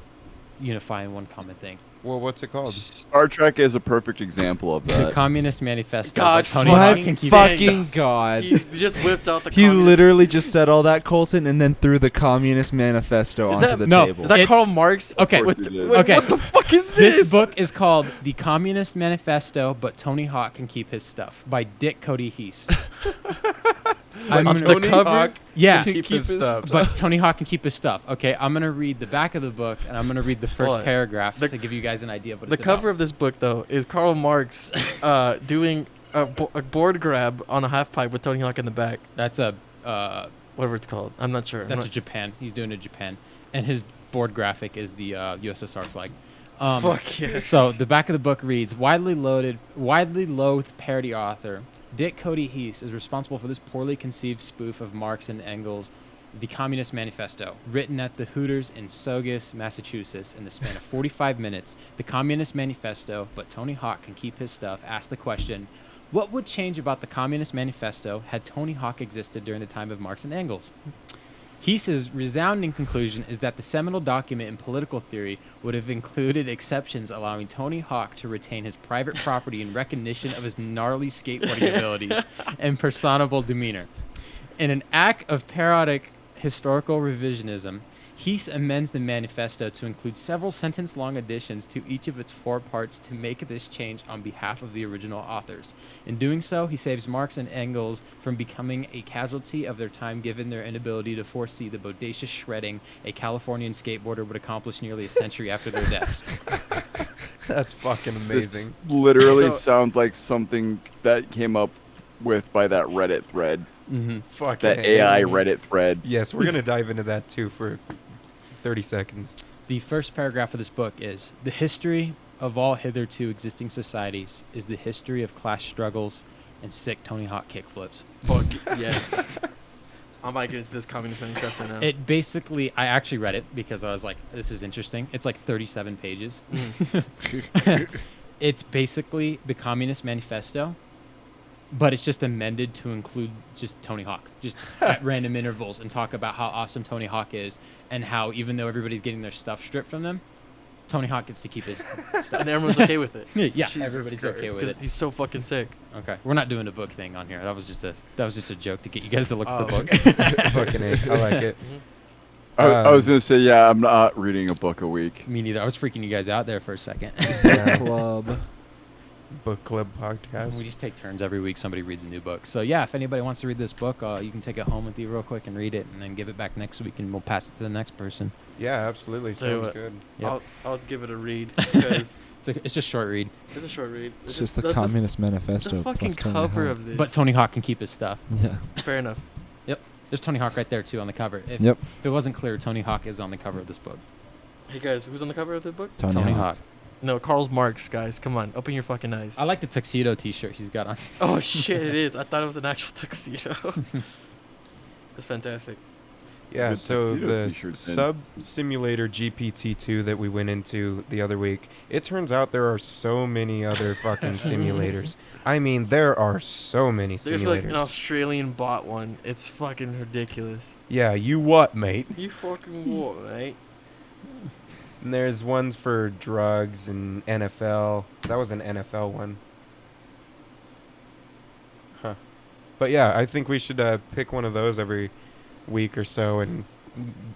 Speaker 3: unify in one common thing.
Speaker 1: Well, what's it called?
Speaker 5: Star Trek is a perfect example of
Speaker 3: The
Speaker 5: that.
Speaker 3: Communist Manifesto.
Speaker 2: God
Speaker 3: by Tony
Speaker 2: fucking
Speaker 3: Hawk can keep
Speaker 2: fucking
Speaker 4: God.
Speaker 2: He just whipped out the.
Speaker 4: He
Speaker 2: communist-
Speaker 4: literally just said all that, Colton, and then threw the Communist Manifesto
Speaker 2: Is
Speaker 4: onto
Speaker 2: that-
Speaker 4: the
Speaker 3: No,
Speaker 4: table.
Speaker 2: Is that
Speaker 3: It's-
Speaker 2: Karl Marx?
Speaker 3: Okay.
Speaker 5: Of course
Speaker 2: What,
Speaker 5: he did.
Speaker 2: wait,
Speaker 3: Okay.
Speaker 2: what the fuck is this?
Speaker 3: This book is called The Communist Manifesto, but Tony Hawk Can Keep His Stuff by Dick Cody Heese. I'm
Speaker 2: On
Speaker 3: gonna-
Speaker 2: the cover.
Speaker 3: yeah,
Speaker 1: Keep his stuff.
Speaker 3: but Tony Hawk can keep his stuff. Okay, I'm gonna read the back of the book and I'm gonna read the first
Speaker 2: Hold on.
Speaker 3: paragraph
Speaker 2: The-
Speaker 3: to give you guys an idea of what
Speaker 2: The
Speaker 3: it's
Speaker 2: cover
Speaker 3: about.
Speaker 2: of this book, though, is Karl Marx doing a board grab on a half pipe with Tony Hawk in the back.
Speaker 3: That's a
Speaker 2: Whatever it's called. I'm not sure.
Speaker 3: that's a Japan. He's doing it Japan, and his board graphic is the USSR flag.
Speaker 2: Fuck yes.
Speaker 3: So the back of the book reads: widely loathed parody author Dick Cody Heese is responsible for this poorly conceived spoof of Marx and Engels' The Communist Manifesto. Written at the Hooters in Saugus, Massachusetts, in the span of 45 minutes, The Communist Manifesto, but Tony Hawk Can Keep His Stuff, asks the question, What would change about the Communist Manifesto had Tony Hawk existed during the time of Marx and Engels? Hiss's resounding conclusion is that the seminal document in political theory would have included exceptions allowing Tony Hawk to retain his private property in recognition of his gnarly skateboarding abilities and personable demeanor. In an act of parodic historical revisionism, Hiss amends the manifesto to include several sentence-long additions to each of its 4 parts to make this change on behalf of the original authors. In doing so, he saves Marx and Engels from becoming a casualty of their time given their inability to foresee the bodacious shredding a Californian skateboarder would accomplish nearly a century after their deaths.
Speaker 1: That's fucking amazing.
Speaker 5: This literally
Speaker 2: So-
Speaker 5: sounds like something that came up with by that Reddit thread.
Speaker 3: Mm-hmm.
Speaker 1: Fucking
Speaker 5: That AI Reddit thread.
Speaker 1: Yes, we're gonna dive into that too for 30 seconds.
Speaker 3: The first paragraph of this book is, the history of all hitherto existing societies is the history of class struggles and sick Tony Hawk kickflips.
Speaker 2: Fuck yes. I might get into this Communist Manifesto now.
Speaker 3: It basically, I actually read it because I was like, this is interesting. It's like 37 pages. It's basically the Communist Manifesto, but it's just amended to include just Tony Hawk, just at random intervals, and talk about how awesome Tony Hawk is and how even though everybody's getting their stuff stripped from them, Tony Hawk gets to keep his stuff.
Speaker 2: And everyone's okay with it.
Speaker 3: Yeah,
Speaker 1: Jesus
Speaker 3: everybody's okay
Speaker 1: Christ.
Speaker 3: with
Speaker 2: Because
Speaker 3: it.
Speaker 2: he's so fucking sick.
Speaker 3: Okay, we're not doing a book thing on here. That was just a joke to get you guys to look at the
Speaker 2: Oh.
Speaker 3: book.
Speaker 1: Fucking A. I like it.
Speaker 5: I was gonna say, yeah, I'm not reading a book a week.
Speaker 3: Me neither. I was freaking you guys out there for a second.
Speaker 1: Yeah.
Speaker 4: Club.
Speaker 1: Book club podcast.
Speaker 3: We just take turns every week. Somebody reads a new book. So yeah, if anybody wants to read this book, you can take it home with you real quick and read it, and then give it back next week, and we'll pass it to the next person.
Speaker 1: Yeah, absolutely.
Speaker 2: Tell you
Speaker 1: Sounds
Speaker 2: what.
Speaker 1: good.
Speaker 3: Yep.
Speaker 2: I'll give it a read because
Speaker 3: It's just short read.
Speaker 2: it's a short read.
Speaker 4: It's just the Communist Manifesto.
Speaker 2: The fucking
Speaker 4: plus Tony
Speaker 2: cover
Speaker 4: Hawk.
Speaker 2: of this.
Speaker 3: But Tony Hawk can keep his stuff.
Speaker 4: Yeah.
Speaker 2: Fair enough.
Speaker 3: There's Tony Hawk right there too on the cover. If
Speaker 4: Yep.
Speaker 3: it wasn't clear, Tony Hawk is on the cover of this book.
Speaker 2: Hey guys, who's on the cover of the book?
Speaker 3: Tony Hawk.
Speaker 2: No, Karl Marx, guys. Come on, open your fucking eyes.
Speaker 3: I like the tuxedo T-shirt he's got on.
Speaker 2: Oh shit, it is. I thought it was an actual tuxedo. That's fantastic.
Speaker 1: Yeah,
Speaker 5: Good
Speaker 1: so
Speaker 5: tuxedo
Speaker 1: the
Speaker 5: t-shirts, man.
Speaker 1: sub simulator GPT-2 that we went into the other week, it turns out there are so many other fucking simulators. I mean, there are so many
Speaker 2: There's
Speaker 1: simulators.
Speaker 2: like an Australian bot one. It's fucking ridiculous.
Speaker 1: Yeah, you what, mate?
Speaker 2: You fucking what, mate?
Speaker 1: And there's ones for drugs and NFL. That was an NFL one. Huh. But yeah, I think we should pick one of those every week or so and,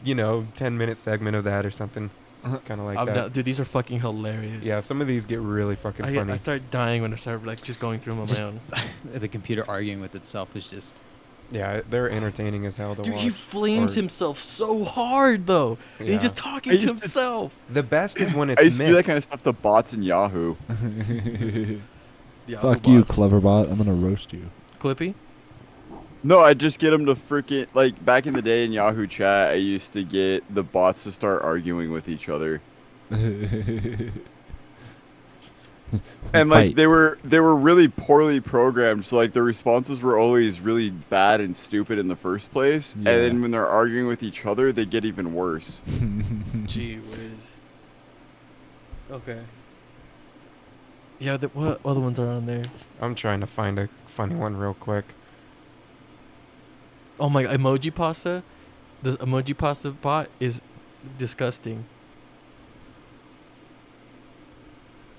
Speaker 1: 10-minute segment of that or something. Kind of like that.
Speaker 2: Dude, these are fucking hilarious.
Speaker 1: Yeah, some of these get really fucking funny.
Speaker 2: I start dying when I start like just going through them on
Speaker 3: Just-
Speaker 2: my own.
Speaker 3: The computer arguing with itself is just.
Speaker 1: Yeah, they're entertaining as hell to
Speaker 2: Dude,
Speaker 1: watch.
Speaker 2: he flames
Speaker 1: or-
Speaker 2: so so hard though. And he's
Speaker 1: Yeah.
Speaker 2: just talking
Speaker 5: I
Speaker 2: to
Speaker 5: used to-
Speaker 2: himself.
Speaker 1: The best is when it's
Speaker 5: I used to do that
Speaker 1: mixed.
Speaker 5: kind of stuff to bots in Yahoo.
Speaker 2: Yeah,
Speaker 4: Fuck you, Cleverbot. I'm gonna roast you.
Speaker 2: Clippy.
Speaker 5: No, I just get them to freaking like back in the day in Yahoo chat. I used to get the bots to start arguing with each other, and like
Speaker 4: Fight.
Speaker 5: they were really poorly programmed. So like the responses were always really bad and stupid in the first place,
Speaker 4: Yeah.
Speaker 5: and then when they're arguing with each other, they get even worse.
Speaker 2: Gee whiz. Okay. Yeah, what other ones are on there?
Speaker 1: I'm trying to find a funny one real quick.
Speaker 2: Oh my, emoji pasta. The emoji pasta bot is disgusting.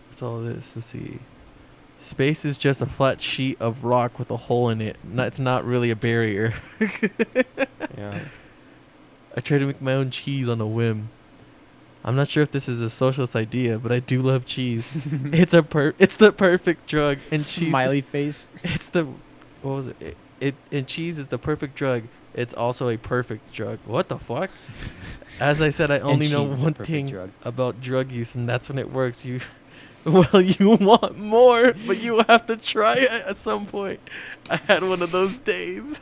Speaker 2: That's all it is. Let's see. Space is just a flat sheet of rock with a hole in it. It's not really a barrier.
Speaker 1: Yeah.
Speaker 2: I try to make my own cheese on a whim. I'm not sure if this is a socialist idea, but I do love cheese. It's the perfect drug, and cheese.
Speaker 3: Smiley face.
Speaker 2: It's the what was it? And cheese is the perfect drug. It's also a perfect drug. What the fuck? As I said, I only know
Speaker 3: cheese is the
Speaker 2: one
Speaker 3: perfect
Speaker 2: thing
Speaker 3: drug.
Speaker 2: about drug use, and that's when it works. You want more, but you have to try it at some point. I had one of those days.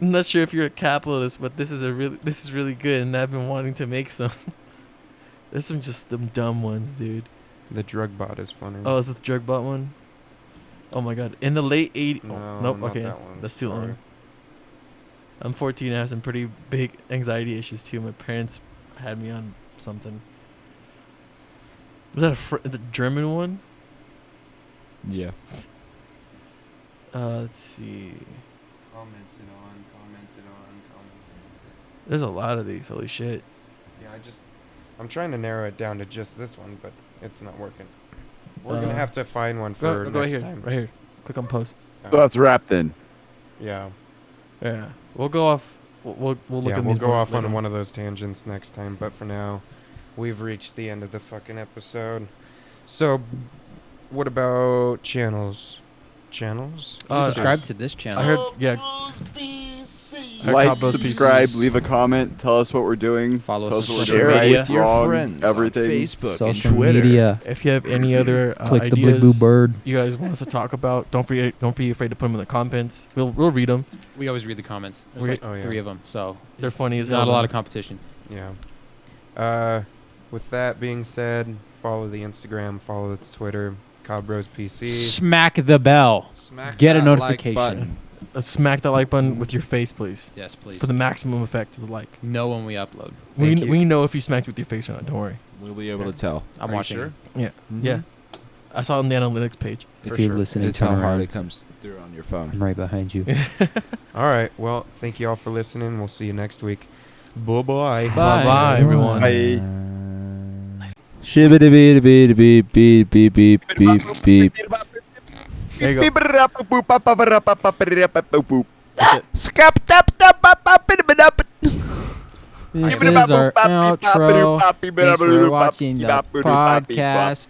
Speaker 2: I'm not sure if you're a capitalist, but this is really good, and I've been wanting to make some. There's some dumb ones, dude.
Speaker 1: The drug bot is funny.
Speaker 2: Oh, is it the drug bot one? Oh my god. In the late 80s.
Speaker 1: No,
Speaker 2: nope,
Speaker 1: not
Speaker 2: okay.
Speaker 1: that one.
Speaker 2: That's too
Speaker 1: Sorry.
Speaker 2: long. I'm 14. I have some pretty big anxiety issues too. My parents had me on something. Was that the German one?
Speaker 4: Yeah.
Speaker 2: Let's see.
Speaker 1: Commented on.
Speaker 2: There's a lot of these. Holy shit.
Speaker 1: Yeah, I'm trying to narrow it down to just this one, but it's not working. We're gonna have to find one for
Speaker 2: Go right
Speaker 1: next
Speaker 2: here.
Speaker 1: time.
Speaker 2: Right here. Click on post.
Speaker 5: So that's wrapped in.
Speaker 1: Yeah.
Speaker 2: Yeah. We'll go off. We'll look
Speaker 1: Yeah,
Speaker 2: at
Speaker 1: we'll
Speaker 2: these
Speaker 1: go
Speaker 2: more
Speaker 1: off on
Speaker 2: later.
Speaker 1: one of those tangents next time, but for now, we've reached the end of the fucking episode. So, what about channels? Channels?
Speaker 3: Subscribe to this channel.
Speaker 2: I heard. Yeah. I heard
Speaker 5: Like,
Speaker 2: Cobblers
Speaker 5: subscribe,
Speaker 2: PC.
Speaker 5: leave a comment, tell us what we're doing,
Speaker 3: Follow
Speaker 5: tell
Speaker 3: us
Speaker 5: us
Speaker 3: on
Speaker 5: what we're
Speaker 3: social
Speaker 5: doing right,
Speaker 3: media.
Speaker 5: what's wrong, everything.
Speaker 4: Facebook,
Speaker 3: Social media.
Speaker 2: If you have any other
Speaker 3: Click the big blue
Speaker 2: ideas
Speaker 3: bird.
Speaker 2: you guys want us to talk about, don't be afraid to put them in the comments. We'll read them.
Speaker 3: We always read the comments. There's
Speaker 2: We-
Speaker 3: like
Speaker 1: oh, yeah.
Speaker 3: 3 of them, so
Speaker 2: They're funny as
Speaker 3: not
Speaker 2: hell.
Speaker 3: a lot of competition.
Speaker 1: Yeah. With that being said, follow the Instagram, follow the Twitter, Cobros PC.
Speaker 3: Smack the bell. Get a notification.
Speaker 2: Smack that like button with your face, please,
Speaker 3: Yes, please.
Speaker 2: for the maximum effect of the like.
Speaker 3: Know when we upload.
Speaker 1: Thank you.
Speaker 2: We know if you smacked with your face or not. Don't worry.
Speaker 4: We'll be able to tell.
Speaker 3: I'm
Speaker 1: Are you
Speaker 3: watching.
Speaker 1: sure?
Speaker 2: Yeah.
Speaker 4: Mhm.
Speaker 2: Yeah. I saw it on the analytics page.
Speaker 3: If
Speaker 1: For
Speaker 3: you're
Speaker 1: sure.
Speaker 3: listening,
Speaker 4: It's
Speaker 3: turn
Speaker 4: how hard
Speaker 3: around.
Speaker 4: it comes through on your phone.
Speaker 3: I'm right behind you.
Speaker 1: All right. Well, thank you all for listening. We'll see you next week. Bye-bye.
Speaker 3: Bye.
Speaker 2: Bye, everyone.
Speaker 5: Bye.
Speaker 4: Shibbity beep beep beep beep beep beep beep beep.
Speaker 2: There you go.
Speaker 3: This is our outro. Thanks for watching the podcast.